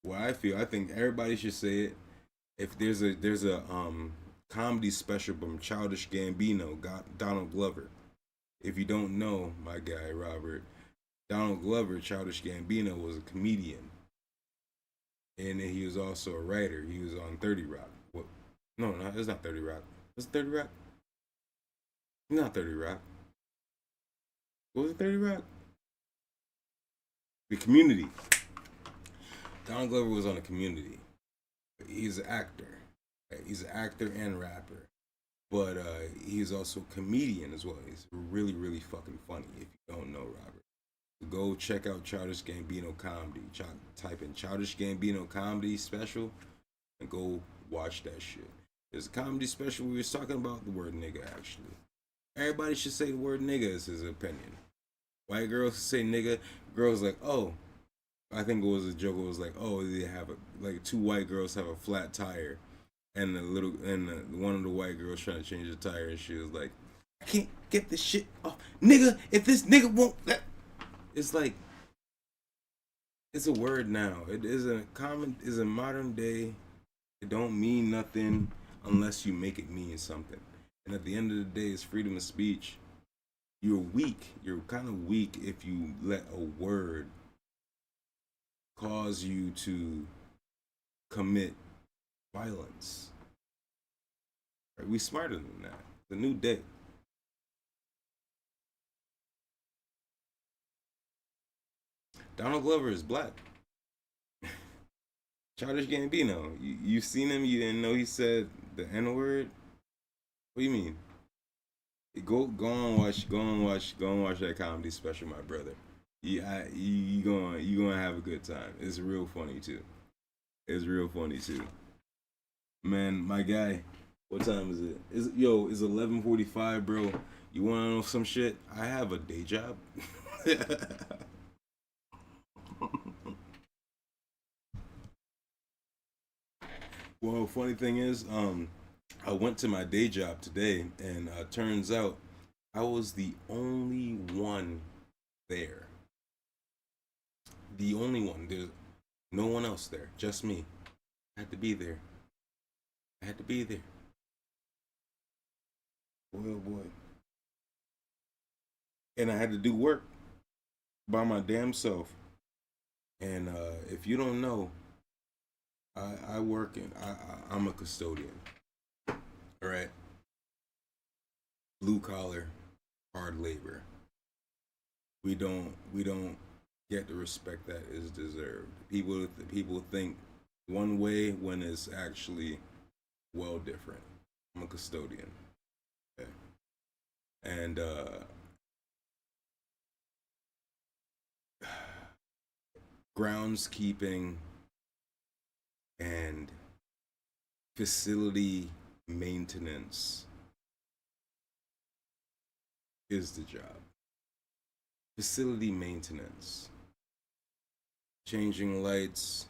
what I feel, I think everybody should say it. If there's a comedy special from Childish Gambino, Donald Glover. If you don't know, my guy Robert, Donald Glover, Childish Gambino was a comedian, and he was also a writer. He was on 30 Rock. No, it's not 30 Rock. Was it 30 Rock? Not 30 Rock. What was it, 30 Rock? The Community. Donald Glover was on the Community. He's an actor. He's an actor and rapper. But he's also a comedian as well. He's really, really fucking funny if you don't know Robert. Go check out Childish Gambino comedy. Type in Childish Gambino comedy special and go watch that shit. There's a comedy special where he was talking about the word nigga, actually. Everybody should say the word nigga, is his opinion. White girls say nigga. Girls like, oh. I think it was a joke. It was like, oh, they have like two white girls have a flat tire. And one of the white girls trying to change the tire, and she was like, I can't get this shit off. Nigga, if this nigga won't... It's like, it's a word now. It is a modern day. It don't mean nothing unless you make it mean something. And at the end of the day, it's freedom of speech. You're weak. You're kind of weak if you let a word cause you to commit violence. Right? We smarter than that. It's a new day. Donald Glover is black. Childish Gambino. You seen him? You didn't know he said the N-word? What do you mean? Go and watch that comedy special, my brother. You gonna have a good time. It's real funny too. Man, my guy, what time is it? It's 11:45, bro. You wanna know some shit? I have a day job. Well, funny thing is, I went to my day job today, and turns out I was the only one there. The only one. There's no one else there. Just me. I had to be there. Boy, oh boy. And I had to do work by my damn self. And if you don't know, I work I'm a custodian. All right. Blue collar, hard labor. We don't get the respect that is deserved. People think one way when it's actually well different. I'm a custodian. Okay. And groundskeeping and facility maintenance is the job. Facility maintenance. Changing lights,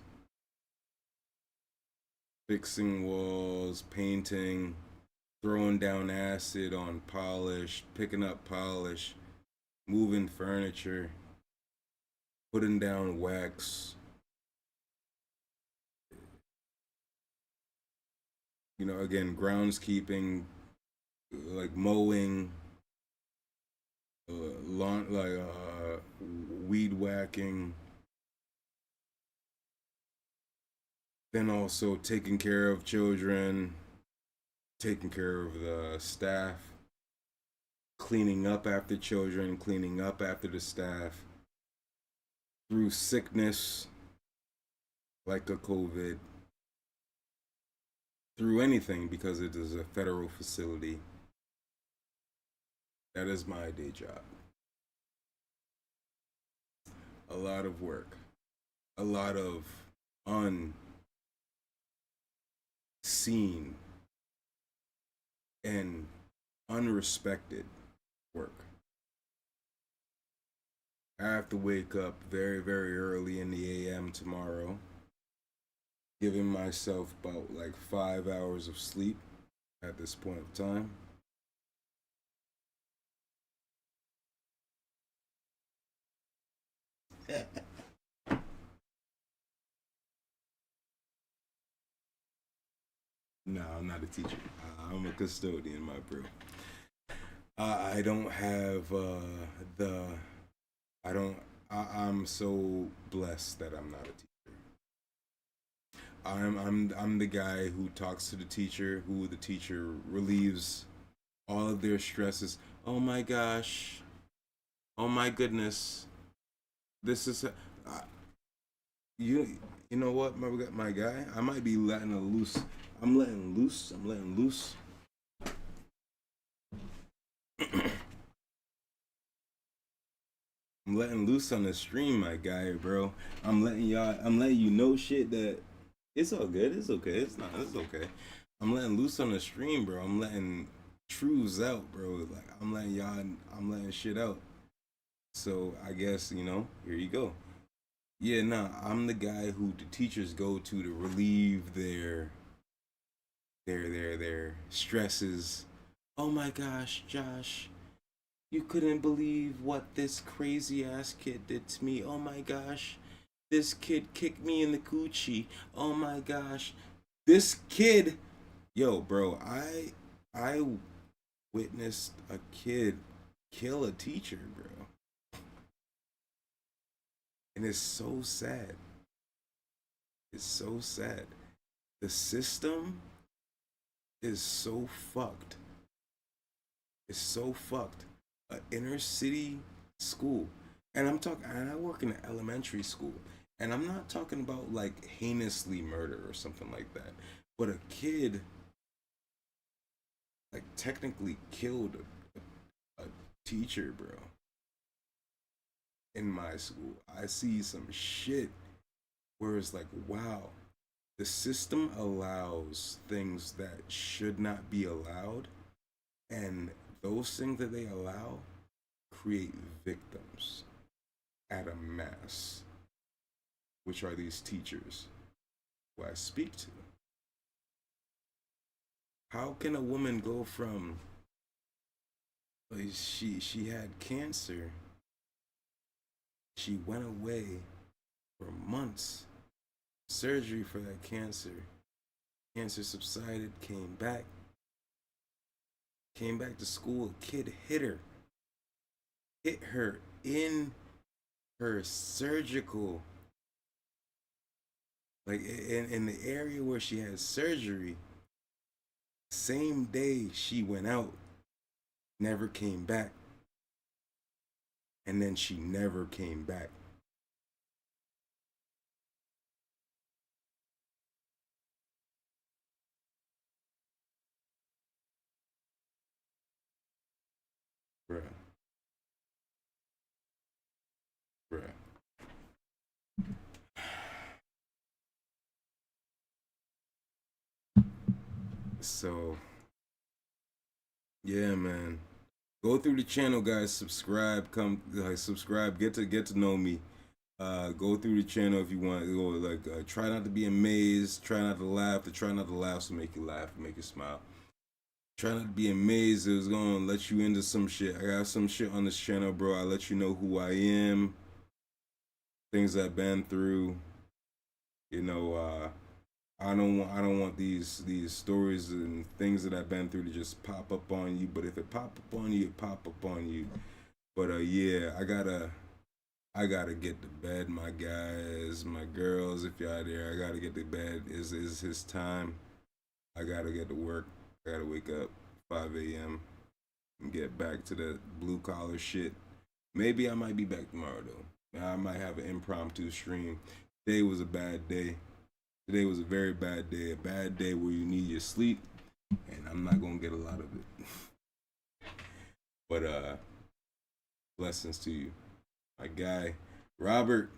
fixing walls, painting, throwing down acid on polish, picking up polish, moving furniture, putting down wax. Again, groundskeeping, like mowing, weed whacking, then also taking care of children, taking care of the staff, cleaning up after children, cleaning up after the staff, through sickness, like a COVID, through anything, because it is a federal facility. That is my day job. A lot of work. A lot of unseen and unrespected work. I have to wake up very, very early in the AM tomorrow, giving myself about like 5 hours of sleep at this point of time. No, I'm not a teacher. I'm a custodian, my bro. I don't have I'm so blessed that I'm not a teacher. I'm the guy who talks to the teacher, who the teacher relieves all of their stresses. Oh my gosh. Oh my goodness. This is you you know what, my guy? I might be letting a loose. I'm letting loose. I'm letting loose. I'm letting loose on the stream, my guy, bro. I'm letting you know shit that it's all good. It's okay. It's okay. I'm letting loose on the stream, bro. I'm letting truths out, bro. Like I'm letting shit out. So I guess, here you go. Yeah, nah, I'm the guy who the teachers go to relieve their stresses. Oh my gosh, Josh, you couldn't believe what this crazy ass kid did to me. Oh my gosh. This kid kicked me in the coochie. Oh my gosh. This kid, yo, bro, I witnessed a kid kill a teacher, bro. And it's so sad. It's so sad. The system is so fucked. It's so fucked. An inner city school. And I work in an elementary school. And I'm not talking about like heinously murder or something like that. But a kid like technically killed a teacher, bro. In my school. I see some shit where it's like, wow, the system allows things that should not be allowed. And those things that they allow create victims at a mass, which are these teachers who I speak to. How can a woman go from she had cancer, she went away for months, surgery for that cancer subsided, came back to school, a kid hit her in her surgical, like in the area where she had surgery. Same day she went out, never came back, and then she never came back. Bruh. So, yeah, man. Go through the channel, guys. Subscribe. Subscribe. Get to know me. Go through the channel if you want. Go try not to be amazed. Try not to laugh. Try not to laugh so make you laugh, make you smile. Try not to be amazed. It was gonna let you into some shit. I got some shit on this channel, bro. I let you know who I am, things I've been through. I don't want these stories and things that I've been through to just pop up on you. But if it pop up on you, it pop up on you. But yeah, I gotta get to bed, my guys, my girls. If y'all there, I gotta get to bed. Is his time? I gotta get to work. I gotta wake up 5 a.m. and get back to the blue collar shit. Maybe I might be back tomorrow though. I might have an impromptu stream. Today was a bad day. Today was a very bad day. A bad day where you need your sleep, and I'm not gonna get a lot of it. But blessings to you, my guy, Robert,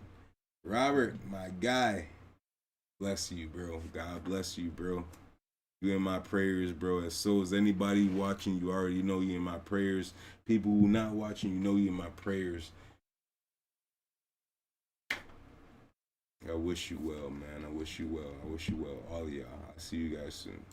my guy. Bless you, bro. God bless you, bro. You in my prayers, bro. As so as anybody watching, you already know you in my prayers. People who not watching, you know you in my prayers. I wish you well, man. I wish you well. All of y'all. I'll see you guys soon.